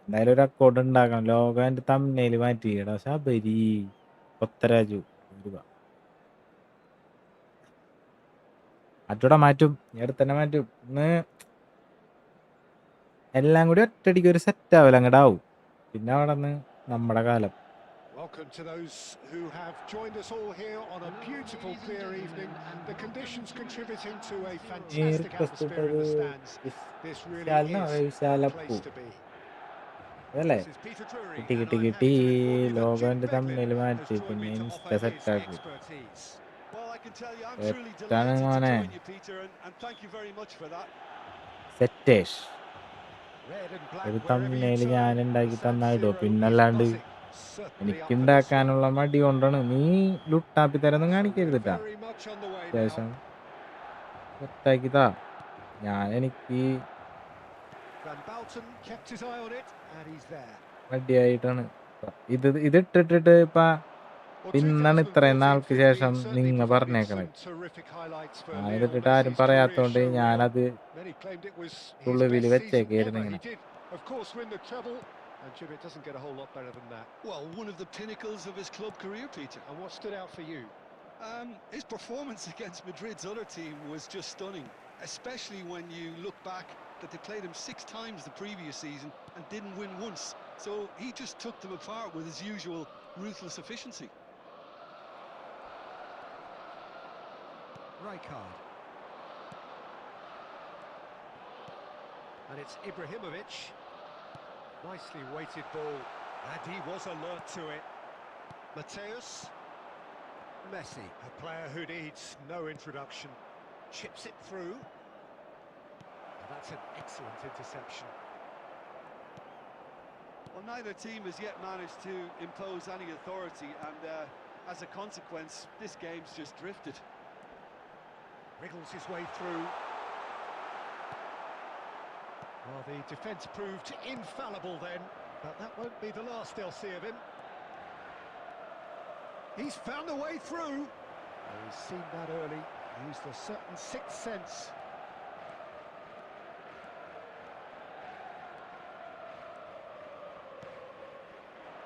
എന്തായാലും ഒരു അക്കൗണ്ട് ഉണ്ടാക്കണം. ലോഗോ എൻ്റെ തംബ്നെയിൽ മാറ്റി. എടാ ശബരി കൊത്തരാജു രൂപ മാറ്റൂടാ, മാറ്റും. ഞാൻ തന്നെ മാറ്റും. ഇന്ന് എല്ലാം കൂടി ഒറ്റയടിക്ക് ഒരു സെറ്റ് ആവില്ല, അങ്ങോട്ട് ആവും. പിന്നെ അവിടെ നിന്ന് നമ്മുടെ കാലം. Welcome to those who have joined us all here on a beautiful clear evening. The conditions contributing to a fantastic atmosphere in the stands. This really is a place to be. അതല്ലേ കിട്ടി ലോഗോന്റെ തമ്മിൽ മാറ്റി പിന്നെ insta set ആക്കി. സെറ്റാണ് മോനെ, സെറ്റേഷ്. ഒരു തമ്മിൽ ഞാൻ ഉണ്ടാക്കി തന്നായിടോ. പിന്നല്ലാണ്ട് എനിക്കുണ്ടാക്കാനുള്ള മടി കൊണ്ടാണ്. നീ ലുട്ടാപ്പി തരൊന്നും കാണിക്കരുതിട്ടാ. അത്യാവശ്യം സെറ്റാക്കിതാ. എനിക്ക് മടിയായിട്ടാണ് ഇതിട്ടിട്ട് ഇപ്പൊ പിന്നാണ് ഇത്രയും നാൾക്ക് ശേഷം നിങ്ങ പറഞ്ഞേക്കണത്. ഞാനിതിട്ടിട്ട് ആരും പറയാത്തോണ്ട് ഞാനത് തുള്ളുവില് വെച്ചേക്കായിരുന്നു ഇങ്ങനെ. And Jim, it doesn't get a whole lot better than that. Well, one of the pinnacles of his club career, Peter. And what stood out for you? His performance against Madrid's other team was just stunning, especially when you look back that they played him 6 times the previous season and didn't win once. So he just took them apart with his usual ruthless efficiency. Rijkaard. And it's Ibrahimovic. Nicely weighted ball. And he was alert to it. Mateus. Messi. A player who needs no introduction. Chips it through. And that's an excellent interception. Well, neither team has yet managed to impose any authority, and as a consequence, this game's just drifted. Wriggles his way through. Well, the defence proved infallible then, but that won't be the last they'll see of him. He's found a way through. Oh, he's seen that early, used a certain sixth sense.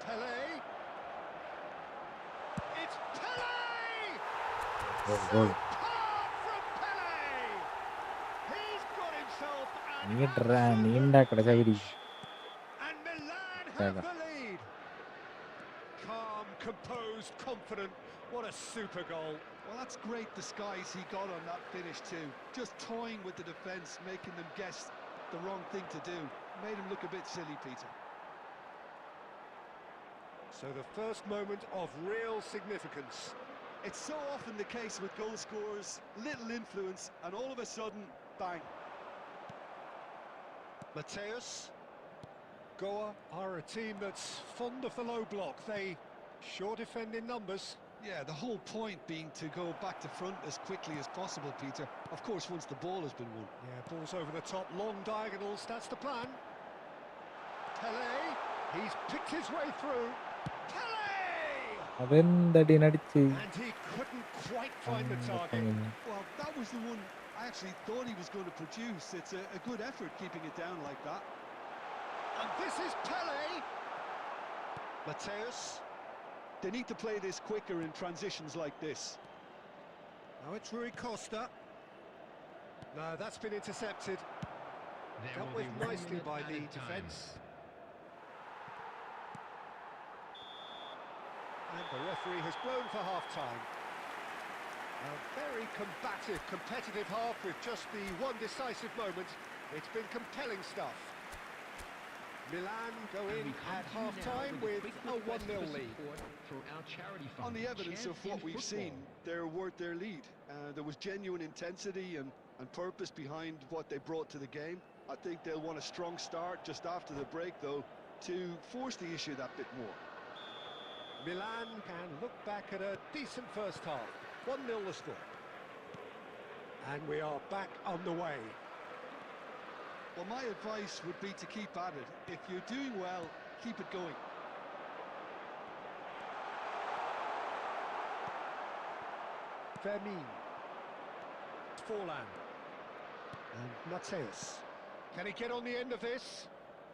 Pele. It's Pele! Goal. And Milan have the lead. Calm, composed, confident. What a super goal. Well, that's great disguise he got on that finish too. Just toying with the defence, making them guess the wrong thing to do. Made him look a bit silly, Peter. So the first moment of real significance. It's so often the case with goal scorers, little influence, and all of a sudden, bang. Mateus. Goa are a team that's fond of the low block. They sure defend in numbers. Yeah, the whole point being to go back to front as quickly as possible, Peter. Of course, once the ball has been won. Yeah, ball's over the top, long diagonals, that's the plan. Pele, he's picked his way through. Pele! And he couldn't quite find the target. Well, that was the one I actually thought he was going to produce. It's a good effort keeping it down like that. And this is Pele. Mateus. They need to play this quicker in transitions like this. Now it's Rui Costa. No, that's been intercepted. Dealt with nicely by the defence. And the referee has blown for half-time. A very combative, competitive half with just the one decisive moment. It's been compelling stuff. Milan go in at half-time with a 1-0 lead. On the evidence of what we've seen, they're worth their lead. There was genuine intensity and purpose behind what they brought to the game. I think they'll want a strong start just after the break, though, to force the issue that bit more. Milan can look back at a decent first half. 1-0 the score. And we are back on the way. Well, my advice would be to keep at it. If you're doing well, keep it going. Fermin. Forlan. And Mateus. Can he get on the end of this?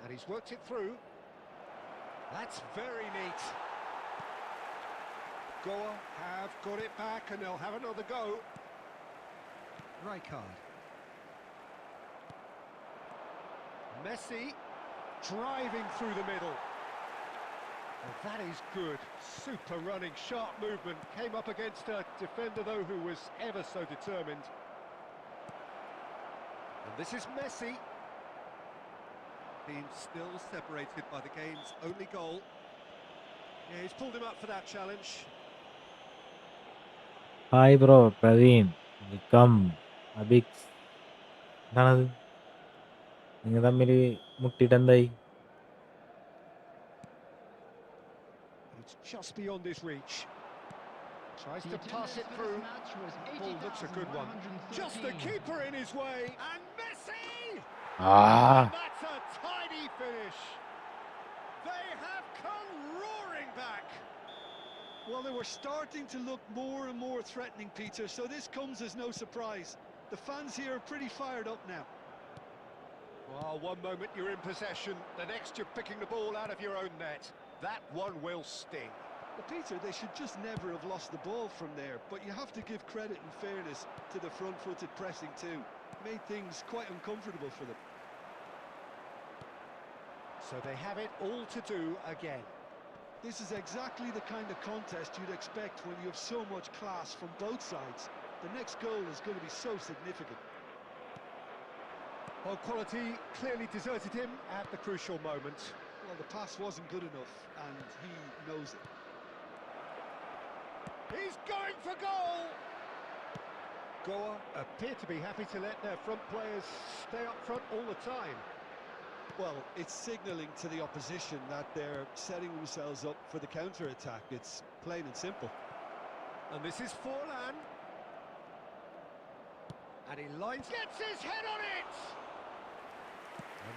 And he's worked it through. That's very neat. Goa have got it back and they'll have another go. Rijkaard. Messi driving through the middle. Well, that is good. Super running, sharp movement. Came up against a defender, though, who was ever so determined. And this is Messi. Team still separated by the game's only goal. Yeah, he's pulled him up for that challenge. Hi bro, Praveen. Welcome. Abix. എന്താണത് നിങ്ങൾ തമ്മിൽ മുട്ടിട്ടെന്തായി? It's just beyond his reach. Tries to pass it through. Ball looks a good one. Just the keeper in his way. And Messi! And that's a tidy finish. They have come roaring back. Well, they were starting to look more and more threatening, Peter, so this comes as no surprise. The fans here are pretty fired up now. Well, one moment you're in possession, the next you're picking the ball out of your own net. That one will sting. Well, Peter, they should just never have lost the ball from there, but you have to give credit and fairness to the front-footed pressing too. Made things quite uncomfortable for them. So they have it all to do again. This is exactly the kind of contest you'd expect when you have so much class from both sides. The next goal is going to be so significant. Well, quality clearly deserted him at the crucial moment. Well, the pass wasn't good enough, and he knows it. He's going for goal! Goa appear to be happy to let their front players stay up front all the time. Well, it's signalling to the opposition that they're setting themselves up for the counter-attack. It's plain and simple. And this is Forlan. And he gets his head on it!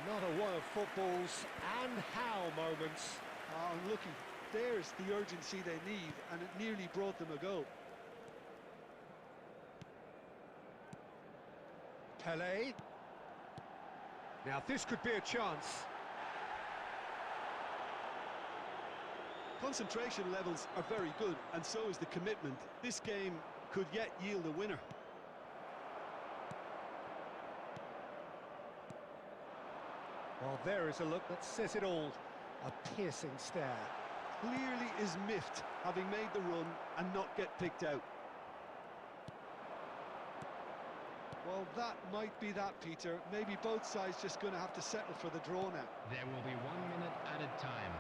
Another one of football's and how moments. And looking, there's the urgency they need, and it nearly brought them a goal. Pele. Now this could be a chance. Concentration levels are very good, and so is the commitment. This game could yet yield a winner. Well, there is a look that says it all. A piercing stare. Clearly is miffed, having made the run and not get picked out. Well, that might be that, Peter. Maybe both sides just going to have to settle for the draw now. There will be 1 minute added time.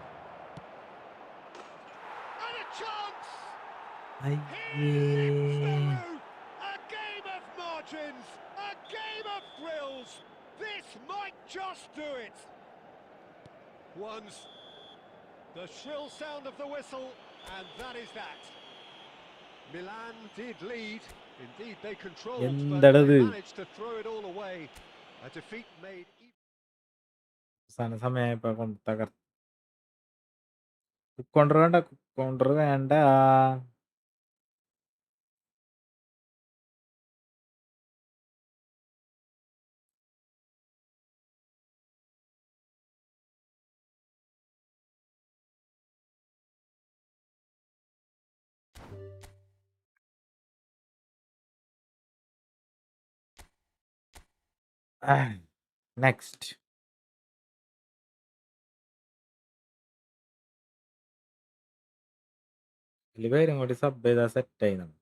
And a chance! അയ്യേ. A game of margins! A game of thrills! This might just do it! Once the shrill sound of the whistle, and that is that. Milan did lead. Indeed, they controlled, but എന്താടത്? they managed to throw it all away. A defeat made... അവസാന സമയമായപ്പോ കൊണ്ട് തകർത്ത്. കൊണ്ടർ വേണ്ട, കൊണ്ടർ വേണ്ട. Next. പേരും കൂടി sub ചെയ്താ സെറ്റായി നമ്മൾ.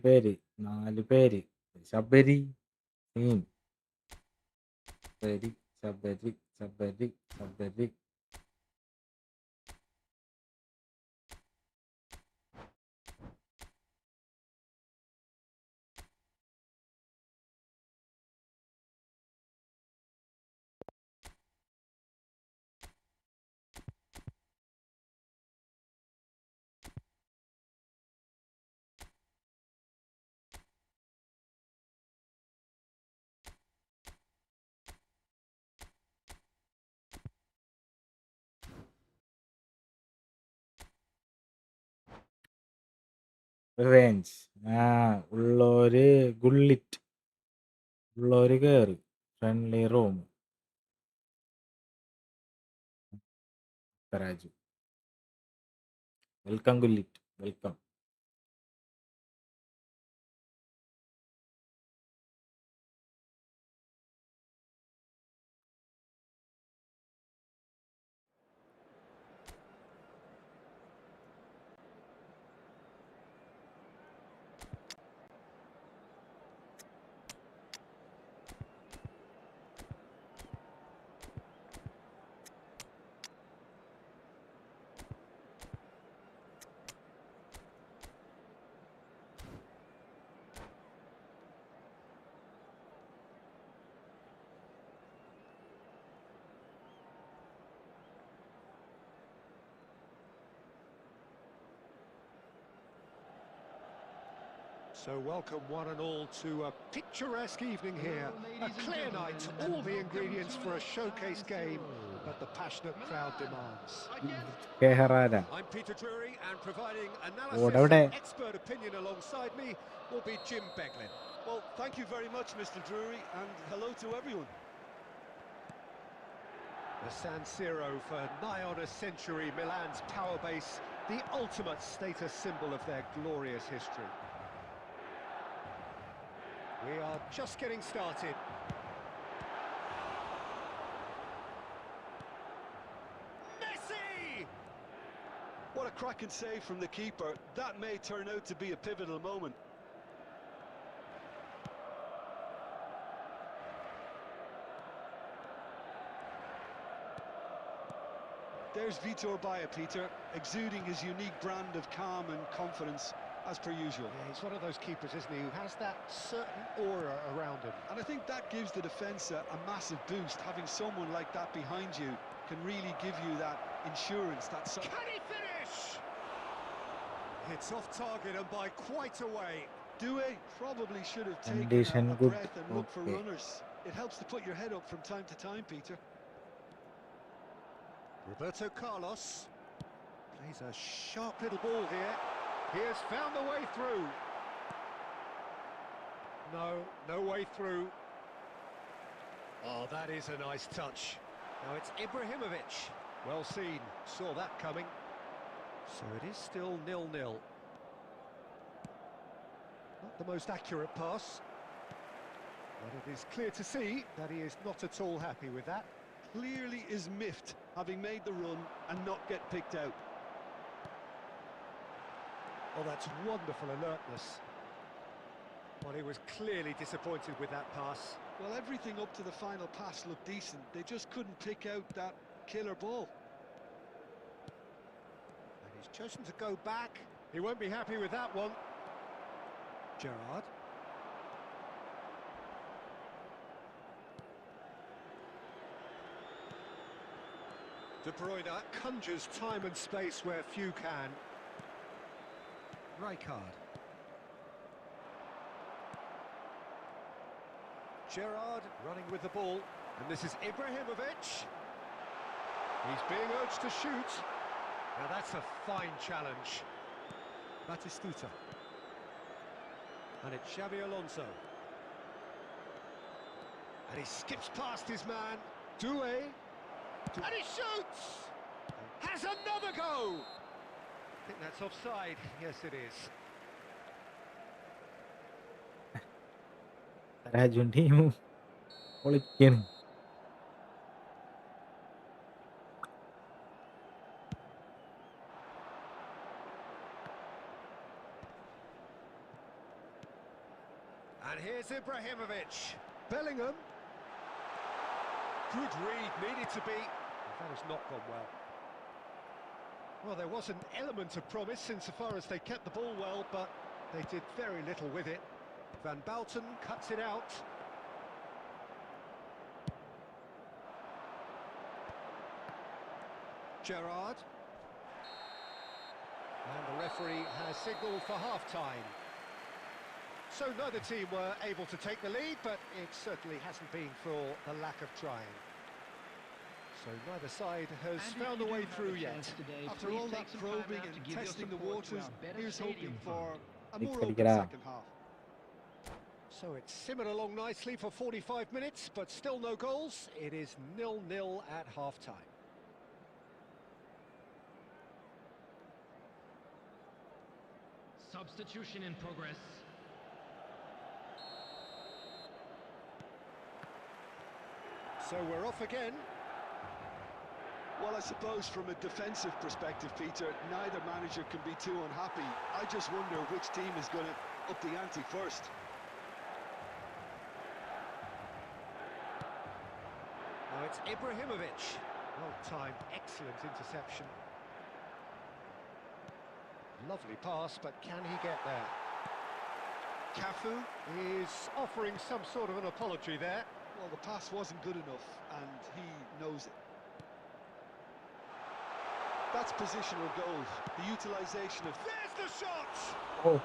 പേര് 4 പേര്. ശബരി സീൻ. ശബരി ശബരി ശബരി ശബരി. റിവെഞ്ച്. ഉള്ളോര് ഗുള്ളിറ്റ്. ഉള്ളോര് കേറി. Friendly room. Raju. Welcome Gullit. Welcome. So welcome one and all to a picturesque evening here. A clear night, all the ingredients for a showcase game that the passionate crowd demands. I'm Peter Drury, and providing analysis and expert opinion alongside me will be Jim Beglin. Well, thank you very much, Mr. Drury, and hello to everyone. The San Siro for nigh on a century, Milan's power base, the ultimate status symbol of their glorious history. We are just getting started. Messi! What a cracking save from the keeper. That may turn out to be a pivotal moment. There's Vitor Baia, Peter, exuding his unique brand of calm and confidence, as per usual. Yeah, he's one of those keepers, isn't he, who has that certain aura around him. And I think that gives the defence a massive boost. Having someone like that behind you can really give you that insurance. Can he finish? It's off target and by quite a way. Due probably should have taken Condition a good. breath and looked for Okay. runners. It helps to put your head up from time to time, Peter. Roberto Carlos plays a sharp little ball here. He has found the way through. No way through. Oh, that is a nice touch. Now it's Ibrahimovic. Well seen, saw that coming. So it is still 0-0. Not the most accurate pass, but it is clear to see that he is not at all happy with that. Clearly is miffed, having made the run and not get picked out. Oh, that's wonderful alertness. Well, he was clearly disappointed with that pass. Well, everything up to the final pass looked decent. They just couldn't pick out that killer ball. And he's chosen to go back. He won't be happy with that one. Gerrard. De Bruyne conjures time and space where few can. Rijkaard. Gerrard running with the ball, and this is Ibrahimovic. He's being urged to shoot. Now that's a fine challenge. Batistuta. And it's Xabi Alonso. And he skips past his man. Doué. And he shoots! Has another go! I think that's offside. Yes, it is. Rajun team പൊളിക്കാണ്. And here's Ibrahimovic. Bellingham. Good read, needed to be. That has not gone well. Well, there was an element of promise insofar as they kept the ball well, but they did very little with it. Van Bouten cuts it out. Gerrard. And the referee has signalled for half-time. So neither team were able to take the lead, but it certainly hasn't been for the lack of trying. So neither side has found a way through yet. After all that probing and testing the waters, here's hoping for a more Six open figure. second half. So it's simmered along nicely for 45 minutes, but still no goals. It is 0-0 at half-time. Substitution in progress. So we're off again. Well, I suppose from a defensive perspective, Peter, neither manager can be too unhappy. I just wonder which team is going to up the ante first. Now it's Ibrahimovic. Well timed, excellent interception. Lovely pass, but can he get there? Cafu is offering some sort of an apology there. Well, the pass wasn't good enough, and he knows it. That's positional goal. The utilisation of... There's the shot! Oh,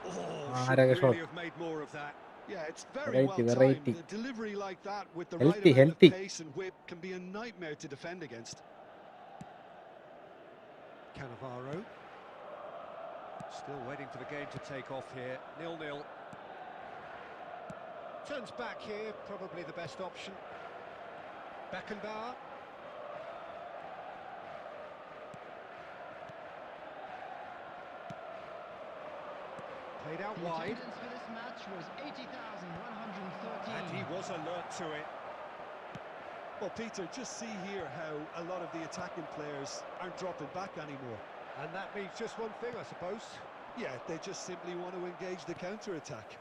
Oh, should Araga really shot. have made more of that. Yeah, it's very well timed. Variety. The delivery like that with the Healthy, right amount healthy. of pace and whip can be a nightmare to defend against. Cannavaro. Still waiting for the game to take off here. 0-0. Turns back here, probably the best option. Beckenbauer. Played out The wide. attendance for this match was 80,113. And he was alert to it. Well, Peter, just see here how a lot of the attacking players aren't dropping back anymore. And that means just one thing, I suppose. Yeah, they just simply want to engage the counter-attack.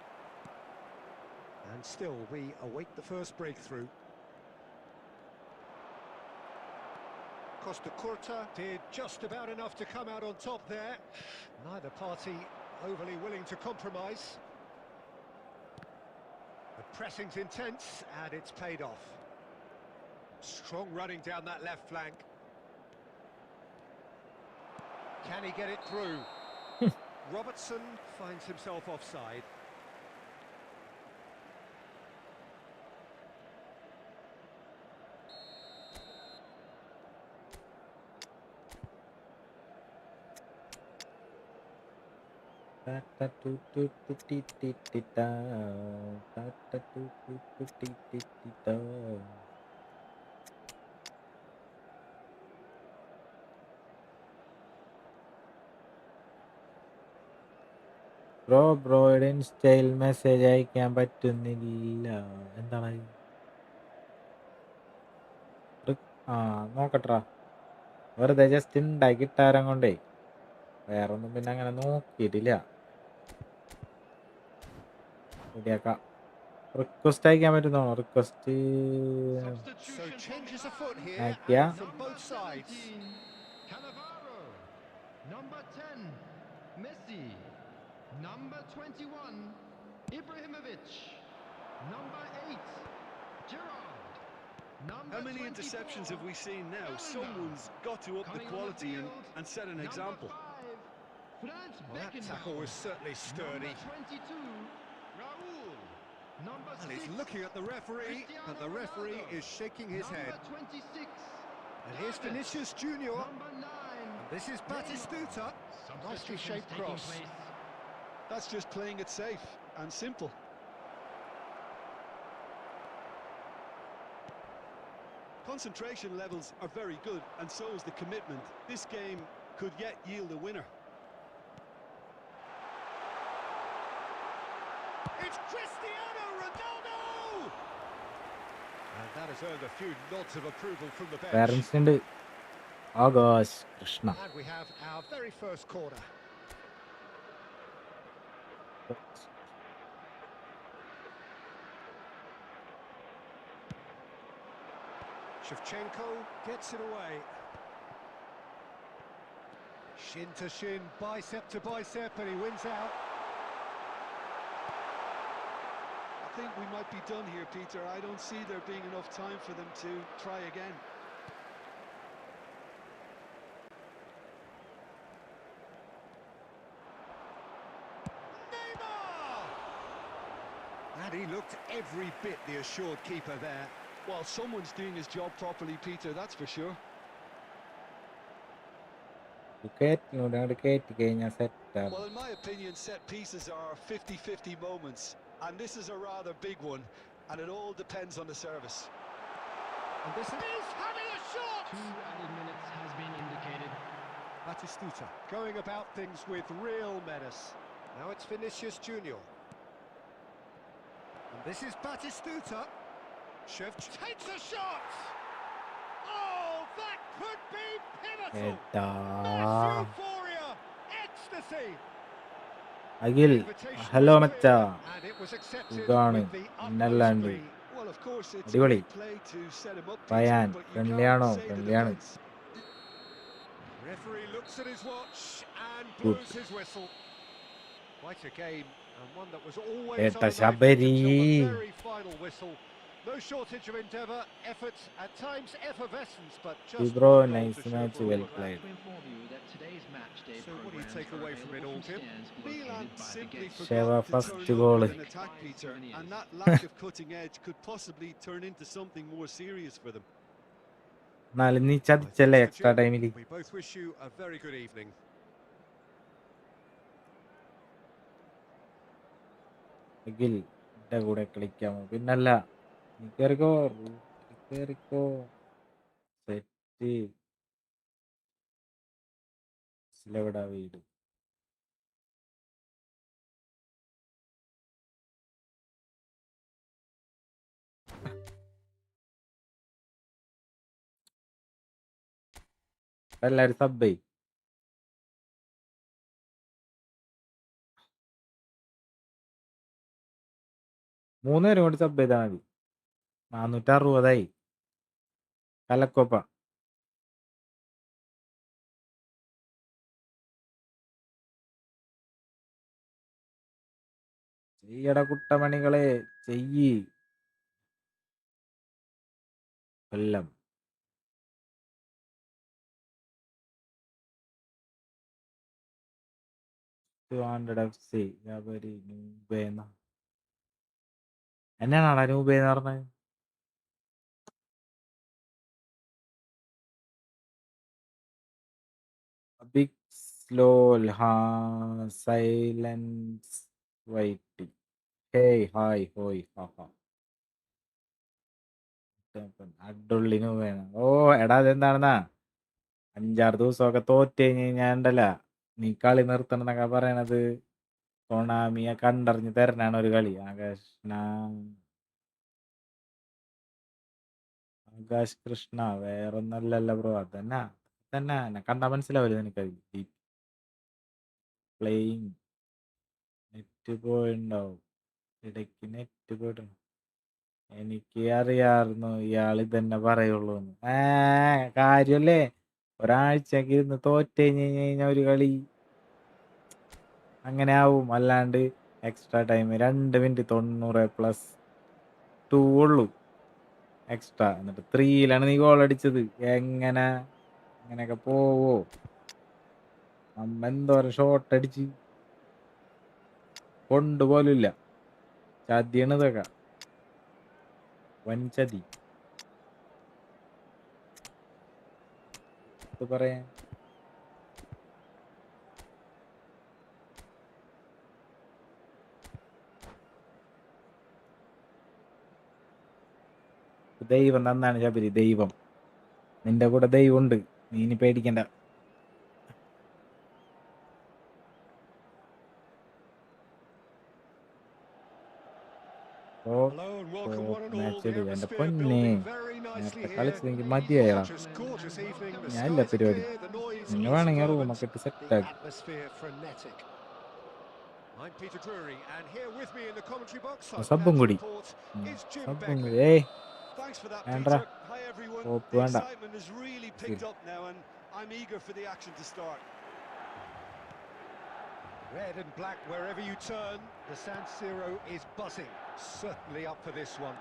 And still, we await the first breakthrough. Costa Curta did just about enough to come out on top there. Neither party overly willing to compromise. The pressing's intense, and it's paid off. Strong running down that left flank. Can he get it through? Robertson finds himself offside. ബ്രോയുടെ ഇൻസ്റ്റയിൽ message അയക്കാൻ പറ്റുന്നില്ല. എന്താണ്? ആ നോക്കട്ടാ, വെറുതെ just ഉണ്ടാക്കിയിട്ടാരം കൊണ്ടേ വേറെ ഒന്നും പിന്നെ അങ്ങനെ നോക്കിയിട്ടില്ല. റെഡിയാക്കാം. റിക്വസ്റ്റ് അയക്കാൻ പറ്റുന്നോ? Request So changes afoot here ആക്കിയാ and from both sides. Cannavaro. Number 10, Messi. Number 21, Ibrahimovic. Number 8, Gerrard. Number How many 24, interceptions have we seen now? Bellingham. Someone's got to up the Coming on quality field, and set an number example. 5, Franz Well, that Beckenbauer. tackle was certainly sturdy. Number 22, Raul. Number And 6, he's looking at the referee, and the referee is shaking his head. Number 26, And here's Davis. Vinicius Junior. Number 9, And this is Batistuta. Nicely shaped taking cross. place. That's just playing it safe and simple. Concentration levels are very good, and so is the commitment. This game could yet yield a winner. It's Cristiano Ronaldo! And that has earned a few nods of approval from the bench. Parents ഉണ്ട്. Akash Krishna. And we have our very first corner. Shevchenko gets it away. Shin to shin, bicep to bicep, and he wins out. I think we might be done here, Peter. I don't see there being enough time for them to try again. Neymar! And he looked every bit the assured keeper there. Well, someone's doing his job properly, Peter, that's for sure. വിക്കറ്റിനോട് കയറ്റി കഴിഞ്ഞാൽ സെറ്റാണ്. Well, in my opinion, set pieces are 50-50 moments, and this is a rather big one, and it all depends on the service. And this is having a shot! 2 added minutes has been indicated. Batistuta going about things with real menace. Now it's Vinicius Junior. And this is Batistuta. Shevchenko takes a shot! Oh, that could be pivotal! എടാ Mass euphoria! Ecstasy! Akhil Invitation hello was മച്ചാ, clear, and it was accepted സുഖാണ്. with the utmost പിന്നല്ലാണ്ട് glee. Well, of course, it's അടിപൊളി. great play to set him up, പയാൻ Peter, but you ഫ്രണ്ട്ലിയാണോ? can't say the ഫ്രണ്ട്ലിയാണ്. defense. Referee looks at his watch and Good. blows his whistle. Quite a game, and one that was always ഏട്ടാ on the knife Sabari. until the very final whistle. No shortage of endeavour, effort, at times effervescence, but just bro one goal nice to show match for well all of that. Played. To inform you that today's match day So what do you programs take are away from it available all, from Tim? stands Milan located by the simply gates. Sheva forgot to first turn goal. up with an attack, Peter, and that lack of cutting edge could possibly turn into something more serious for them. എന്നാലും നീ Right, ചതിച്ചല്ലേ thanks to extra Jim. ടൈമിൽ. We both wish you a very good evening. Akhil എന്റെ കൂടെ കളിക്കാമോ? പിന്നല്ല, നീ കേറിക്കോ, കേറിക്കോ. Set എവിടാ വീട്? എല്ലാരും സബ് 3 പേരും കൂടി സബ് ചെയ്താൽ മതി. 460 കലക്കൊപ്പ. ചെയ്യട കുട്ടമണികളെ, ചെയ്യ്. കൊല്ലം 200 FC ജാബരി നൂബേന്ന. എന്നാണാടാ നൂബേന്ന് പറഞ്ഞത്? ബിഗ് സ്ലോൽ സൈലൻസ് വൈറ്റ്. ഹേയ് ഹായ് ഹോയ് ഹാ. അഡുള്ളിന് വേണം. ഓ എടാ അതെന്താണെന്നാ 5-6 ദിവസമൊക്കെ തോറ്റ് കഴിഞ്ഞാൽ ഉണ്ടല്ല നീ കളി നിർത്തണമെന്നൊക്കെ പറയണത് കൊണാമിയെ കണ്ടറിഞ്ഞ് തരണാണ് ഒരു കളി. ആകാശ് കൃഷ്ണ വേറൊന്നല്ലല്ലോ ബ്രോ. അതന്നെ തന്നെ എന്നെ കണ്ടാ മനസ്സിലാവില്ല നിനക്കത്. പ്ലേയിങ് നെറ്റ് പോയിണ്ടാവും, ഇടയ്ക്ക് നെറ്റ് പോയിട്ടുണ്ട്. എനിക്ക് അറിയാമായിരുന്നു ഇയാൾ ഇതന്നെ പറയുള്ളൂ. കാര്യല്ലേ, ഒരാഴ്ചക്ക് ഇരുന്ന് തോറ്റ് കഴിഞ്ഞാൽ ഒരു കളി അങ്ങനെ ആവും. അല്ലാണ്ട് എക്സ്ട്രാ ടൈം 2 മിനിറ്റ് 90+2 ഉള്ളൂ എക്സ്ട്രാ. എന്നിട്ട് 3-ലാണ് നീ ഗോൾ അടിച്ചത്. അങ്ങനെയൊക്കെ പോവോ? നമ്മ എന്തോരം ഷോട്ട് അടിച്ച് കൊണ്ടുപോലില്ല. ചതിയാണ് ഇതൊക്കെ, വൻ ചതി. ഇത് പറയാൻ ദൈവം നന്നാണ് ശബരി. ദൈവം നിന്റെ കൂടെ ദൈവമുണ്ട്, നീ ഇനി പേടിക്കണ്ട. മാച്ച് എടുക്കുക. എന്റെ പൊന്നെ, നേരത്തെ കളിച്ചതെങ്കിൽ മതിയായടാ. ഞാനില്ല പരിപാടി. നിങ്ങൾ വേണമെങ്കിൽ റൂമൊക്കെ ഇട്ട് സെറ്റാക്കി. സബും കൂടി ഏയ് വേണ്ട, ഓപ്പ് വേണ്ട. Red and black wherever you turn, the San Siro is buzzing. Certainly up for this one.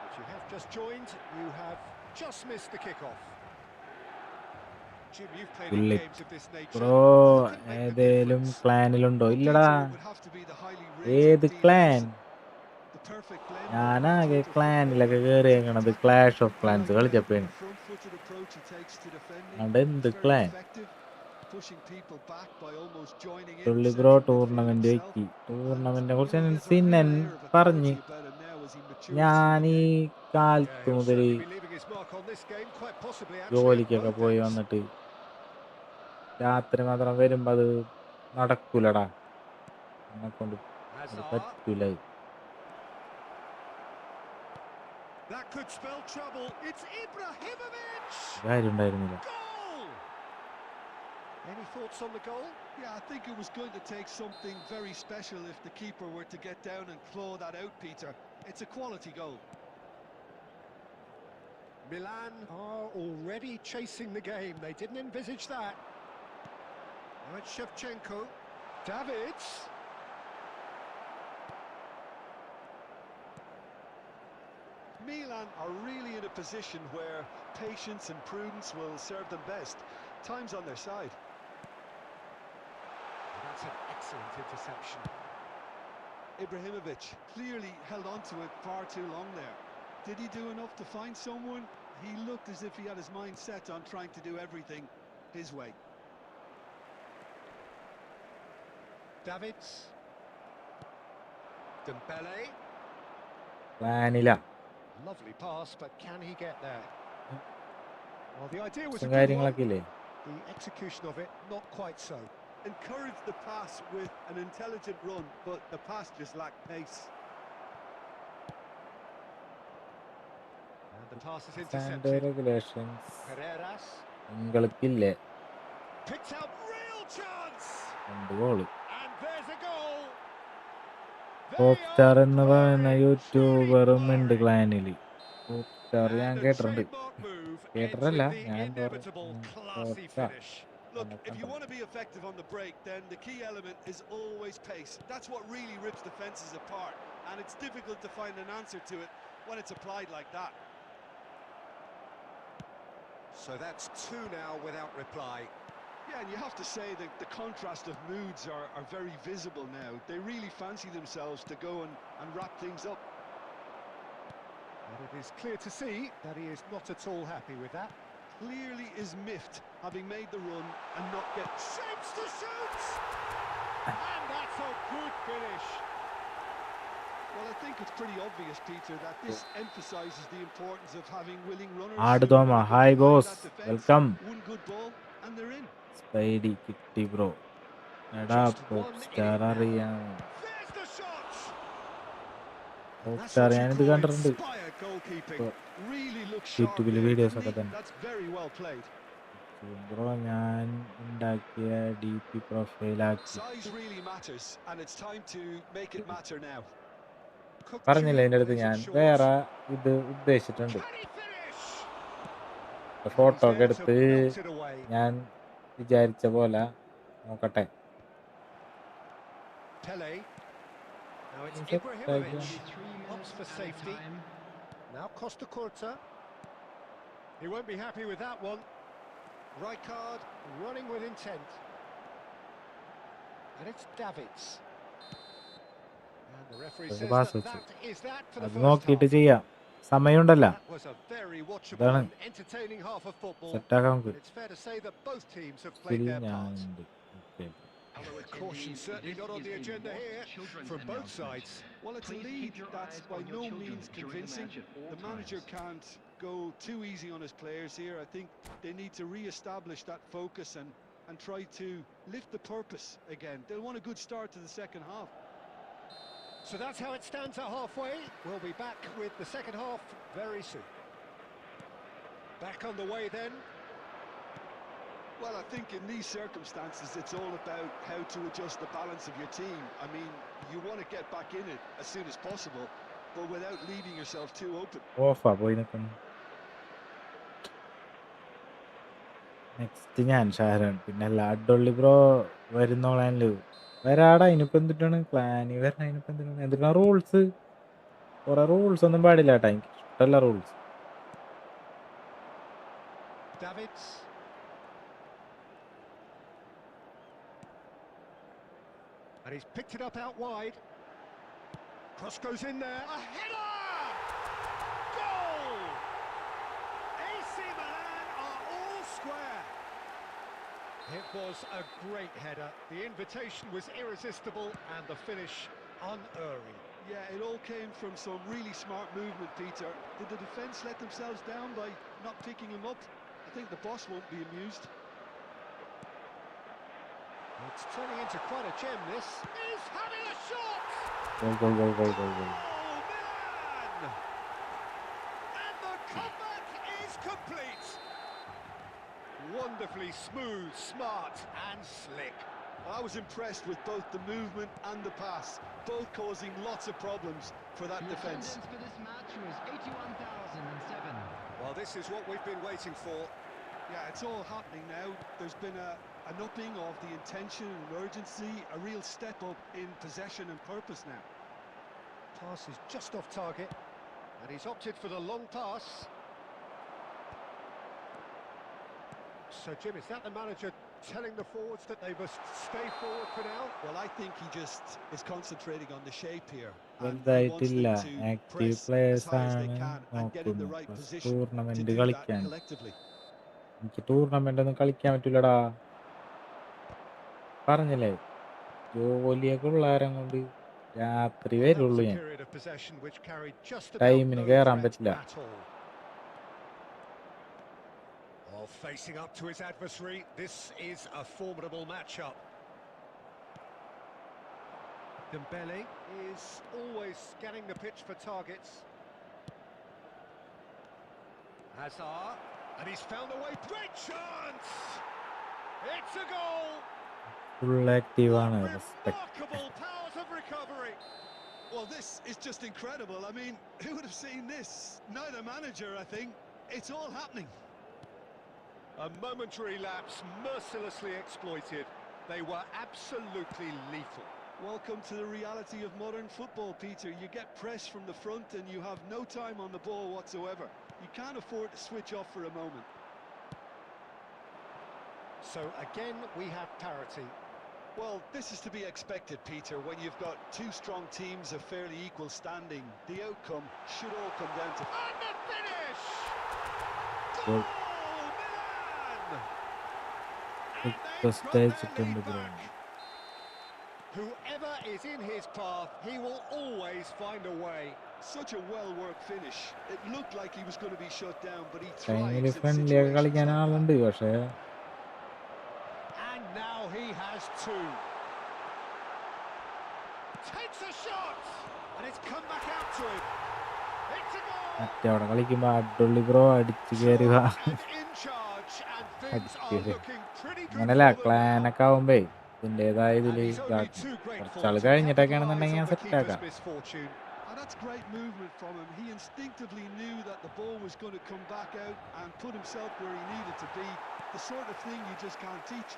If you have just joined, you have just missed the kickoff. Jim, you've played in games of this nature. Bro ഏതേലും ക്ലാനിലുണ്ടോ? ഇല്ലടാ. ഏത് clan? ഞാനാകെ ക്ലാനിലൊക്കെ കയറിയേക്കണത് clash of clans കളിച്ചപ്പോഴാണ്. അവിടെ എന്ത് ക്ലാൻ? തുള്ളി ബ്രോ ടൂർണമെന്റ് വെക്കി. ടൂർണമെന്റിനെ കുറിച്ച് സിന്നൻ പറഞ്ഞ് ഞാൻ ഈ കാലത്ത് മുതൽ ജോലിക്കൊക്കെ പോയി വന്നിട്ട് രാത്രി മാത്രം വരുമ്പോ അത് നടക്കൂലടാ, എന്നെ കൊണ്ട് പറ്റൂല. കാര്യം ഉണ്ടായിരുന്നില്ല. Any thoughts on the goal? Yeah, I think it was going to take something very special if the keeper were to get down and claw that out, Peter. It's a quality goal. Milan are already chasing the game. They didn't envisage that. Right, Shevchenko. Davids. Milan are really in a position where patience and prudence will serve them best. Time's on their side. That's an excellent interception. Ibrahimovic clearly held on to it far too long there. Did he do enough to find someone? He looked as if he had his mind set on trying to do everything his way. Davids. Dembele. പ്ലാനില്ല. Lovely pass, but can he get there? Well, the idea was കാര്യങ്ങളൊക്കെ ഇല്ലേ? the execution of it not quite so. Encouraged the pass with an intelligent run, but the pass just lacked pace. And The pass is Standard intercepted. regulations Pereiras ഉങ്ങൾക്കില്ലേ picked out real chance. 2 goal. And there's a goal. Pop They star are എന്ന് പറയുന്ന pouring, യൂട്യൂബറും truly ഉണ്ട് pouring. ക്ലാനിൽ. Pop star ഞാൻ And a കേട്ടിട്ടുണ്ട്. trademark move കേട്ടിട്ടല്ല, entering the ഞാൻ inevitable classy pop finish. Look, if you want to be effective on the break, then the key element is always pace. That's what really rips defences apart, and it's difficult to find an answer to it when it's applied like that. So that's 2 now without reply. Yeah, and you have to say that the contrast of moods are very visible now. They really fancy themselves to go and wrap things up. And it is clear to see that he is not at all happy with that. Clearly is miffed, having made the run and not get shapes to shoot. And that's a good finish. Well, I think it's pretty obvious, Peter, that this emphasises the importance of having willing runners. ആട് who Thoma, are hi behind boss, that defence. welcome. One good ball and they're in. Spidey കിട്ടി bro. എടാ Just pop one star in. അറിയാം. There's the shot. Pop That's star what you ഞാനിത് call കണ്ടിട്ടുണ്ട്. inspired goalkeeping. Really looks sharp യൂട്യൂബിൽ there. Videos For ഒക്കെ me, തന്നെ. that's very well played. Bro ഞാൻ ഉണ്ടാക്കിയ DP പ്രൊഫൈലാക്കി. Size really matters, and it's time to make it matter now. പറഞ്ഞില്ല എൻ്റെ അടുത്ത് ഞാൻ വേറെ ഇത് ഉദ്ദേശിച്ചിട്ടുണ്ട്. Can he finish? ഫോട്ടോ ഒക്കെ He's there to എടുത്ത് melt it away. ഞാൻ വിചാരിച്ച പോലെ നോക്കട്ടെ. Pele. Now it's Is it Ibrahimovic. 3 Opts minutes for added safety. time. Now Costa Curta. He won't be happy with that one. Rijkaard running with intent. And it's Davids. And the referee says that is that for the അത് first നോക്കിയിട്ട് half. ചെയ്യാം. സമയമുണ്ടല്ലോ. That was a very watchable ഇതാണ് and entertaining half of football. സെറ്റാക്കാൻ നമുക്ക്. It's fair to say that both teams have played their part. ഞാനുണ്ട്. Okay. Although caution certainly not on the agenda here from both sides. Well, it's a lead that's by no means convincing. The manager can't go too easy on his players here. I think they need to re-establish that focus and try to lift the purpose again. They'll want a good start to the second half. So that's how it stands at halfway. We'll be back with the second half very soon. Back on the way then. Well, I think in these circumstances, it's all about how to adjust the balance of your team. I mean, you want to get back in it as soon as possible, but without leaving yourself too open. ഓഫാ പോയി നിൽക്കണം. Next ഞാൻ Sharon. പിന്നെ ലാഡൊള്ളി bro വരുന്നോളാനല്ലോ. വരാടാ, ഇനിയിപ്പോൾ എന്തിട്ടാണ് ക്ലാനി വരണ? അതിനിപ്പോൾ എന്തിനാണ് rules? കുറെ rules ഒന്നും പാടില്ല കേട്ടോ, എനിക്ക് ഇഷ്ടമല്ല rules. Davids. And he's picked it up out wide. Cross goes in there. A header! Goal! AC Milan are all square. It was a great header. The invitation was irresistible and the finish unerring. Yeah, it all came from some really smart movement, Peter. Did the defence let themselves down by not picking him up? I think the boss won't be amused. It's turning into quite a gem, this. He's having a shot! Goal. Oh, Milan! And the comeback is complete. Wonderfully smooth, smart and slick. I was impressed with both the movement and the pass, both causing lots of problems for that The defence. attendance for this match was 81,007. Well, this is what we've been waiting for. Yeah, it's all happening now. There's been an upping of the intention and urgency, a real step up in possession and purpose now. Pass is just off target, and he's opted for the long pass. So, Jim, is that the manager telling the forwards that they must stay forward for now? Well, I think he just is concentrating on the shape here. And he wants വലുതായിട്ടില്ല. them to active press as players high as they ആണ് can and get in the നോക്കുന്നത്. right plus position to tournament do that കളിക്കാൻ. collectively. എനിക്ക് tournament ഒന്നും കളിക്കാൻ പറ്റൂലടാ. പറഞ്ഞില്ലേ, ജോലിയൊക്കെ ഉള്ളാരം കൊണ്ട് രാത്രി Well, that was വരുള്ളൂ a ഞാൻ. period of possession which carried just about ടൈമിന് no കയറാൻ threat പറ്റില്ല. at all. Well, facing up to his adversary, this is a formidable matchup. Dembele is always scanning the pitch for targets. Hazard, and he's found a way. Great chance! It's a goal! Full ആക്റ്റീവാണ്. Remarkable powers of recovery. Well, this is just incredible. I mean, who would have seen this? Neither manager, I think. It's all happening. A momentary lapse mercilessly exploited. They were absolutely lethal. Welcome to the reality of modern football, Peter. You get press from the front and you have no time on the ball whatsoever. You can't afford to switch off for a moment. So again, we have parity. Well, this is to be expected, Peter, when you've got two strong teams of fairly equal standing. The outcome should all come down to... And the finish! Goal. Milan! പ്രസ്റ്റേജിട്ടുണ്ട് ബ്രോ. Whoever is in his path, he will always find a way. Such a well-worked finish. It looked like he was going to be shut down, but he ടൈമിൽ thrives in friendly ഒക്കെ situations കളിക്കാൻ like ആളുണ്ട്, പക്ഷേ And now he has two. Takes a shot, and it's come back out to him. It's a goal. മറ്റേ അവിടെ കളിക്കുമ്പോ അടിപൊളി bro, അടിച്ചു കയറി വാ. And in charge, and things are looking pretty good. അങ്ങനല്ല, ക്ലാനൊക്കെ ആവുമ്പേ ഇതിൻ്റെതായ ഇതിൽ And he's only ഇതാക്കും. too grateful കുറച്ചാൾ to കഴിഞ്ഞിട്ടൊക്കെയാണെന്നുണ്ടെങ്കിൽ ഞാൻ capitalise on the സെറ്റാക്കാം. keeper's misfortune. And that's great movement from him. He instinctively knew that the ball was going to come back out and put himself where he needed to be. The sort of thing you just can't teach.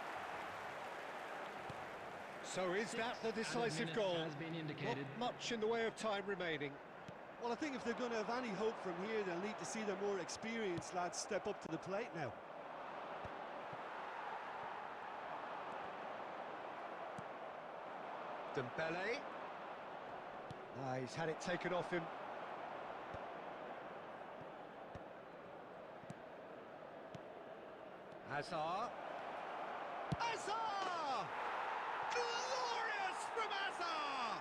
So is that the decisive goal? Has been Not indicated. much in the way of time remaining. Well, I think if they're going to have any hope from here, they'll need to see their more experienced lads step up to the plate now. Dembele. He's had it taken off him. Hazard. Hazard! Glorious from Hazard!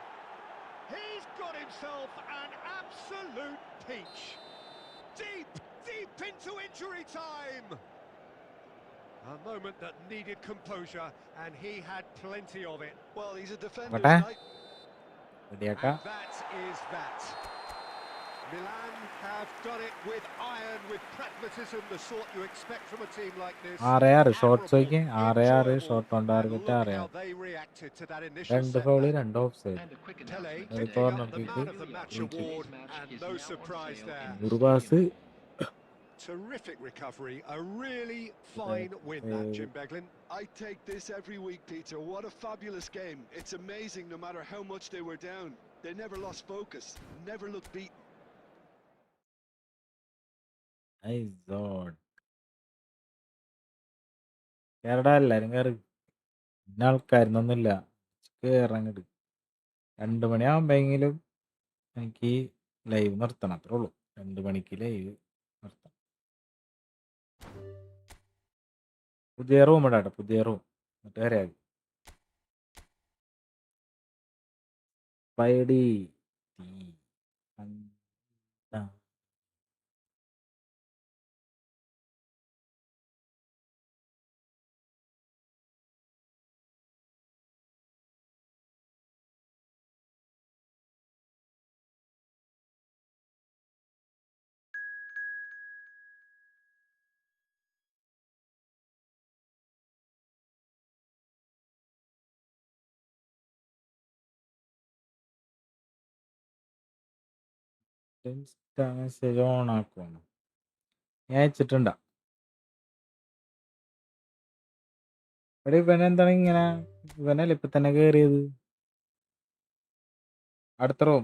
He's got himself an absolute peach. Deep into injury time. A moment that needed composure, and he had plenty of it. Well, he's a defender Okay. tonight. റെഡിയാക്കാം. And that is that. Milan have done it with iron, with pragmatism, the sort you expect from a team like this. 6-6 shorts Admirable, നോക്കി, 6-6 enjoyable, short on and target, look 6-6. how they reacted to that initial 2 foul, setback. 2 of side. And a quick Pele announcement Another picking corner up the kick. man of the match Free kick. award, Match and is no now on surprise sale there. in ഒരു pass. Terrific recovery, a really fine win that, Jim Beglin. I take this every week, Peter. What a fabulous game. It's amazing no matter how much they were down. They never lost focus, never looked beaten. കേരടാ, എല്ലാരും കയറി. ഇന്ന ആൾക്കാരുന്നൊന്നുമില്ല, കയറങ്ങട്. 2 മണിയാകുമ്പോഴെങ്കിലും എനിക്ക് live നിർത്തണം, അത്രേ ഉള്ളൂ. 2 മണിക്ക് live നിർത്തണം. പുതിയ റൂം ഇടാട്ടെ, പുതിയ റൂം എന്നിട്ട് കയറിയാൽ പൈഡി മെസ്സേജ് ഓൺ ആക്കുവാണ്. ഞാൻ അയച്ചിട്ടുണ്ടാ. എടാ, ഇവനെന്താണ് ഇങ്ങനെ? ഇവനല്ലേ ഇപ്പൊ തന്നെ കേറിയത്? അടുത്ത റൂം.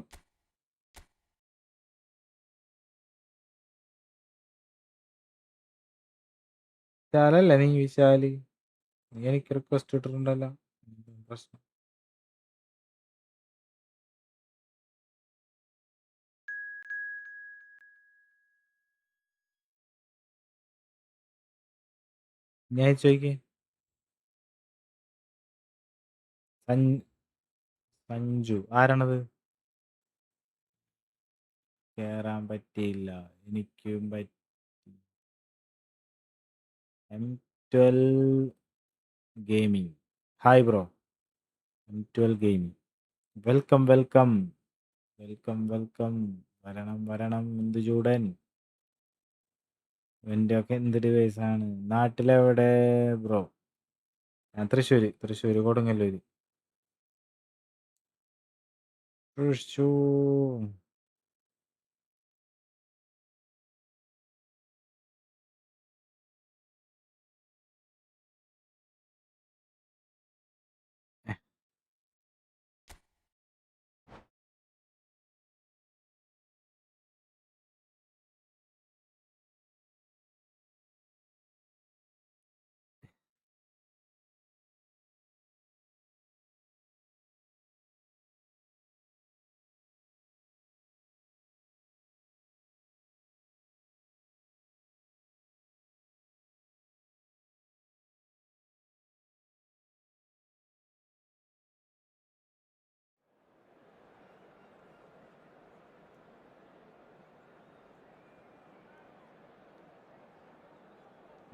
വിശാലല്ലേ നീ? വിശാല്, നീ എനിക്ക് റിക്വസ്റ്റ് ഇട്ടിട്ടുണ്ടല്ലോ. എന്താ പ്രശ്നം? ഞാൻ ചോദിക്കേ. സഞ്ജു ആരാണത്? കേറാൻ പറ്റിയില്ല, എനിക്കും പറ്റി. M12 gaming. Hi bro. M12 gaming. Welcome welcome welcome welcome. വരണം വരണം, എന്ത് ചൂടൻ. ഇവന്റെ ഒക്കെ എന്ത് ഡിവൈസാണ്. നാട്ടിലെവിടെ ബ്രോ? ഞാൻ തൃശ്ശൂര് കൊടുങ്ങല്ലൂര്. തൃശ്ശൂർ.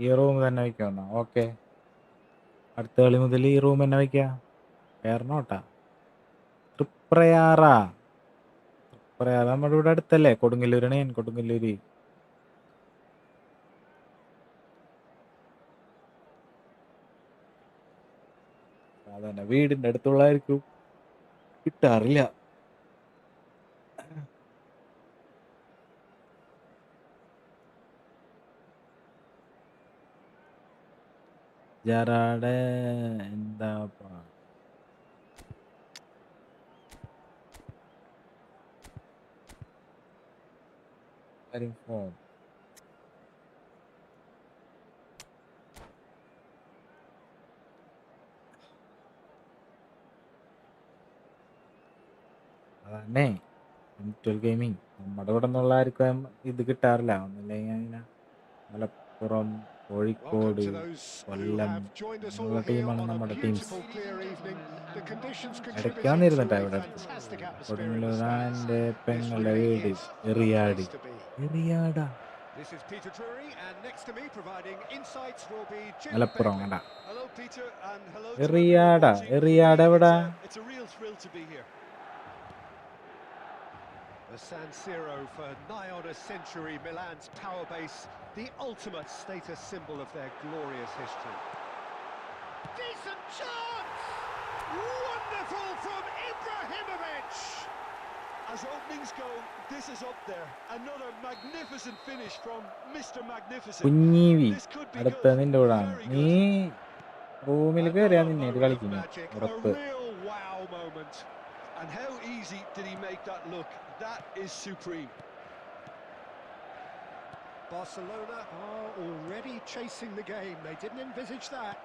ഈ റൂം തന്നെ വയ്ക്കാവുന്ന. ഓക്കെ, അടുത്ത കളി മുതൽ ഈ റൂം തന്നെ വയ്ക്കാം. കയറണോട്ടാ. തൃപ്രയാറ നമ്മുടെ ഇവിടെ അടുത്തല്ലേ? കൊടുങ്ങല്ലൂരാണ് ഞാൻ. കൊടുങ്ങല്ലൂര്. അതന്നെ, വീടിന്റെ അടുത്തുള്ളായിരിക്കും. കിട്ടാറില്ല. ജറാടെ എന്താ ഫോൺ. അതന്നെ ഗെയിമിങ്. നമ്മുടെ ഇവിടെ നിന്നുള്ള ആർക്കും ഇത് കിട്ടാറില്ല. ഒന്നില്ലെങ്കിൽ അങ്ങനെ മലപ്പുറം, കോഴിക്കോട്, കൊല്ലം എന്നുള്ള ടീമാണ് നമ്മുടെ ടീംസ്. ഇടയ്ക്ക് വന്നിരുന്നിട്ടാ ഇവിടെ അടുത്ത്. കൊടുങ്ങല്ലൂരാണ് എൻ്റെ പെങ്ങളുടെ വീട്. എറിയാട്. എറിയാടാ മലപ്പുറം. കണ്ടാ എറിയാടാ. എറിയാട് എവിടാ? The San Siro for nigh on a century, Milan's power base, the ultimate status symbol of their glorious history. Decent chance! Wonderful from Ibrahimovic! As openings go, this is up there. Another magnificent finish from Mr. Magnificent. കുഞ്ഞീവി This could be അടുത്ത good. നിന്റെ കൂടാണ്. Very നീ good. റൂമിൽ കയറിയാ നിന്നെ ഇത് Moment of കളിക്കുന്നു magic, a ഉറപ്പ്. real wow moment. And how easy did he make that look? That is supreme. Barcelona are already chasing the game. They didn't envisage that.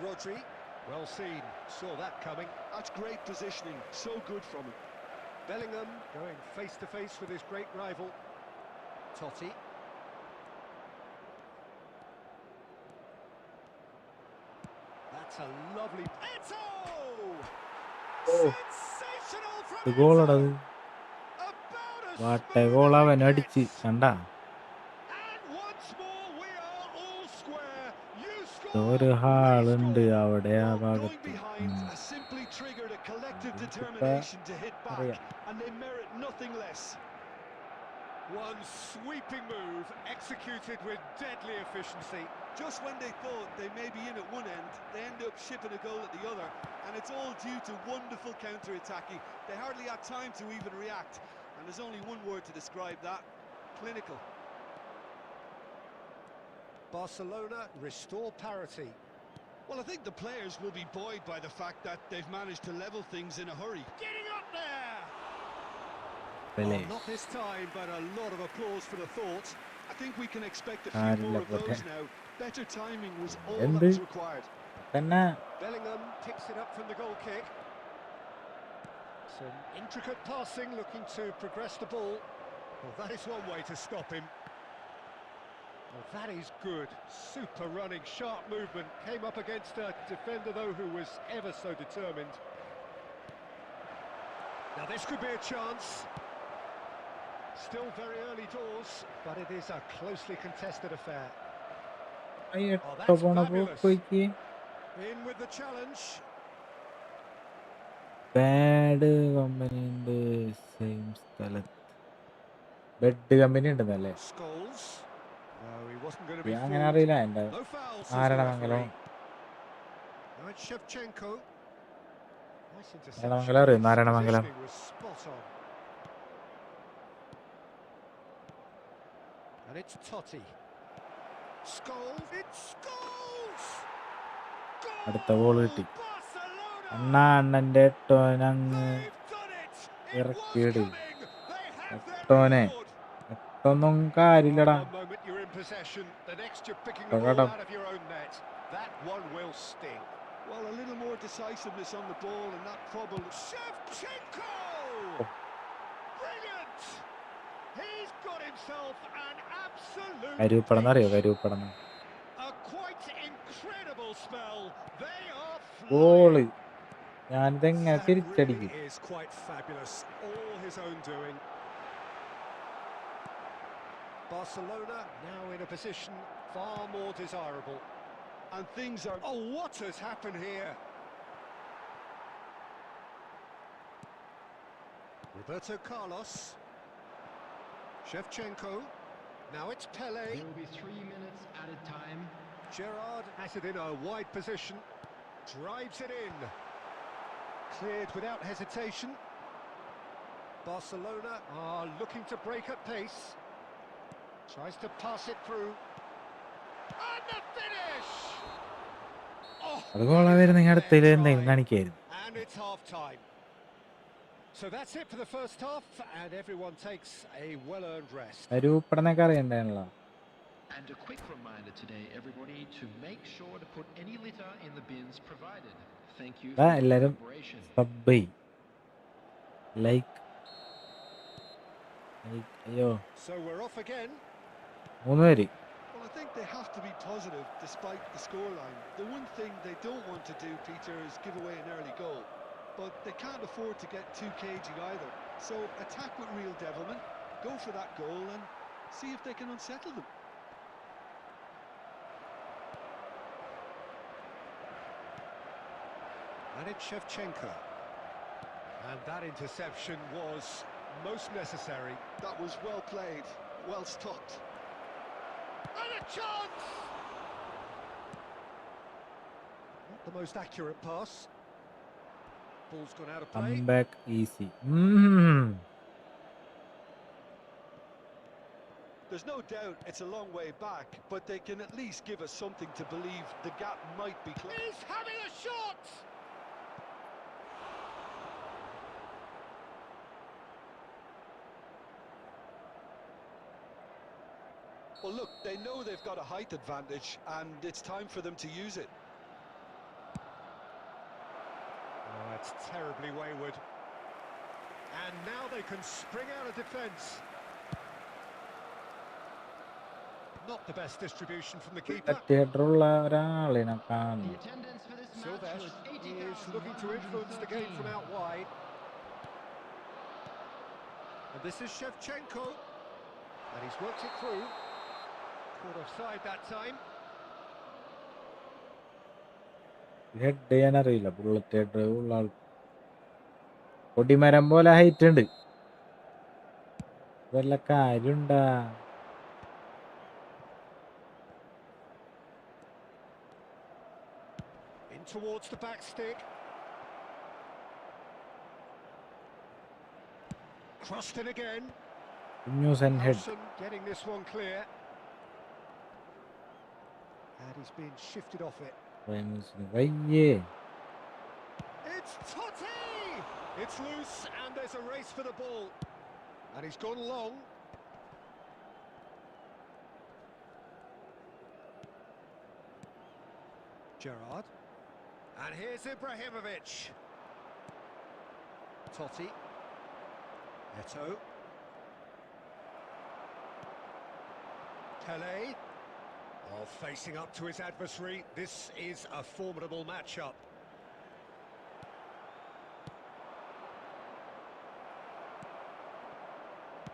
Rodri, well seen, saw that coming. That's great positioning. So good from him. Bellingham going face to face with his great rival. Totti. That's a lovely. Eto! Sensational from ഇത് ഗോളടത്. About as വാട്ട smooth goal as അവൻ it അടിച്ച്. gets. കണ്ടാ And once more we are all square. You ഒരു score, we ഹാളുണ്ട് score. അവിടെ ആ Well, going ഭാഗത്ത്. behind has simply triggered a collective ഇതിപ്പോ determination to hit back, അറിയാം. and they merit nothing less. One sweeping move executed with deadly efficiency. Just when they thought they may be in at one end, they end up shipping a goal at the other, and it's all due to wonderful counter-attacking. They hardly had time to even react, and there's only one word to describe that: clinical. Barcelona restore parity. Well, I think the players will be buoyed by the fact that they've managed to level things in a hurry. Getting up there! Pele. Not this time, but a lot of applause for the thought. I think we can expect a few Carilla more of Pote. those now. Better timing was all that എന്ത് was required. തന്നെ Bellingham picks it up from the goal kick. Some intricate passing, looking to progress the ball. Well, that is one way to stop him. Well, that is good. Super running, sharp movement. Came up against a defender, though, who was ever so determined. Now, this could be a chance. Still very early doors, but it is a closely contested affair. എട്ടോ പോണ പോയിക്ക്. In with the challenge. Bad company ഉണ്ട് same സ്ഥലത്ത്. Bed company ഉണ്ടെന്നല്ലേ? Scholes. No, he wasn't going to be അങ്ങനെ fooled. അറിയില്ല. എൻ്റെ No foul, says the Narayanamangalam referee. Now it's Shevchenko. Nice Narayanamangalam അറിയോ? interception. Narayanamangalam Positioning was spot on. And it's Totti. Scholes. It's Scholes. അടുത്ത ball കിട്ടി. Barcelona. അണ്ണൻ്റെ എട്ടോനങ്ങ് They've done it. It was ഇറക്കിയിട്. coming. They have their എട്ടോനെ reward. എട്ടൊന്നും കാര്യമില്ലടാ. One moment you're in possession, the next you're picking the Pakadam. ball out of your own net. That one will sting. Well, a little more decisiveness on the ball and that probably... Shevchenko! Brilliant! He's got himself an absolute... കരൂപ്പടന്ന് അറിയോ? pinch. കരൂപ്പടന്ന് A quite incredible spell. They are goal. flying. ഞാനിതെങ്ങനെ That തിരിച്ചടിക്കും? really is quite fabulous. All his own doing. Barcelona now in a position far more desirable. And things are... Oh, what has happened here? Roberto Carlos. Shevchenko. Now it's Pele. There will be 3 minutes added time. Gerrard has it in a wide position. Drives it in. Cleared without hesitation. Barcelona are looking to break at pace. Tries to pass it through. And the finish! Oh, അത് ഗോളാ വരുന്ന അടുത്തതിൽ എന്തെങ്കിലും കാണിക്കായിരുന്നു. and it's half time. So that's it for the first half, and everyone takes a well-earned rest. കരൂപ്പടന്നൊക്കെ അറിയണ്ടാണല്ലോ. And a quick reminder today, everybody, to make sure to put any litter in the bins provided. Thank you for your എല്ലാരും cooperation. Sub like അയ്യോ So we're off again. 3 പേര്. Well, I think they have to be positive despite the scoreline. The one thing they don't want to do, Peter, is give away an early goal. But they can't afford to get too cagey either. So attack with real devilment, go for that goal and see if they can unsettle them. And it's Shevchenko. And that interception was most necessary. That was well played, well stopped. And a chance! Not the most accurate pass. Ball's gone out of play. Come back easy. There's no doubt it's a long way back, but they can at least give us something to believe the gap might be closed. He's having a shot! Well, look, they know they've got a height advantage, and it's time for them to use it. Oh, that's terribly wayward. And now they can spring out of defence. Not the best distribution from the keeper. തിയേറ്ററുള്ള ഒരാളിനെ The കാണുന്നു. attendance for this match Silvesh was is looking to influence the game from out wide. And this is Shevchenko. And he's worked it through. Caught offside that time. Head ചെയ്യാൻ അറിയില്ല. Bullet head ഉള്ള ആൾ കൊടിമരം പോലെ height ഉണ്ട്. വല്ല കാര്യണ്ടാ? In towards the back stick. Crossed in again. News and head. Hudson getting this one clear. And he's been shifted off it. വയ്യേ. It's Totti! It's loose and there's a race for the ball. And he's gone long. Gerrard. And here's Ibrahimovic. Totti. Eto. Pele. Oh, facing up to his adversary. This is a formidable matchup.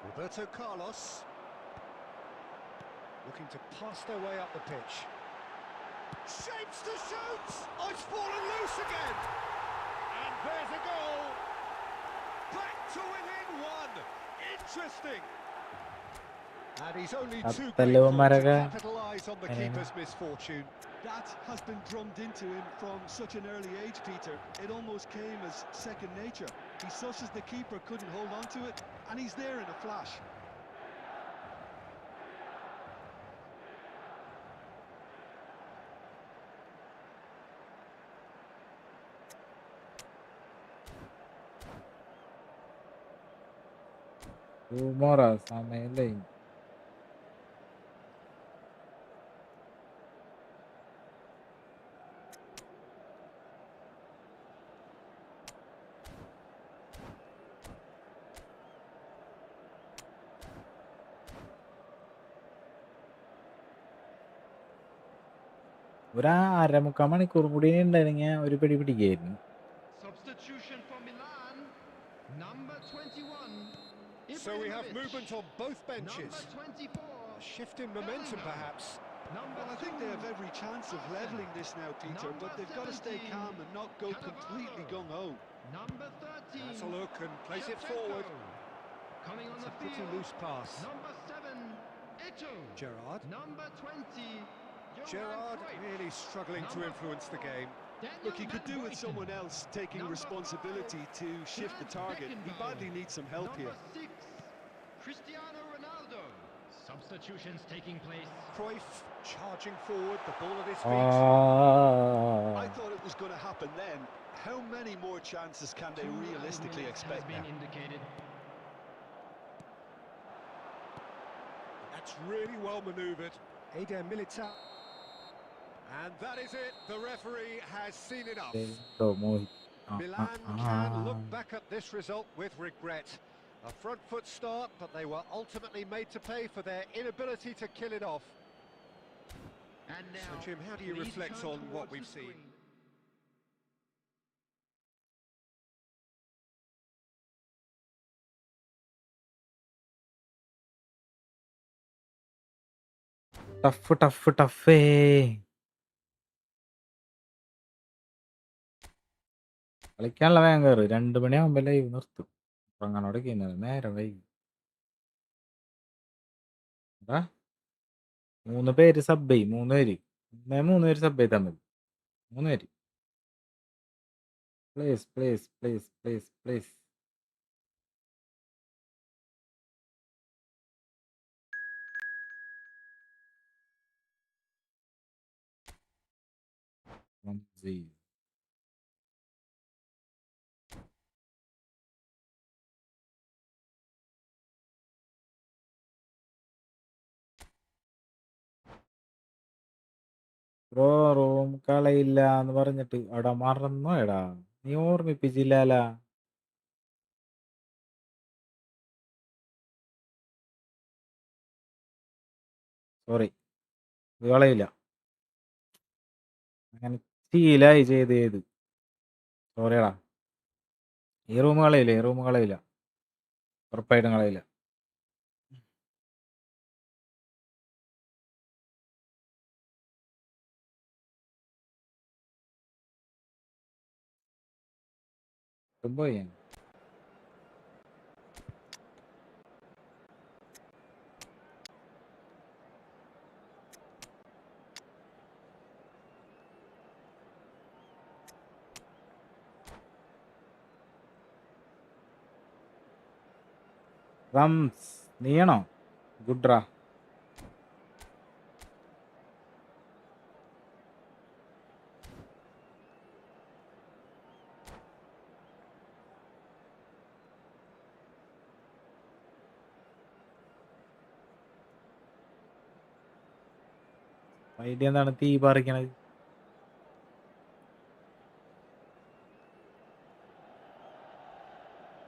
Roberto Carlos. Looking to pass their way up the pitch. Shapes to shoot! Oh, it's fallen loose again! And there's a goal! Back to within one! Interesting! And he's only too Tattallu grateful to maraga. capitalise on the keeper's misfortune. That has been drummed into him from such an early age, Peter. It almost came as second nature. He susses the keeper couldn't hold on to it, and he's there in a flash. Tomorrow, സമയമില്ലേ? ഒരു 1/2 മണിക്കൂർ കൂടി ഉണ്ടായിരുന്നെങ്കിൽ ഒരു പിടി പിടിക്കായിരുന്നു. Substitution for Milan, number 21. So we have movement on both benches. Number 24. A shift in momentum, perhaps. Well, I think they have every chance of levelling this now, Peter, but they've got to stay calm and not go completely gung-ho. Number 13. That's a look and plays it forward. Coming on It's the a pretty field. loose pass. Number 7. Ito. Gerrard. Number 20. Gerrard really struggling to influence the game. Look, he could do with someone else taking responsibility to shift the target. He badly needs some help here. Number 6. Cristiano Ronaldo. Substitutions taking place. Cruyff charging forward, the ball at his feet. I thought it was going to happen then. How many more chances can they realistically expect now? Indicated. That's really well manoeuvred. Eder Militao. And that is it. The referee has seen enough. Milan can look back at this result with regret. A front foot start, but they were ultimately made to pay for their inability to kill it off. And now, So Jim, how do you reflect on what we've seen? Tough. കളിക്കാനുള്ള വേഗം കയറി. 2 മണിയാകുമ്പോ live നിർത്തും. അങ്ങനോടെ നേരം വൈകി. 3 പേര് sub ചെയ്യും. 3 പേര്. 3 പേര് സബ് ചെയ്താൽ മതി. 3 പേര്. പ്ലീസ്. ബ്രോ റൂം കളയില്ല എന്ന് പറഞ്ഞിട്ട് അവിടെ മറന്നോ എടാ? നീ ഓർമ്മിപ്പിച്ചില്ലാല. സോറി, ഇത് കളയില്ല. അങ്ങനെ ശീലായി ചെയ്ത്. സോറിയടാ. ഈ റൂം കളയില്ല. ഉറപ്പായിട്ടും കളയില്ല. പോയി റംസ് നീയാണോ? ഗുഡ്രാ. ഐഡിയ എന്താണ്? തീ പറിക്കണത്.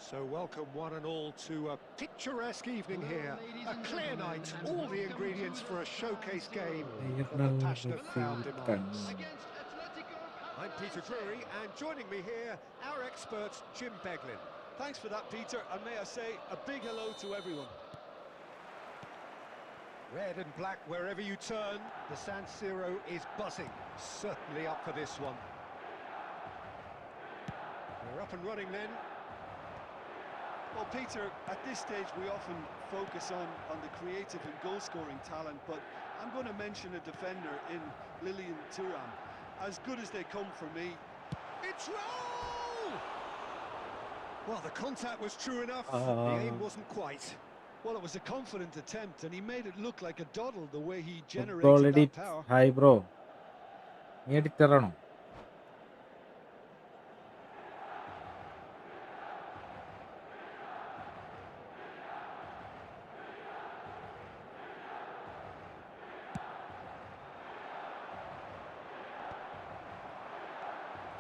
So welcome one and all to a picturesque evening here. A clear night, all the ingredients for a showcase game that the passionate crowd demands. I'm Peter Drury, and joining me here, our expert Jim Beglin. Thanks for that, Peter, and may I say a big hello to everyone. Red and black wherever you turn, the San Siro is buzzing. Certainly up for this one. We're up and running then. Well, Peter, at this stage we often focus on the creative and goal-scoring talent, but I'm going to mention a defender in Lilian Thuram. As good as they come for me. It's roll! Well, the contact was true enough. The aim wasn't quite. Well, it was a confident attempt, and he made it look like a doddle the way he Football generated edit. that power. Hi bro. നീ എഡിറ്ററാണോ?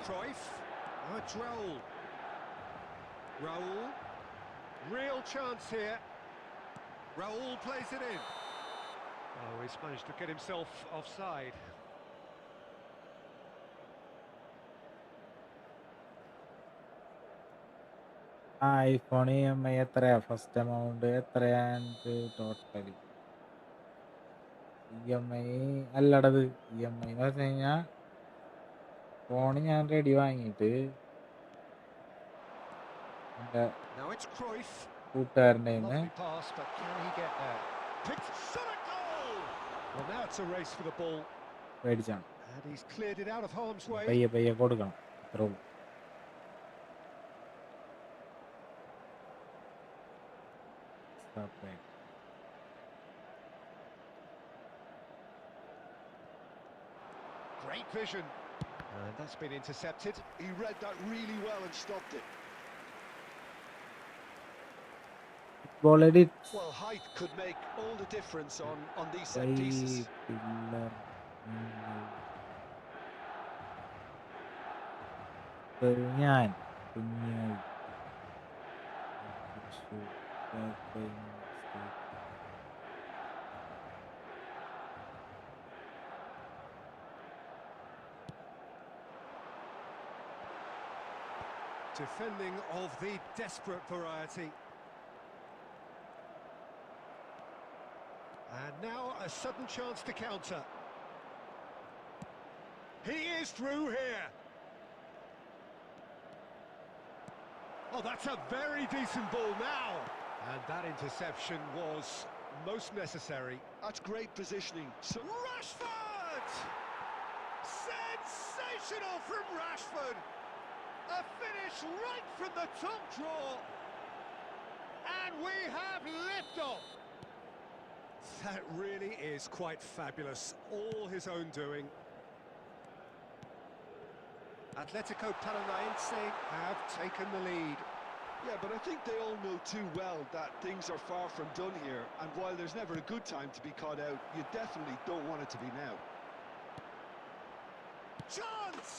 Cruyff. Oh, it's Raul. Raul. Real chance here. Raul plays it in. Oh, he's managed to get himself offside. iPhone EMI എത്രയാ? First amount എത്രയാണ് totally? EMI അല്ലടത്. EMI എന്ന് വെച്ച് കഴിഞ്ഞാൽ phone ഞാൻ ready വാങ്ങിയിട്ട് എൻ്റെ Now it's Cruyff. കൂട്ടുകാരൻ്റെ Lovely pass, but can he get there? Picked shot at goal. Well, now it's a race for the ball, മേടിച്ചാണ്. and he's cleared it out of harm's way. പയ്യെ പയ്യെ കൊടുക്കണം. അത്രേ ഉള്ളൂ. Great vision. And that's been intercepted. He read that really well and stopped it. Football edit. Well, height could make all the difference on these set pieces. ഞാൻ Defending of the desperate variety. And now a sudden chance to counter. He is through here. Oh, that's a very decent ball now. And that interception was most necessary. That's great positioning. So Rashford! Sensational from Rashford! A finish right from the top draw. And we have liftoff. That really is quite fabulous. All his own doing. Atletico Paranaense have taken the lead. Yeah, but I think they all know too well that things are far from done here. And while there's never a good time to be caught out, you definitely don't want it to be now. Chance!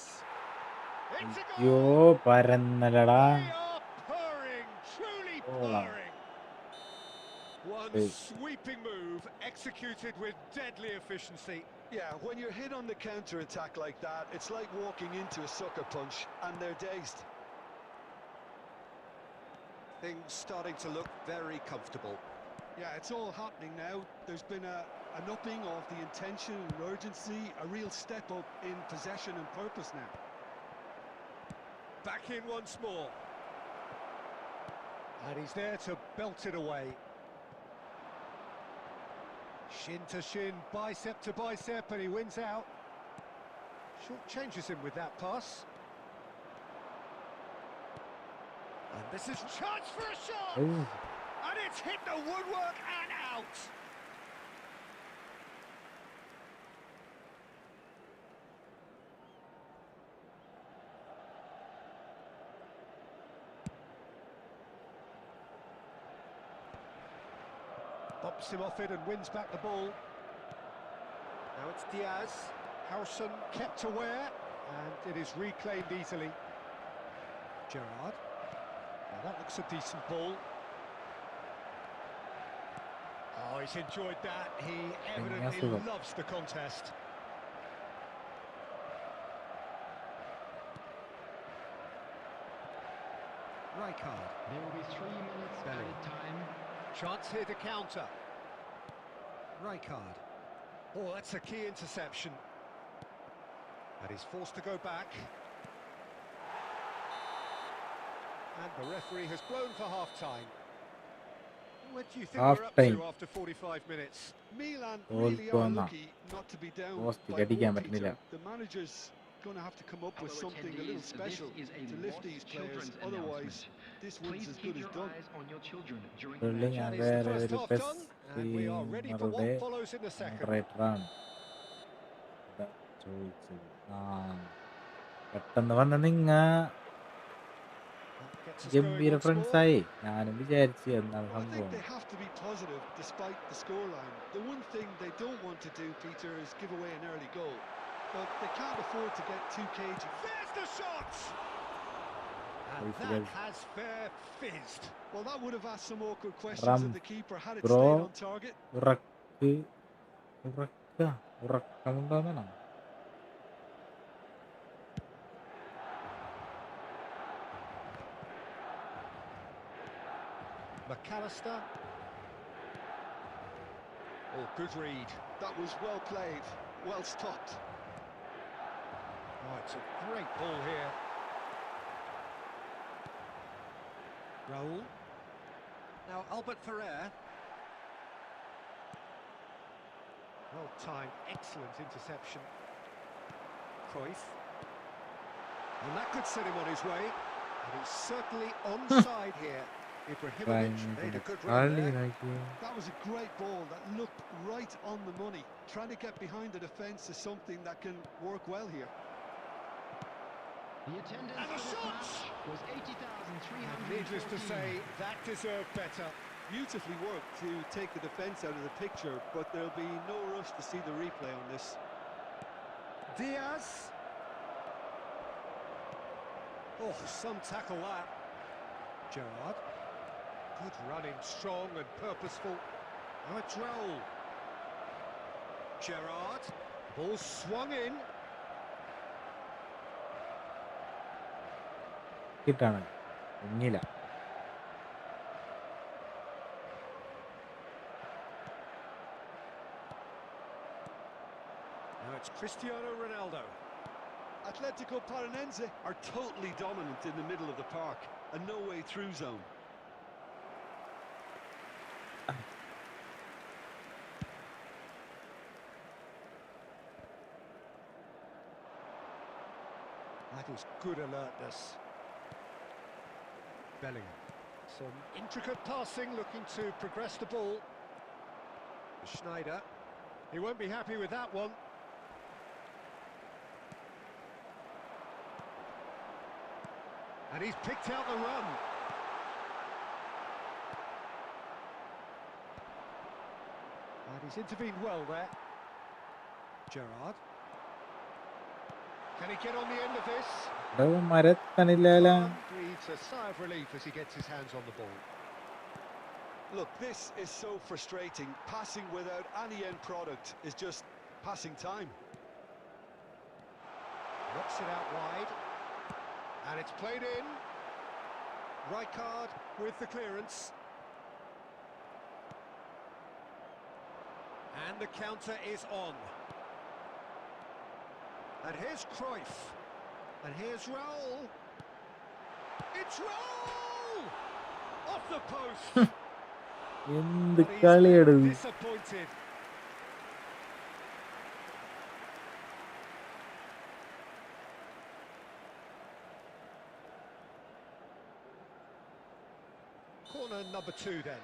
It's a യോ goal! പരന്നലടാ. They are purring, truly purring. One sweeping move executed with deadly efficiency. Yeah, when you're hit on the counter-attack like that, it's like walking into a sucker punch, and they're dazed. Things starting to look very comfortable. Yeah, it's all happening now. There's been an upping of the intention and urgency, a real step up in possession and purpose now. Back in once more. And he's there to belt it away. Shin to shin, bicep to bicep, and he wins out. Short changes him with that pass. And this is chance for a shot! And it's hit the woodwork and out! Bumps him off it and wins back the ball. Now it's Diaz. Harrison kept aware, and it is reclaimed easily. Gerrard. Now that looks a decent ball. Oh, he's enjoyed that. He evidently loves the contest. Rijkaard. There will be 3 minutes added time. Chance here to counter. Rijkaard. Oh, that's a key interception. And he's forced to go back. And the referee has blown for half-time. What do you think Half we're up time. to after 45 minutes? Milan Goal really are corner. lucky not to be down Post by അടിക്കാൻ more, പറ്റുന്നില്ല. Peter. The manager's going to have to come up with Fellow something a little attendees, special this is a to lift lost these players. children's Otherwise, announcement. this one's Please as keep good as your done. eyes on your children during the Building match. That and is the വേറെ first ഒരു half pes done, and we are ready for what ടീമറുടെ follows in the second. മോഡറേറ്ററാണ് ചോദിച്ചത്. പെട്ടെന്ന് വന്ന നിങ്ങ That gets us going ഗംഭീര once friends more. ആയി. ഞാനും വിചാരിച്ചു എന്താണ് Well, I think സംഭവം. they have to be positive despite the scoreline. The one thing they don't want to do, Peter, is give away an early goal. But they can't afford to get too cagey. There's the shot! And Sorry for that that. has fair fizzed. Well, that would have asked some awkward questions of the keeper had it Bro. stayed on target. ഉറക്കമുണ്ടോന്നാണ്. McAllister. Oh, good read. That was well played, well stopped. Oh, it's a great ball here. Raul. Now Albert Ferrer. Well timed, excellent interception. Cruyff. And that could set him on his way. And he's certainly onside here. Ibrahimovic made a good run there. That was a great ball that looked right on the money. Trying to get behind the defence is something that can work well here. The attendance And for a this shot! match was 80,314. Needless to say, that deserved better. Beautifully worked to take the defence out of the picture, but there'll be no rush to see the replay on this. Diaz. Oh, some tackle that. Gerrard. Good running, strong and purposeful. Now it's Raul. Gerrard. Ball swung in. കിട്ടാണ് ഒന്നില്ല. Now it's Cristiano Ronaldo. Atletico Paranense are totally dominant in the middle of the park, a no-way through zone. That is good alertness. Bellingham. Some intricate passing, looking to progress the ball. Schneider. He won't be happy with that one. And he's picked out the run. And he's intervened well there. Gerrard. Can he get on the end of this? മരത്തണില്ല. Breathes a sigh of relief as he gets his hands on the ball. Look, this is so frustrating. Passing without any end product is just passing time. Knocks it out wide. And it's played in. Rijkaard with the clearance. And the counter is on. And here's Cruyff. And here's Raul. It's Raul! Off the post! എന്ത് But he's കളിയാണ്. disappointed. Corner number 2 then.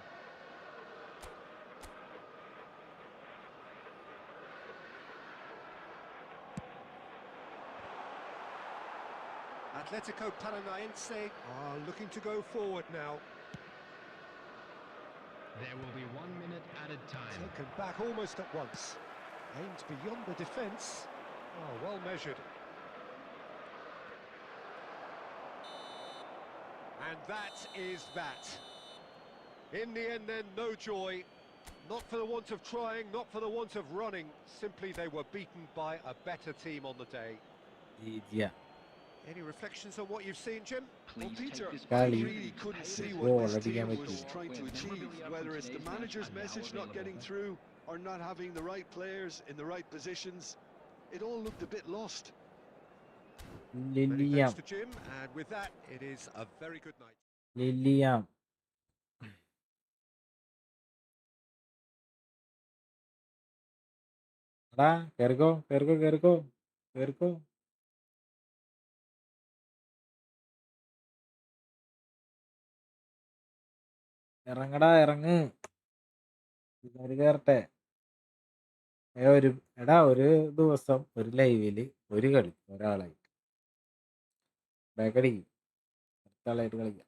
Atletico Paranaense are looking to go forward now. There will be 1 minute added time. Taken back almost at once. Aimed beyond the defence. Oh, well measured. And that is that. In the end then, no joy. Not for the want of trying, not for the want of running. Simply they were beaten by a better team on the day. ഈജിയാ. Any reflections on what you've seen, Jim? Well, Please Peter, take this I Cali. really couldn't see Goal what this അടിക്കാൻ team was പറ്റുമോ? trying to achieve, whether it's the manager's message not getting through or not having the right players in the right positions. It all looked a bit lost. Many ലിലിയാം thanks to Jim, and with that, it is a very good night. ലിലിയാം എടാ കേറിക്കോ കേറിക്കോ കേറിക്കോ കേറിക്കോ. ഇറങ്ങടാ ഇറങ്ങ്. ഇവര് കേറട്ടെ. എടാ ഒരു ദിവസം ഒരു ലൈവില് ഒരു കളി ഒരാളായി ബാക്കടിക്കും, അടുത്ത ആളായിട്ട് കളിക്കാം.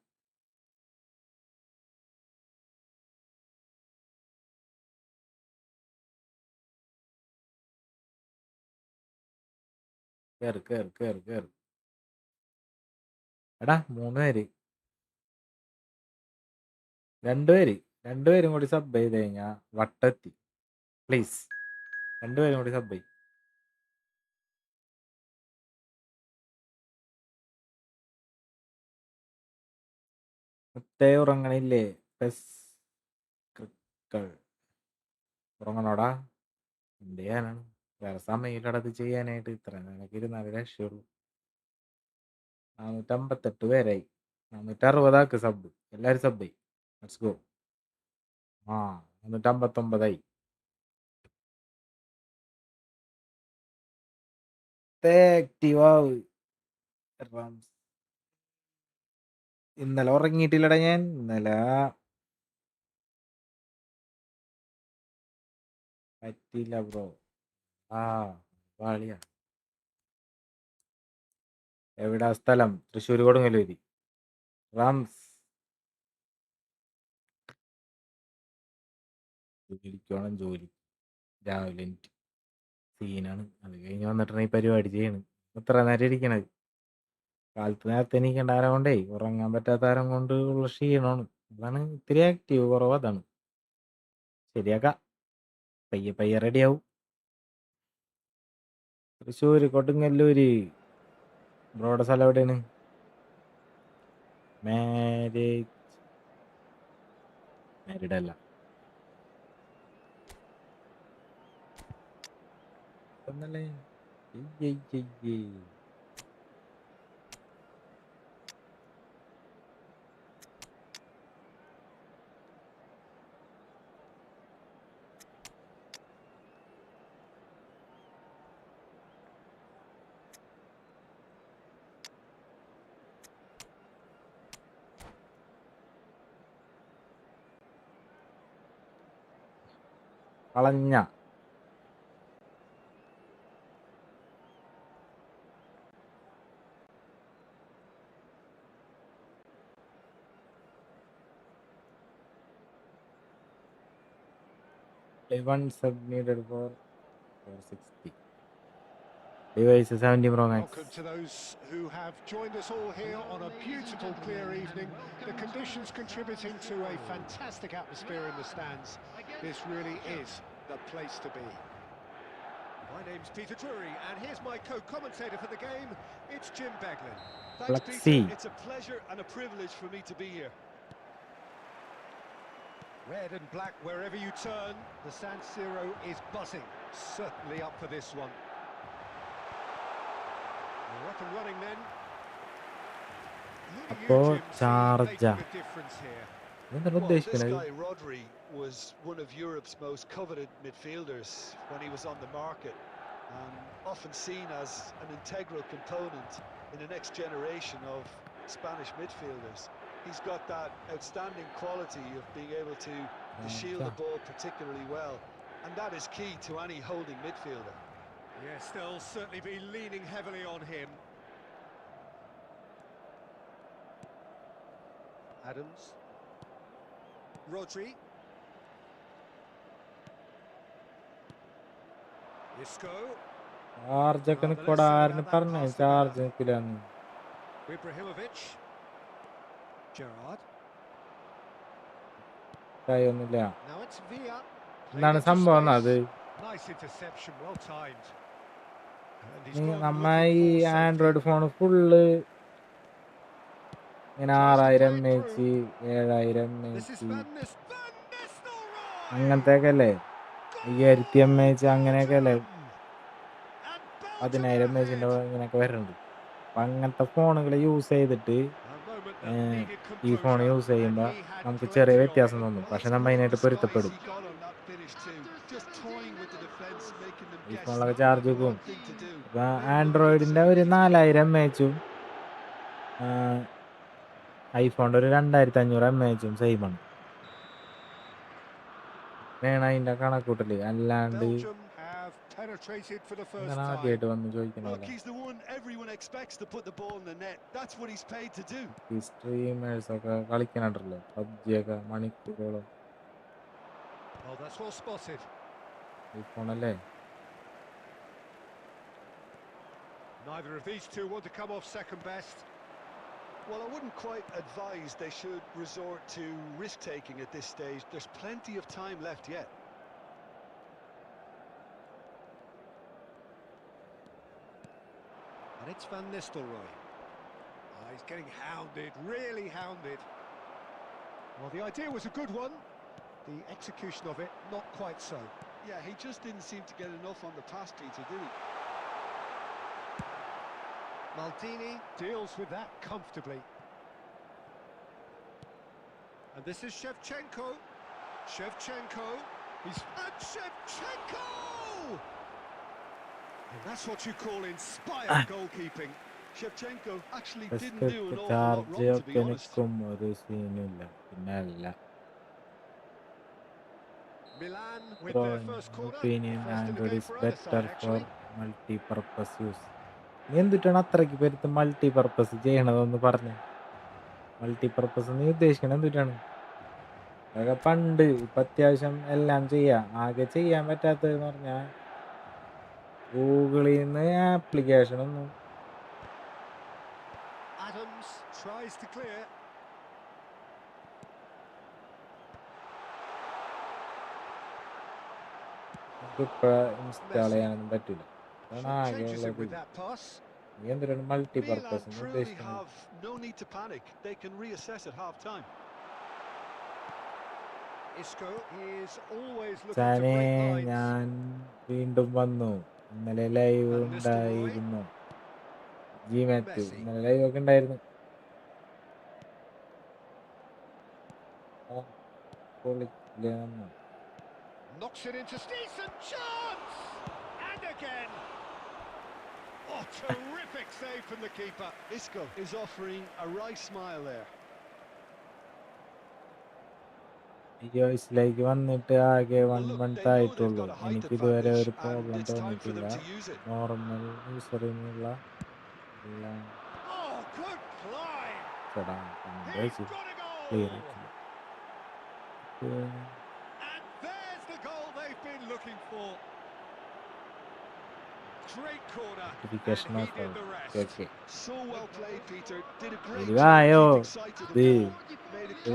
കേറ് കേറ് കേറ് കേറ്. എടാ 3 പേര്, 2 രണ്ടുപേരും കൂടി സബ് ചെയ്ത് കഴിഞ്ഞാ വട്ടെത്തി. പ്ലീസ് 2 പേരും കൂടി സബ് ചെയ്യും. മുത്തേ ഉറങ്ങണില്ലേ? ഉറങ്ങണോടാ? എന്ത് ചെയ്യാനാണ്, വേറെ സമയമില്ലടാ ഇത് ചെയ്യാനായിട്ട്. ഇത്ര നിനക്ക് 24 രക്ഷയുള്ളൂ. 458 പേരായി. 460 സബ്. എല്ലാരും സബ് ചെയ്യും. Let's go. 459 ആക്റ്റീവാവ്. ഇന്നലെ ഉറങ്ങിയിട്ടില്ലടാ ഞാൻ. ഇന്നലെ പറ്റിയില്ല ബ്രോ. വാളിയാ. എവിടാ സ്ഥലം? തൃശ്ശൂർ കൊടുങ്ങല്ലൂര്. റംസ് ജോലിക്കോണം. ജോലി രാവിലെ എനിക്ക് സീനാണ്. അത് കഴിഞ്ഞ് വന്നിട്ടാണ് ഈ പരിപാടി ചെയ്യണത്. ഇത്ര നേരം ഇരിക്കണത്. കാലത്ത് നേരത്തെ എണീക്കേണ്ട ആരം കൊണ്ടേ ഉറങ്ങാൻ പറ്റാത്ത ആരം കൊണ്ട് ഉള്ള ക്ഷീണമാണ്. അതാണ് ഇത്തിരി ആക്റ്റീവ് കുറവ്. അതാണ് ശരിയാക്കാം. പയ്യെ പയ്യെ റെഡിയാവും. തൃശ്ശൂര് കൊടുങ്ങല്ലൂര്. ബ്രോയുടെ സ്ഥലം എവിടെയാണ്? മാരീഡ് അല്ല. ഒന്നല്ലേ. കളഞ്ഞ one sub needed for 460. Device 70 Pro Max. Welcome to those who have joined us all here on a beautiful clear evening. The conditions contributing to a fantastic atmosphere in the stands. This really is the place to be. My name's Peter Drury, and here's my co-commentator for the game. It's Jim Beglin. Thanks, Peter. It's a pleasure and a privilege for me to be here. Red and black wherever you turn, the San Siro is buzzing. Certainly up for this one. We're up and running then. Who do you, Jim, see making the difference here? Well, this guy Rodri was one of Europe's most coveted midfielders when he was on the market, and often seen as an integral component in the next generation of Spanish midfielders. He's got that outstanding quality of being able to shield the ball particularly well, and that is key to any holding midfielder. Yes, they'll certainly be leaning heavily on him. Adams. Rodri. Isco. ചാർജൊക്കെ നിക്കോടാ. ആരിന് പറഞ്ഞേ charge നിൽക്കില്ലാന്ന്? Ibrahimovic. Gerrard. ഒന്നുമില്ല. Now it's Villa. എന്താണ് സംഭവം? അത് Nice interception, well timed. നമ്മ ഈ Android phone full ഇങ്ങനെ 6000 mAh 7000 mAh അങ്ങനത്തെ ഒക്കെ അല്ലേ? 5000 mAh അങ്ങനെയൊക്കെ അല്ലേ? 10000 mAh ഇങ്ങനെയൊക്കെ വരുന്നുണ്ട്. അപ്പം അങ്ങനത്തെ ഫോണുകൾ യൂസ് ചെയ്തിട്ട് ഈ ഫോൺ യൂസ് ചെയ്യുമ്പോൾ നമുക്ക് ചെറിയ വ്യത്യാസം തോന്നും, പക്ഷെ നമ്മൾ അതിനായിട്ട് പൊരുത്തപ്പെടും. ഈ ഫോണിലൊക്കെ ചാർജ് വെക്കും. ഇപ്പം ആൻഡ്രോയിഡിൻ്റെ ഒരു 4000 mAh ഐഫോണിൻ്റെ ഒരു 2500 mAh സെയിമാണ്. വേണം അതിൻ്റെ കണക്കൂട്ടൽ. അല്ലാണ്ട് അങ്ങനെ ആദ്യമായിട്ട് വന്ന് ചോദിക്കണമല്ലോ. ഈ സ്ട്രീമേഴ്സൊക്കെ കളിക്കണുണ്ടല്ലോ പബ്ജിയൊക്കെ മണിക്കൂറുകളും. ഈ ഫോണല്ലേ? Neither of these two want to come off second best. Well, I wouldn't quite advise they should resort to risk-taking at this stage. There's plenty of time left yet. And it's Van Nistelrooy. He's getting hounded, really hounded. Well, the idea was a good one. The execution of it, not quite so. Yeah, he just didn't seem to get enough on the pass, Peter, did he? Maldini deals with that comfortably. And this is Shevchenko. Shevchenko. And Shevchenko! And that's what you call inspired goalkeeping. Shevchenko actually didn't do an awful lot wrong, to be honest. Milan with their first corner. Opinion Android is better for multi-purpose use. നീ എന്തിട്ടാണ് അത്രയ്ക്ക് പേരുത്ത് multipurpose ചെയ്യണതെന്ന് പറഞ്ഞ്? Multipurpose നീ ഉദ്ദേശിക്കണത് എന്തിട്ടാണ്? അതൊക്കെ പണ്ട്. ഇപ്പം അത്യാവശ്യം എല്ലാം ചെയ്യാം. ആകെ ചെയ്യാൻ പറ്റാത്തതെന്ന് പറഞ്ഞാൽ ഗൂഗിളിൽ നിന്ന് ആപ്ലിക്കേഷനൊന്നും Adams tries to clear. ഇപ്പം ഇൻസ്റ്റാൾ ചെയ്യാനൊന്നും പറ്റില്ല. അതാണ് ആകെ ഉള്ളത്. നീ എന്തിനാണ് മൾട്ടിപർപ്പസ് എന്ന് ഉദ്ദേശിക്കുന്നത്? No need to panic. They can reassess at half time. Isco is always looking to ചാനെ, break lines. ഞാൻ വീണ്ടും വന്നു. ഇന്നലെ ലൈവ് ഉണ്ടായിരുന്നു. G-Math ഇന്നലെ ലൈവ് ഒക്കെ ഉണ്ടായിരുന്നു. Knocks it into decent chance, and again. Oh, terrific save from the keeper. Isco is offering a wry smile there. ലേക്ക് വന്നിട്ട് ആകെ 1 month ആയിട്ടുള്ളൂ. എനിക്കിതുവരെ ഒരു പ്രോബ്ലം തോന്നിയിട്ടില്ല. നോർമൽ യൂസറിനുള്ള എല്ലാം ക്ലിയർ ആയിട്ടില്ല. Notification of okay. ഇതായോ ഇത്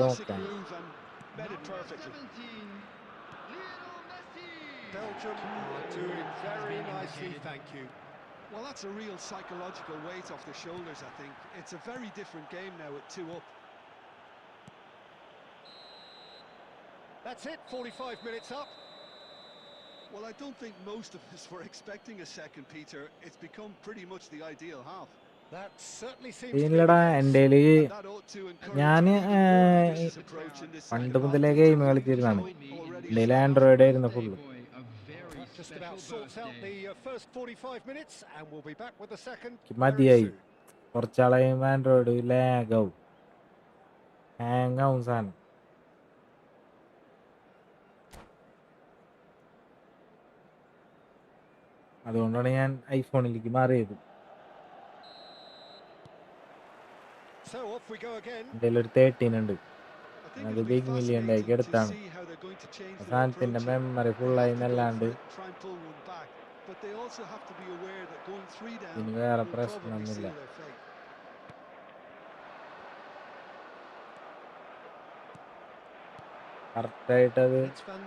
നോക്കാം. Met it perfectly. Belgium are doing very nicely, thank you. Well, that's a real psychological weight off the shoulders, I think. It's a very different game now at 2 up. That's it, 45 minutes up. Well, I don't think most of us were expecting a second, Peter. It's become pretty much the ideal half. ഇല്ലടാ, എൻ്റെ ഞാൻ പണ്ട് മുതലേ game കളിച്ചിരുന്നാണ്. എൻ്റെ Android ആയിരുന്നു full. മതിയായി. കുറച്ചാളായും Android ലാഗാവും, hang ആവും സാധനം. അതുകൊണ്ടാണ് ഞാൻ ഐഫോണിലേക്ക് മാറിയത്. എൻ്റെ ഒരു 13 ഉണ്ട്. അത് ബിഗ് മില്യൺ ആക്കി എടുത്താണ്. സാധനത്തിൻ്റെ മെമ്മറി ഫുള്ളായി എന്നല്ലാണ്ട് ഇനി വേറെ പ്രശ്നമൊന്നുമില്ല. കറക്റ്റായിട്ടത്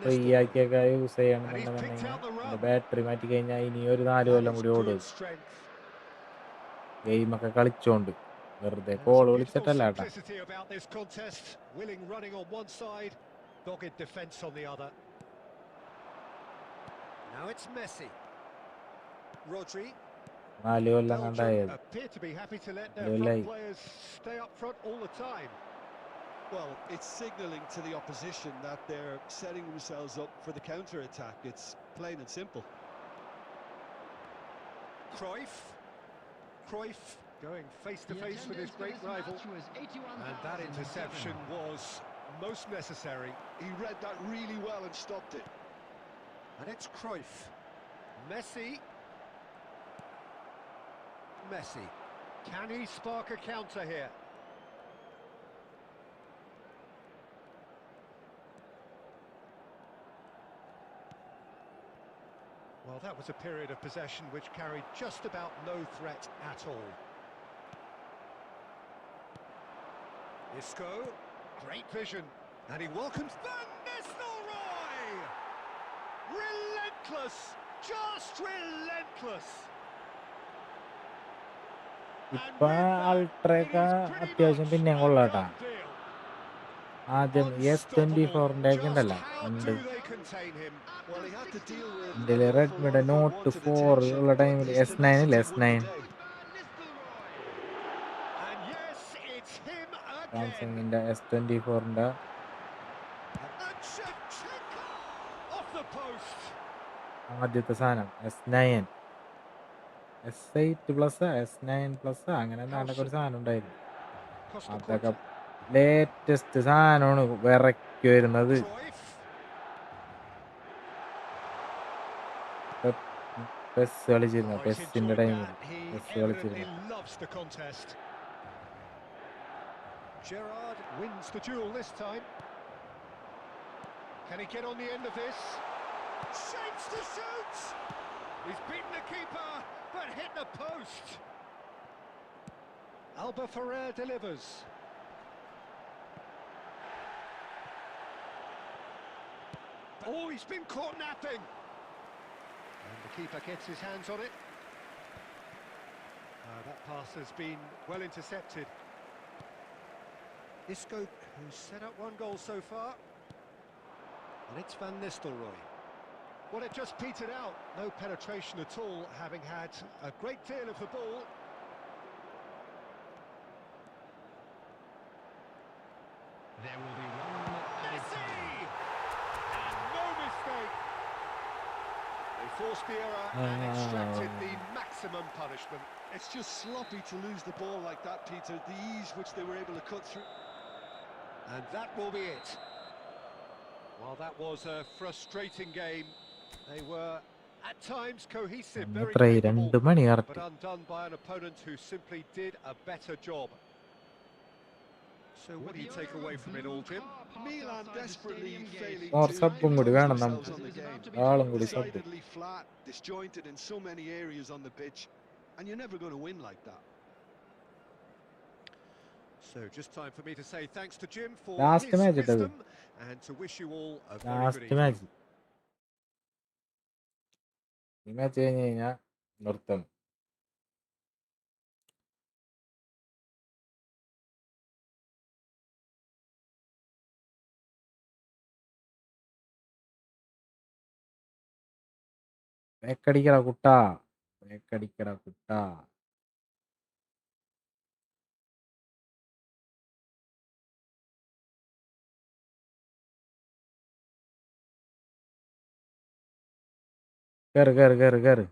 ഫ്രീ ആക്കിയൊക്കെ യൂസ് ചെയ്യണമെന്നുണ്ടെന്നുണ്ടെങ്കിൽ എൻ്റെ ബാറ്ററി മാറ്റി കഴിഞ്ഞാൽ ഇനി ഒരു 4 കൊല്ലം കൂടി ഓടും ഗെയിമൊക്കെ കളിച്ചോണ്ട്. വെറുതെ കോൾ വിളിച്ചിട്ടല്ല കേട്ടാ. 4 കൊല്ലം Belgium കണ്ടായത്. appear to be happy to let 4 their front കൊല്ലായി. players stay up front all the time. Well, it's signalling to the opposition that they're setting themselves up for the counter-attack. It's plain and simple. Cruyff going face to face with his great rival, and that interception was most necessary. He read that really well and stopped it. And it's Cruyff. Messi. Can he spark a counter here? Well, that was a period of possession which carried just about no threat at all. Isco, great vision, and he welcomes Van Nistelrooy! Relentless, just relentless. ഇപ്പൊ അൾട്രയൊക്കെ അത്യാവശ്യം പിന്നെയും കൊള്ളാട്ടാ. ആദ്യം S24 ഒക്കെ ഉണ്ടല്ലോ ഉണ്ട്. ഇതില് റെഡ്മിയുടെ not 4 ഉള്ള ടൈമിൽ S9 ഇല്ല, S9 സാംസങ്ങിന്റെ S24ന്റെ ആദ്യത്തെ സാധനം S9 S8 plus S9 plus അങ്ങനെ എന്താണ്ടൊക്കെ ഒരു സാധനം ഉണ്ടായിരുന്നു. അതൊക്കെ ലേറ്റസ്റ്റ് സാധനമാണ് വിറക്കി വരുന്നത്. പെസ് കളിച്ചിരുന്നു, പെസ്സിന്റെ ടൈമിൽ പെസ് കളിച്ചിരുന്നു. Gerrard wins the duel this time. Can he get on the end of this? Shapes to shoot! He's beaten the keeper, but hit the post. Alba Ferrer delivers. Oh, he's been caught napping. And the keeper gets his hands on it. That pass has been well intercepted. Isco, who's set up one goal so far. And it's Van Nistelrooy. Well, it just petered out. No penetration at all, having had a great deal of the ball. There will be 1 minute added Messi! time. And no mistake. They forced the error and extracted the maximum punishment. It's just sloppy to lose the ball like that, Peter. The ease which they were able to cut through. And that will be it. Well, that was a frustrating game. They were at times cohesive, very capable, but undone by an opponent who simply did a better job. So what do you take away from it all, Jim? Milan desperately failing Or to subbum കൂടി impose വേണം themselves നമുക്ക്. on the game. ആളും കൂടി sub. Decidedly flat, disjointed in so many areas on the pitch, and you're never going to win like that. So just time for me to say thanks to Jim for Last his match wisdom and to wish you all a very good last evening. Match ഈ match കഴിഞ്ഞ് കഴിഞ്ഞാൽ നിർത്തണം. ബേക്കടിക്കട കുട്ടാ, ബേക്കടിക്കട കുട്ടാ. കേറ് കേറ് കേറ് കേറ്.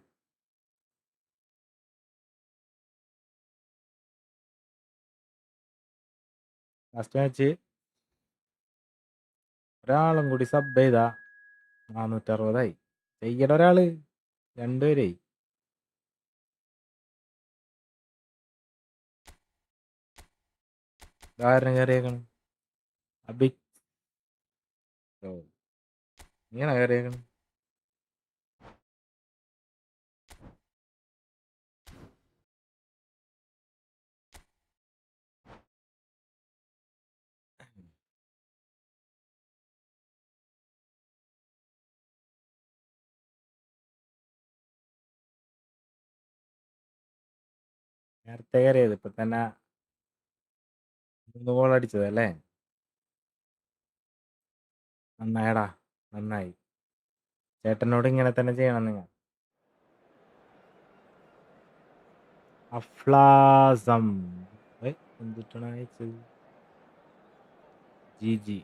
Last match ഒരാളും കൂടി സബ് ചെയ്താ 460 ചെയ്യട ഒരാള്, 2 പേരെ. ധാരണ കയറിയേക്കണം അബി, ഇങ്ങനെ കയറിയേക്കണം. നേരത്തെ കയറിയത് ഇപ്പൊ തന്നെ 3 ഗോൾ അടിച്ചതല്ലേ. നന്നായടാ, നന്നായി. ചേട്ടനോട് ഇങ്ങനെ തന്നെ ചെയ്യണം നിങ്ങൾ. അഫ്ലാസം എന്തിട്ടാണ് അയച്ചത്? ജി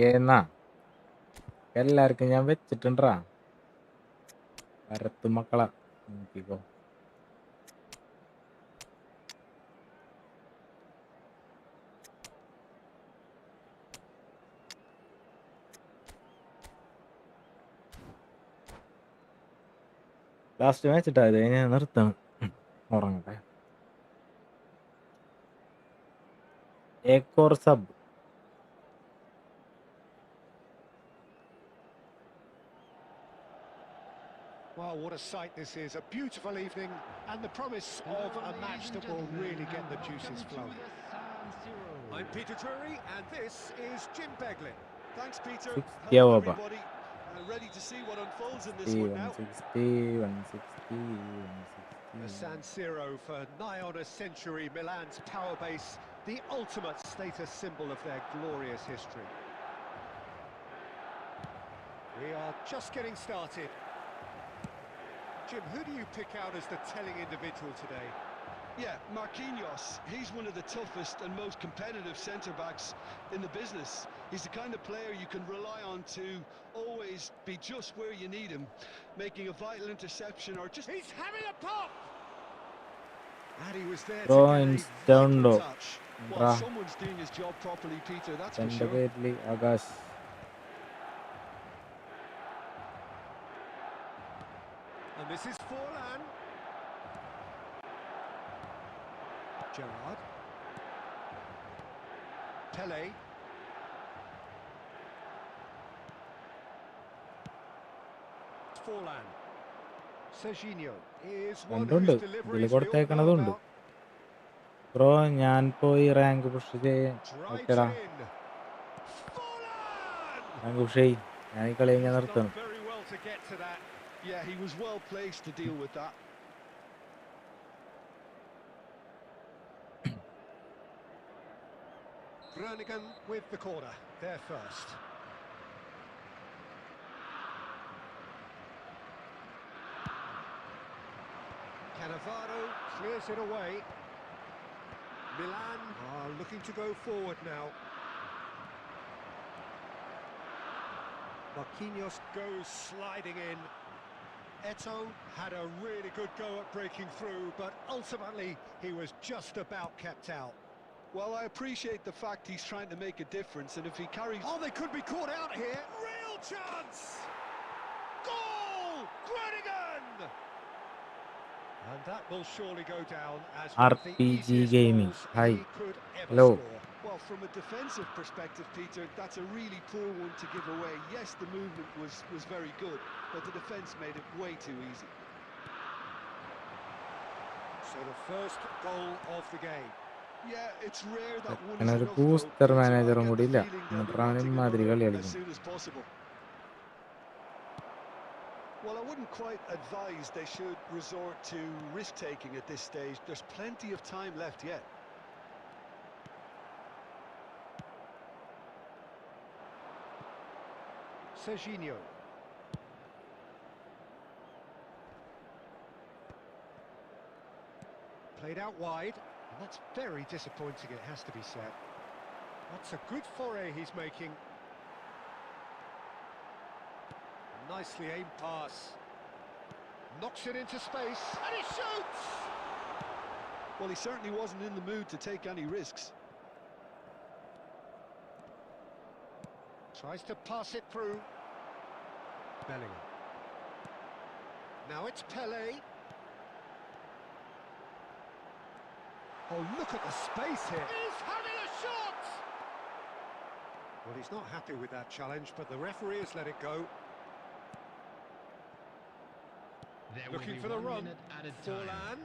ഏന്നാ എല്ലാവർക്കും ഞാൻ വെച്ചിട്ടുണ്ടാ വരത്തു മക്കളാ നോക്കിക്കോ. ലാസ്റ്റ് മാച്ച് ഇട്ടാ ഇത് ഞാൻ നിർത്തണം, ഉറങ്ങട്ടെ. ഏക്കോർ sub Wow, what a sight this is. A beautiful evening and the promise of a match that will really get the juices flowing. I'm Peter Drury and this is Jim Beglin. Thanks, Peter. 60 Hello, over. everybody. Ready to see what unfolds in this one now. 160. The San Siro for nigh on a century, Milan's power base, the ultimate status symbol of their glorious history. We are just getting started. Jim, who do you pick out as the telling individual today? Yeah, Marquinhos. He's one of the toughest and most competitive centre-backs in the business. He's the kind of player you can rely on to always be just where you need him, making a vital interception or just... He's having a pop! And he was there Bro, to get a instant vital do. touch. Well, someone's doing his job properly, Peter, that's for sure. പേരില് Akash. And this is Forlan. Gerrard. Pele. Forlan. Serginho is one രണ്ടുണ്ട്, whose deliveries ഇതില് we all know കൊടുത്തേക്കണതുണ്ട്. about. Bro ഞാൻ പോയി rank push ചെയ്യാൻ. Drives ഓക്കെടാ, in. Forlan! Rank push ചെയ്. ഞാൻ ഈ കളി ഞാൻ He's നിർത്തണം. done very well to get to that. Yeah, he was well placed to deal with that. Groningen with the corner, there first. Cannavaro clears it away. Milan are looking to go forward now. Marquinhos goes sliding in. Eto'o had a really good go at breaking through, but ultimately he was just about kept out. Well, I appreciate the fact he's trying to make a difference, and if he carries... Oh, they could be caught out here. Real chance! Goal! Groningen! And that will surely go down as one of the RPG easiest Gaming. goals Hi. he could ever Hello. score. Well, from a defensive perspective, Peter, that's a really poor one to give away. Yes, the movement was very good, but the defence made it way too easy. So the first goal of the game. Yeah, it's rare that one is ഞാനൊരു enough, though, booster Peter. I മാനേജറും get കൂടി the ഇല്ല, feeling they'll be എന്നിട്ടാണ് wanting ഇമാതിരി കളി another as കളിക്കുന്നത്. soon as possible. Well, I wouldn't quite advise they should resort to risk-taking at this stage. There's plenty of time left yet. Serginho. Played out wide, and that's very disappointing, it has to be said. That's a good foray he's making. Nicely aimed pass. Knocks it into space, and he shoots! Well, he certainly wasn't in the mood to take any risks. Tries to pass it through. Bellingham. Now it's Pele. Oh, look at the space here. He's having a shot! Well, he's not happy with that challenge, but the referee has let it go. Looking for the run. Forlan.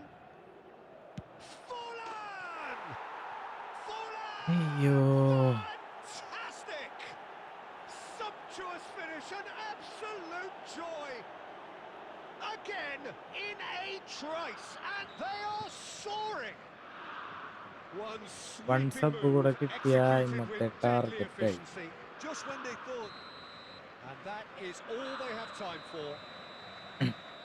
Forlan! Forlan! അയ്യോ, Fantastic! Sumptuous finish, an absolute joy! again in a trice, and they are soaring. One sub കൂടെ കിട്ടിയ ഇന്നത്തെ target ആയി. Just when they thought, and that is all they have time for.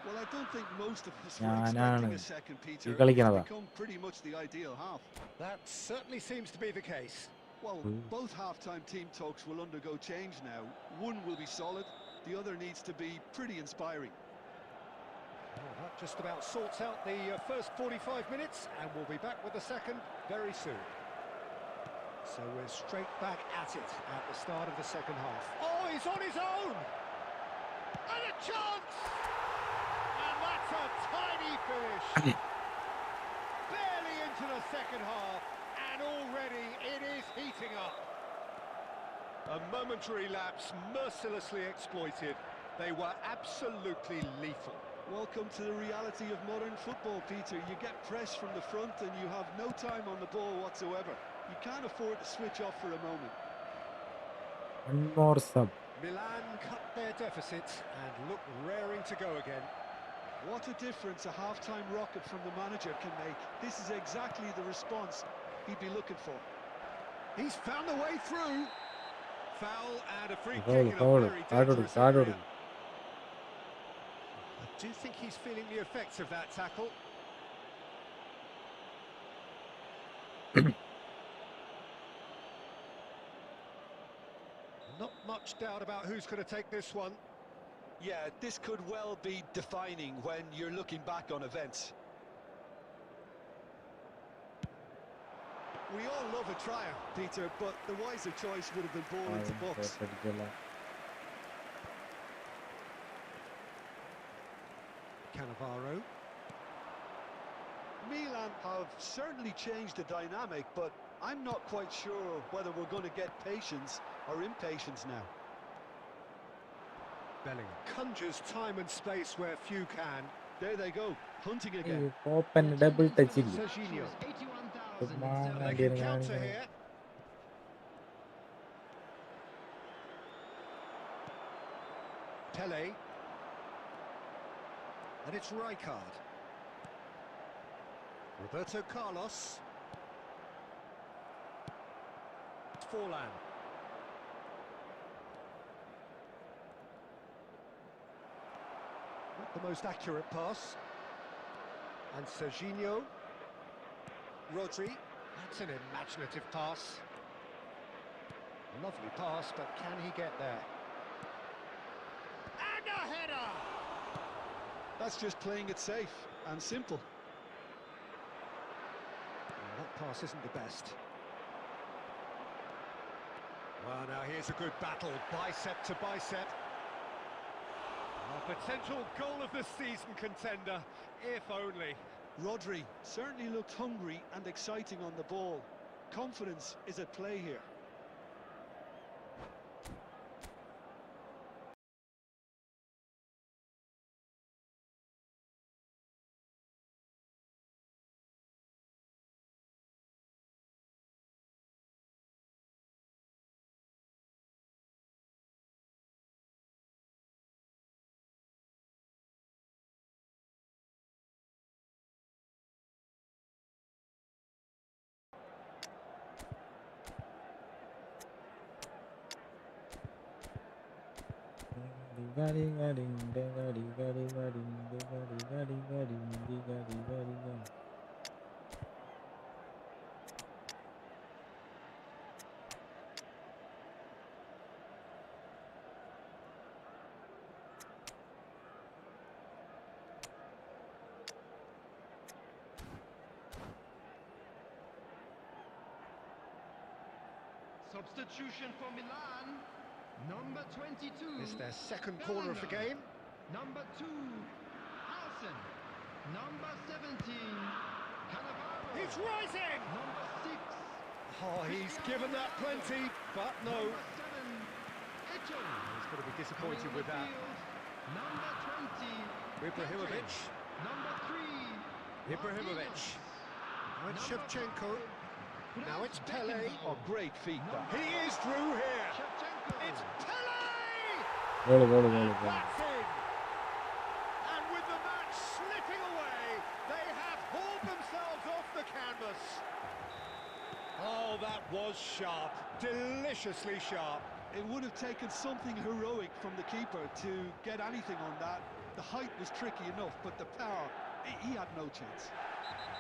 well, I don't think most of us were expecting a second, Peter. It's become pretty much the ideal half. That certainly seems to be the case. Well, both half-time team talks will undergo change now. One will be solid, the other needs to be pretty inspiring. Well, that just about sorts out the first 45 minutes, and we'll be back with the second very soon. So we're straight back at it at the start of the second half. Oh, he's on his own! And a chance! And that's a tiny finish! Barely into the second half, and already it is heating up. A momentary lapse mercilessly exploited. They were absolutely lethal. Welcome to the reality of modern football, Peter. You get press from the front and you have no time on the ball whatsoever. You can't afford to switch off for a moment. One more sub. Milan cut their deficit and look raring to go again. What a difference a half-time rocket from the manager can make. This is exactly the response he'd be looking for. He's found a way through. Foul and a free kick in a very dangerous area. I do think he's feeling the effects of that tackle. Not much doubt about who's going to take this one. Yeah, this could well be defining when you're looking back on events. We all love a triumph, Peter, but the wiser choice would have been ball into box. Cannavaro. Milan have certainly changed the dynamic, but I'm not quite sure whether we're going to get patience or impatience now. Bellingham conjures time and space where few can. There they go, hunting again. Open double touch. Serginho. They can counter here. Pele. And it's Rijkaard. Roberto Carlos. Forlan. Not the most accurate pass. And Serginho. Rodri. That's an imaginative pass. Lovely pass, but can he get there? And a header! That's just playing it safe and simple. Well, that pass isn't the best. Well, now here's a good battle, bicep to bicep. A potential goal of the season contender, if only. Rodri certainly looked hungry and exciting on the ball. Confidence is at play here. Substitution for Milan, number 22. It's their second corner of the game. Number 2, Alsen. Number 17, Cannavaro. He's rising! Number 6. Oh, he's given that plenty, but no. Number 7, Echon. He's going to be disappointed with that. Number 20, Ibrahimovic. Number 3, Ibrahimovic. Now it's Shevchenko. Now it's Pele. Oh, great feet, that. He is through here. Shevchenko. It's Pele! Goal. That's in. And with the man was sharp, deliciously sharp. It would have taken something heroic from the keeper to get anything on that. The height was tricky enough, but the power, he had no chance.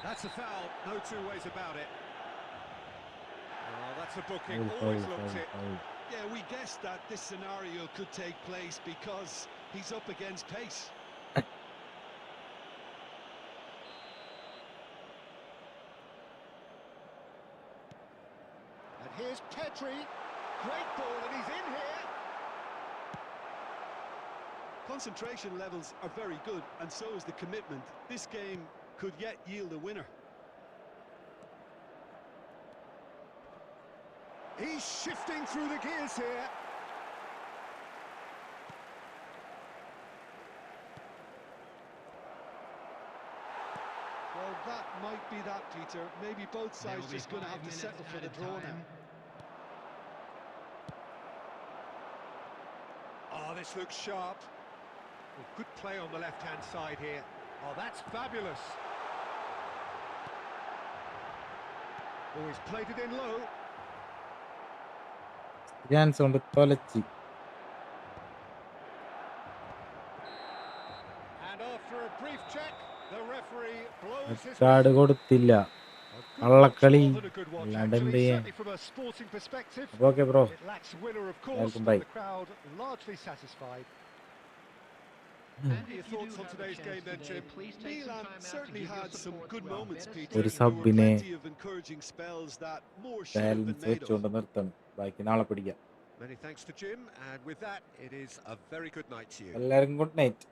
That's a foul, no two ways about it. Oh, that's a booking, always looked it. Yeah, we guessed that this scenario could take place because he's up against pace. And here's Petri. Great ball, and he's in here. Concentration levels are very good, and so is the commitment. This game could yet yield a winner. He's shifting through the gears here. Well, that might be that, Peter. Maybe both sides just going to have to settle for the draw now. Oh, this looks sharp. Well, good play on the left-hand side here. Oh, that's fabulous. Oh, he's played it in low. Chance on the toilet. And after a brief check, the referee blows his card കൊടുത്തില്ല. കള്ളക്കളി. അല്ലാണ്ട് എന്ത് ചെയ്യാൻ? from a sporting perspective. Okay bro. It lacks winner, of course, Welcome, but bye. the crowd largely satisfied. And Your if you thoughts do on have a today's chance game then, today, Jim? please take some Milan time out to certainly give your had some support good to our moments, better Peter. ഒരു There were സബിനെ plenty of encouraging spells that more should have been balance made of. വെച്ചുകൊണ്ട് നിർത്തണം. ബാക്കി നാളെ പിടിക്കാം. Many thanks to Jim, and with that, it is a very good night to you. എല്ലാവർക്കും good night.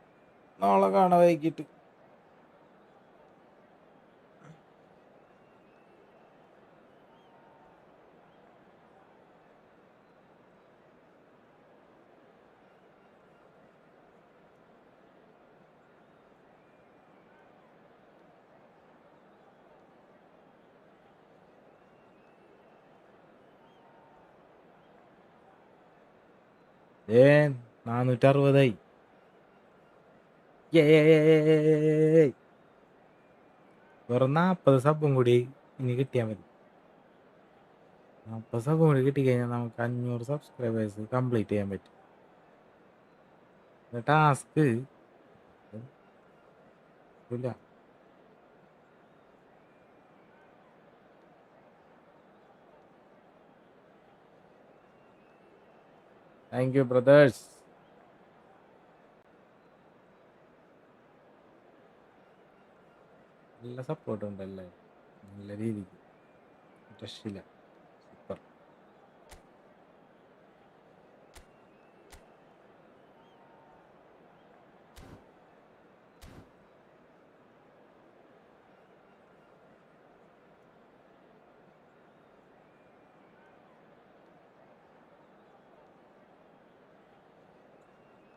നാളെ കാണാൻ വൈകിട്ട്. ഏ 460 വെറും 40 സബും കൂടി ഇനി കിട്ടിയാൽ മതി. 40 സബും കൂടി കിട്ടിക്കഴിഞ്ഞാൽ നമുക്ക് 500 സബ്സ്ക്രൈബേഴ്സ് കംപ്ലീറ്റ് ചെയ്യാൻ പറ്റും. ടാസ്ക് ഇല്ല. Thank you brothers. നല്ല സപ്പോർട്ട് ഉണ്ടല്ലേ, നല്ല രീതിക്ക്. രക്ഷയില്ല. സൂപ്പർ.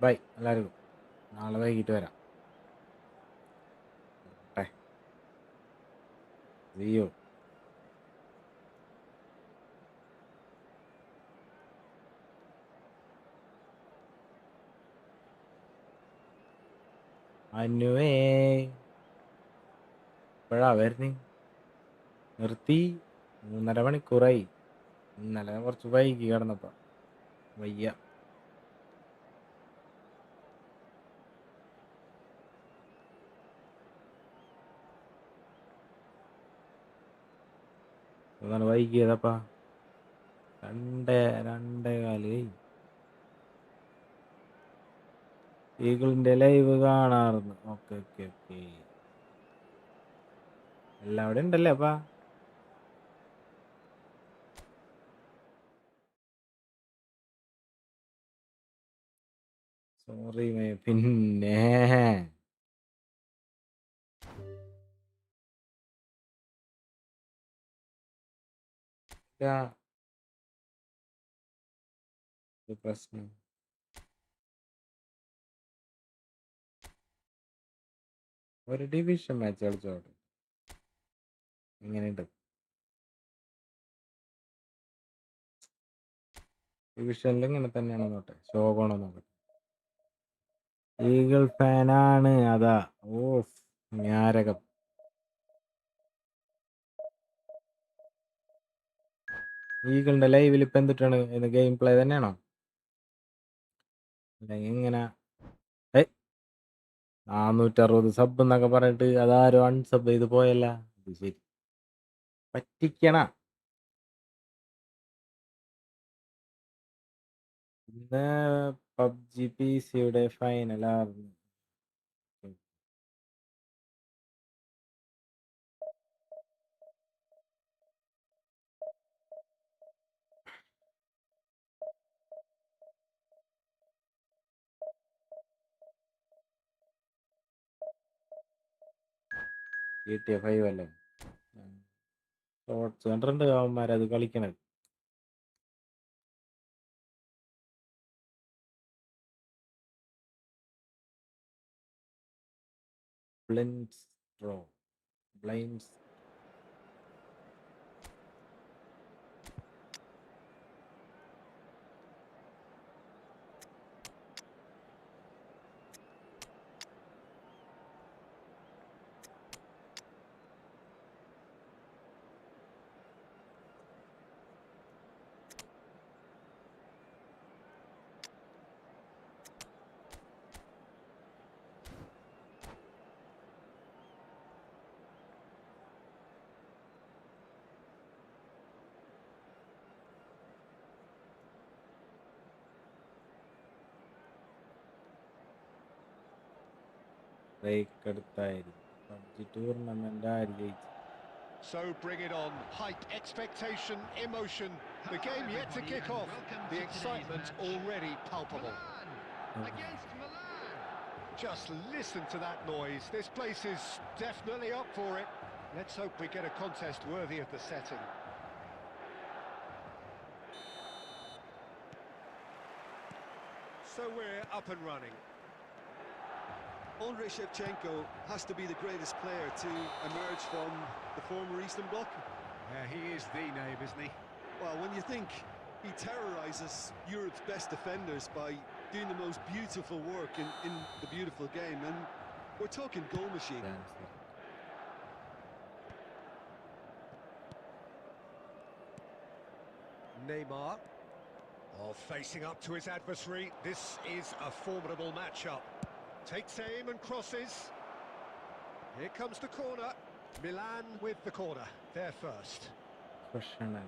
ബൈ എല്ലാവർക്കും. നാളെ വൈകിട്ട് വരാം. See അനുവേ എപ്പോഴാ വരുന്നേ? നിർത്തി 3.5 മണിക്കൂറായി. ഇന്നലെ കുറച്ച് വൈകി കിടന്നപ്പോ വയ്യ. വൈകിയതപ്പാ 2:45. ഈഗിളിന്റെ ലൈവ് കാണാറുണ്ട്. Okay okay okay. എല്ലാം അവിടെ ഉണ്ടല്ലേ അപ്പാ? സോറി പിന്നെ പ്രശ്നം. ഒരു ഡിവിഷൻ മാച്ച് കളിച്ചോട്ടെ. എങ്ങനെയുണ്ട്? ഡിവിഷനിൽ ഇങ്ങനെ തന്നെയാണ് നോട്ടെ. ശോകമാണോ നോക്കട്ടെ. ഈഗിൾ ഫാനാണ്. അതാ. ഓ ഞാരകം. ഈഗിളിന്റെ ലൈവിൽ ഇപ്പൊ എന്തിട്ടാണ് ഗെയിം പ്ലേ തന്നെയാണോ അല്ലെങ്കിൽ ഇങ്ങനെ 460 സബ് എന്നൊക്കെ പറഞ്ഞിട്ട് അതാരും അൺസബ് ചെയ്ത് പോയല്ല. അത് ശരി പറ്റിക്കണ. ഇന്ന് പബ്ജി PC-യുടെ ഫൈനലായിരുന്നു. GTA 5 അല്ലേ? ഷോർട്സ് കണ്ടിട്ടുണ്ട് അവന്മാരത് കളിക്കണത്. ബ്ലൈൻഡ്സ് ബ്രേക്ക് എടുത്തായിരുന്നു. പബ്ജി ടൂർണമെന്റ് ആര് ജയിച്ചു? So bring it on. Hype, expectation, emotion. The game yet to kick off. The excitement already palpable. Against Milan. Just listen to that noise. This place is definitely up for it. Let's hope we get a contest worthy of the setting. So we're up and running. Andrei Shevchenko has to be the greatest player to emerge from the former Eastern Bloc. Yeah, he is the name, isn't he? Well, when you think he terrorises Europe's best defenders by doing the most beautiful work in the beautiful game, and we're talking goal machine. Neymar. Oh, facing up to his adversary. This is a formidable matchup. Takes aim and crosses. Here comes the corner. Milan with the corner. They're first. Professional.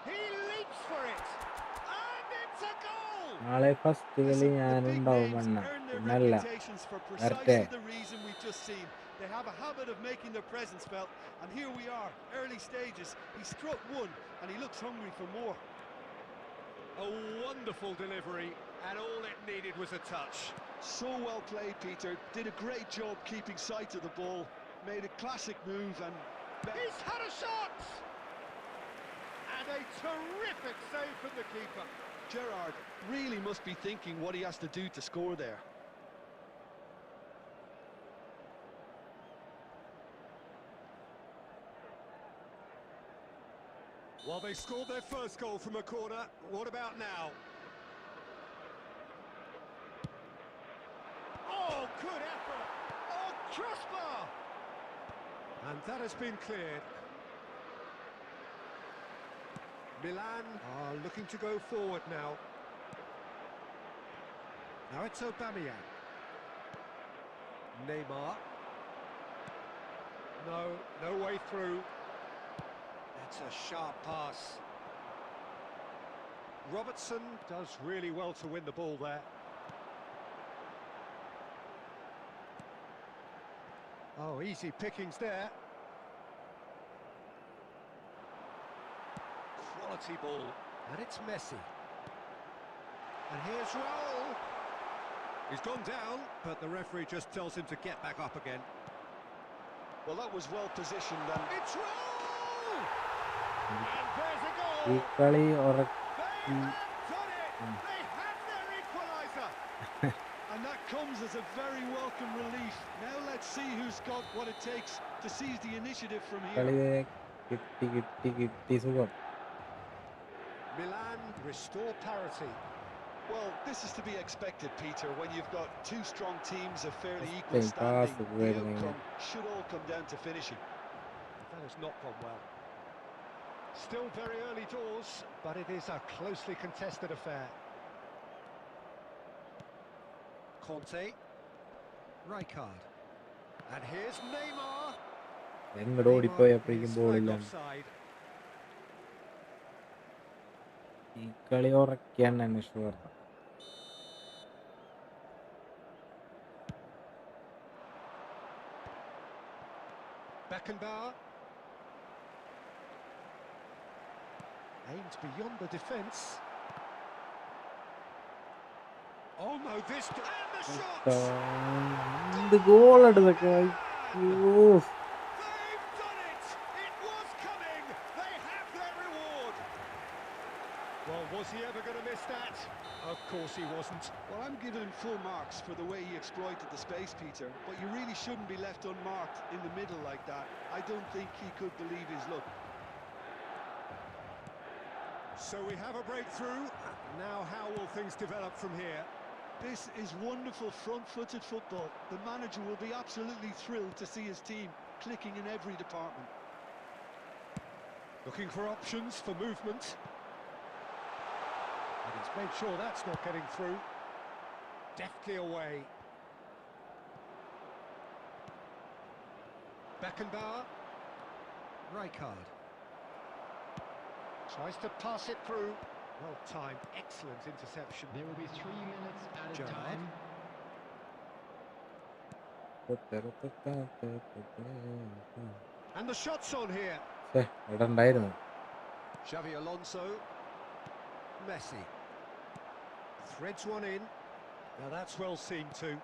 He leaps for it. And it's a goal. നാളെ first കളി ഞാനുണ്ടാവും അണ്ണ. പിന്നല്ല വരട്ടെ. The reason we've just seen. They have a habit of making their presence felt, and here we are, early stages. He struck one, and he looks hungry for more. A wonderful delivery, and all it needed was a touch. So well played, Peter. Did a great job keeping sight of the ball. Made a classic move, and He's had a shot! And a terrific save from the keeper. Gerrard really must be thinking what he has to do to score there. Well, they scored their first goal from a corner. What about now? Oh, good effort! Oh, crossbar! And that has been cleared. Milan are looking to go forward now. Now it's Aubameyang. Neymar. No way through. That's a sharp pass. Robertson does really well to win the ball there. Oh, easy pickings there. Quality ball, and it's Messi. And here's Raul. He's gone down, but the referee just tells him to get back up again. Well, that was well positioned, and It's Raul! And there's a ഈ goal! കളി They ഉറക്കി. have done it! They have their equaliser! and that comes as a very welcome relief. Now let's see who's got what it takes to seize the initiative from here. കളിയെ കിട്ടി സുഖം. Milan restore parity. Well, this is to be expected, Peter, when you've got two strong teams of fairly equal standing. The outcome should all come down to finishing. That has not gone well. Still very early doors, but it is a closely contested affair. Conte. Rijkaard. And here's Neymar. ഓടിപ്പോയപ്പോഴേക്കും Is ബോളില്ല. flagged offside. ഈ കളി ഉറക്കാണ് തന്നെ sure. Beckenbauer. Aimed beyond the defence. Oh no, this... And the shot! എന്ത് ഗോളെടുത്തൊക്കെ. They've done it! It was coming! They have their reward! Well, was he ever going to miss that? Of course he wasn't. Well, I'm giving him full marks for the way he exploited the space, Peter, but you really shouldn't be left unmarked in the middle like that. I don't think he could believe his luck. So we have a breakthrough. Now how will things develop from here? This is wonderful front-footed football. The manager will be absolutely thrilled to see his team clicking in every department. Looking for options for movement. And he's made sure that's not getting through. Deftly away. Beckenbauer. Rijkaard. Tries to pass it through. Well timed, excellent interception. There will be 3 minutes added Gerrard. time. And the shot's on here. ഉണ്ടായിരുന്നു. Xavi Alonso. Messi. Threads one in. Now that's well seen too.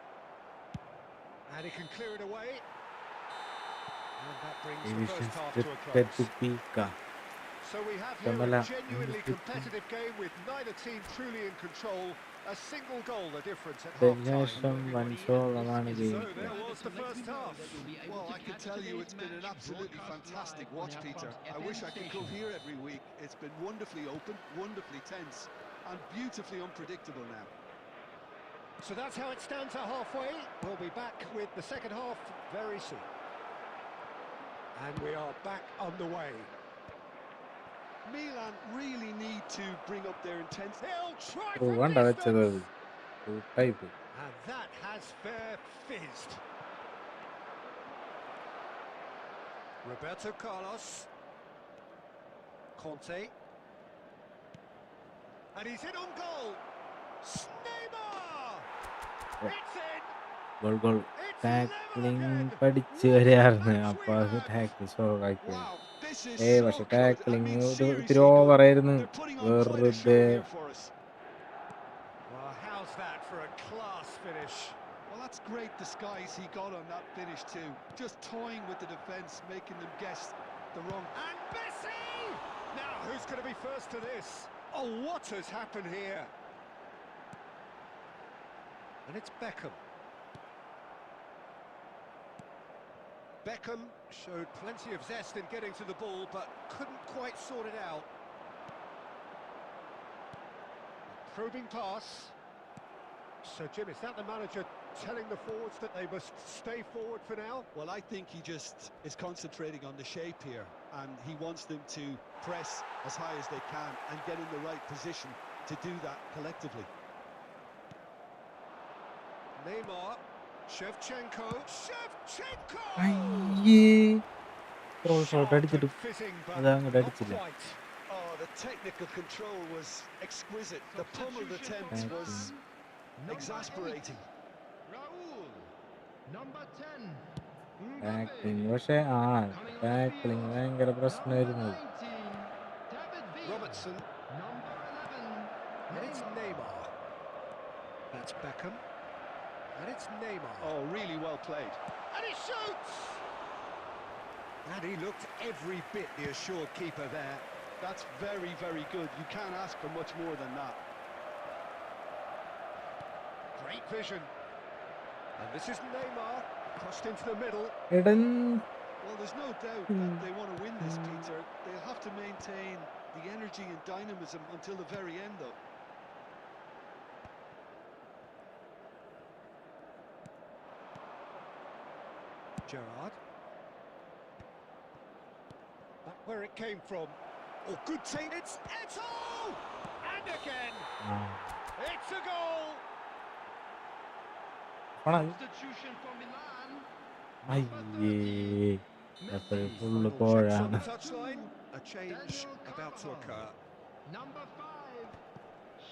And he can clear it away. And that brings the first half to a close. So we have here a genuinely competitive game with neither team truly in control. A single goal the difference at half-time. So there was the first half. Well, I can tell you it's been an absolutely fantastic watch, Peter. I wish I could come here every week. It's been wonderfully open, wonderfully tense, and beautifully unpredictable now. So that's how it stands at halfway. We'll be back with the second half very soon. And we are back underway. Milan really need to bring up their intensity. He'll try from distance. And that has fair fizzed. Roberto Carlos. Conte. And he's in on goal. Neymar! It's in! Goal tackling പഠിച്ചു വരികയായിരുന്നു. അപ്പോൾ അത് tackle ഷോക്കാക്കി. പക്ഷെ tackling ഒത്തിരി ഓവറായിരുന്നു. വെറുതെ How's that for a class finish? Well, that's great disguise he got on that finish too. Just toying with the defence, making them guess the wrong... And Messi! Now, who's going to be first to this? Oh, what has happened here? And it's Beckham. Beckham showed plenty of zest in getting to the ball, but couldn't quite sort it out. Probing pass. So, Jim, is that the manager telling the forwards that they must stay forward for now? Well, I think he just is concentrating on the shape here, and he wants them to press as high as they can and get in the right position to do that collectively. Neymar. Shevchenko. Fizzing, but not quite. Oh, the technical control was exquisite. The pummeled attempt was exasperating. Raul, number 10. Tackling പക്ഷേ tackling ഭയങ്കര പ്രശ്നമായിരുന്നു. Robertson, number 11. And it's Neymar. That's Beckham. And it's Neymar. Oh, really well played. And he shoots! And he looked every bit the assured keeper there. That's very, very good. You can't ask for much more than that. Great vision. And this is Neymar, crossed into the middle. Well, there's no doubt that they want to win this, Peter. They'll have to maintain the energy and dynamism until the very end, though. Gerrard. Back where it came from. Oh, good take. It's Eto! And again. It's a goal. Substitution for Milan. അയ്യേ full Final checks on കോഴാണ്. the touchline. A change about to occur. Number 5,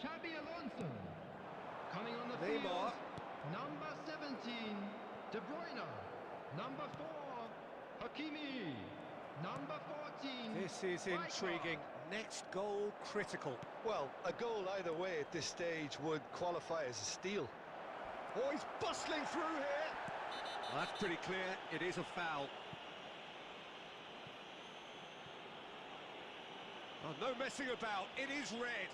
Xabi Alonso. Coming on the Neymar. field, number 17, De Bruyne. Number 4, Hakimi. Number 14. This is intriguing. Next goal critical. Well, a goal either way at this stage would qualify as a steal. Oh, he's bustling through here. Well, that's pretty clear. It is a foul. Oh, no messing about. It is red.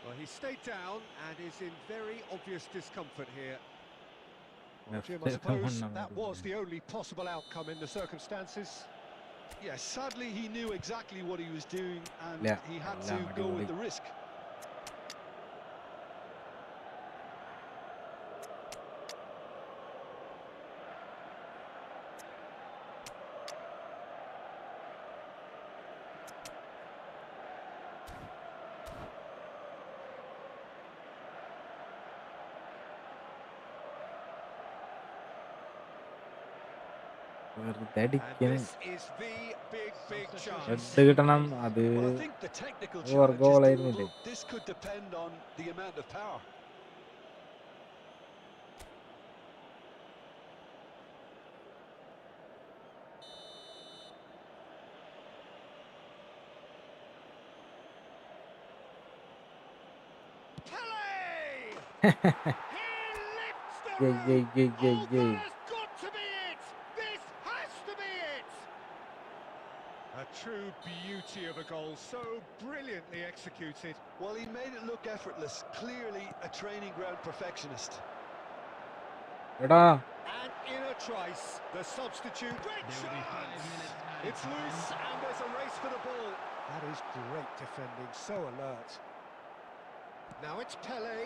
Well, he stayed down and is in very obvious discomfort here. Well, Jim, I suppose that was the only possible outcome in the circumstances. Yes, sadly he knew exactly what he was doing and Yeah, he had yeah, to go with the risk. വെറുതെ And അടിക്കണ്. this is the big chance. Red കിട്ടണം. അത് Well, I think the technical ഒരു challenge is ഗോളായിരുന്നില്ലേ? doable. This could depend on the amount of power. Pele! He lifts the Yay, yay, roof. yay, yay, Oh, yay. that has got to be it. This has to be it. A true beauty of a goal, so brilliantly executed. Well, he made it look effortless. Clearly a training ground perfectionist. എടാ And in a trice, the substitute. Great There will be 5 chance. minutes added It's time. loose and there's a race for the ball. That is great defending, so alert. Now it's Pele.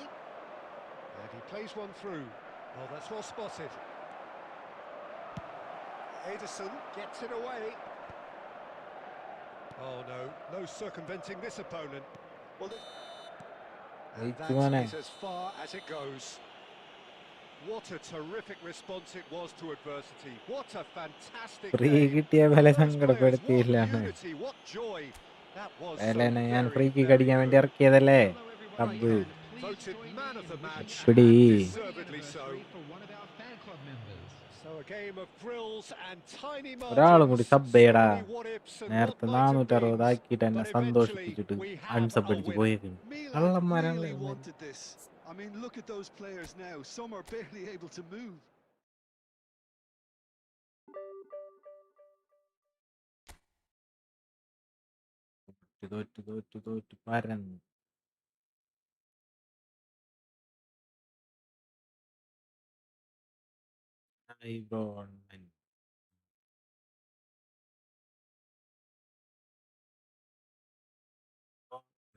And he plays one through. Oh, that's well spotted. Ederson gets it away. Oh no, no circumventing this opponent. Well, And Eight that one. is as far as it goes. What a terrific response it was to adversity. What a fantastic free game. കിട്ടിയ പോലെ Those players, സങ്കടപ്പെടുത്തിയില്ലാണ്. what unity, what joy. That was so വേലനെ ഞാൻ very, free kick very അടിക്കാൻ വേണ്ടി good. ഇറക്കിയതല്ലേ. Hello everyone, റബ്ബ് and please Voted join man me of in the match, wishing Pidi. a happy deservedly so. anniversary for one of our fan club members. So a game of thrills and tiny ഒരാളും കൂടി margins. Sub So ചെയ്യടാ. many what ifs and what നേരത്തെ might have 460 beens. ആക്കിയിട്ട് എന്നെ But eventually സന്തോഷിപ്പിച്ചിട്ട് we have unsub a അടിച്ച് winner. പോയേക്കുന്നു. Milan കള്ളന്മാരാണ് really ഇവന്മാര്. wanted this. I mean, look at those players now. Some are barely able to move. തോറ്റ് പരന്നു. Hi bro.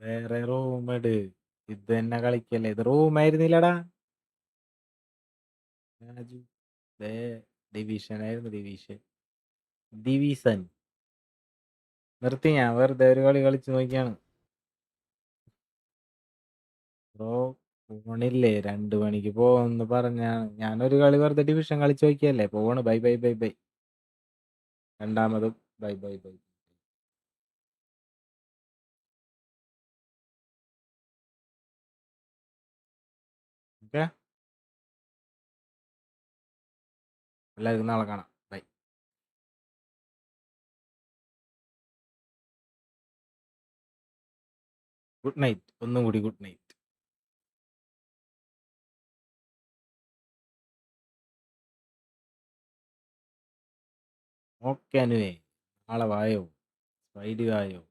വേറെ room ഇട്. ഇത് തന്നെ കളിക്കല്ലേ. ഇത് റൂം ആയിരുന്നില്ലടാ. ഡിവിഷൻ ആയിരുന്നു. ഡിവിഷൻ നിർത്തി. ഞാൻ വെറുതെ ഒരു കളി കളിച്ചു നോക്കിയാണ്. ബ്രോ ഫോണില്ലേ 2 മണിക്ക് പോവെന്ന് പറഞ്ഞാണ്. ഞാനൊരു കളി വെറുതെ ഡിവിഷൻ കളിച്ചു നോക്കിയല്ലേ. പോണ്. Bye bye bye bye. രണ്ടാമതും ബൈ ബൈ ബൈ. ഓക്കെ, എല്ലാവർക്കും നാളെ കാണാം. ബൈ. Good night. ഒന്നും കൂടി ഗുഡ് നൈറ്റ്. ഓക്കെ അനുവേ. നാളെ വായോ. സ്പൈഡി വായോ.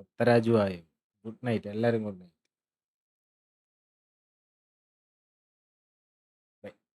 ഉത്തരാജു വായോ. Good night. എല്ലാവരും ഗുഡ് നൈറ്റ്.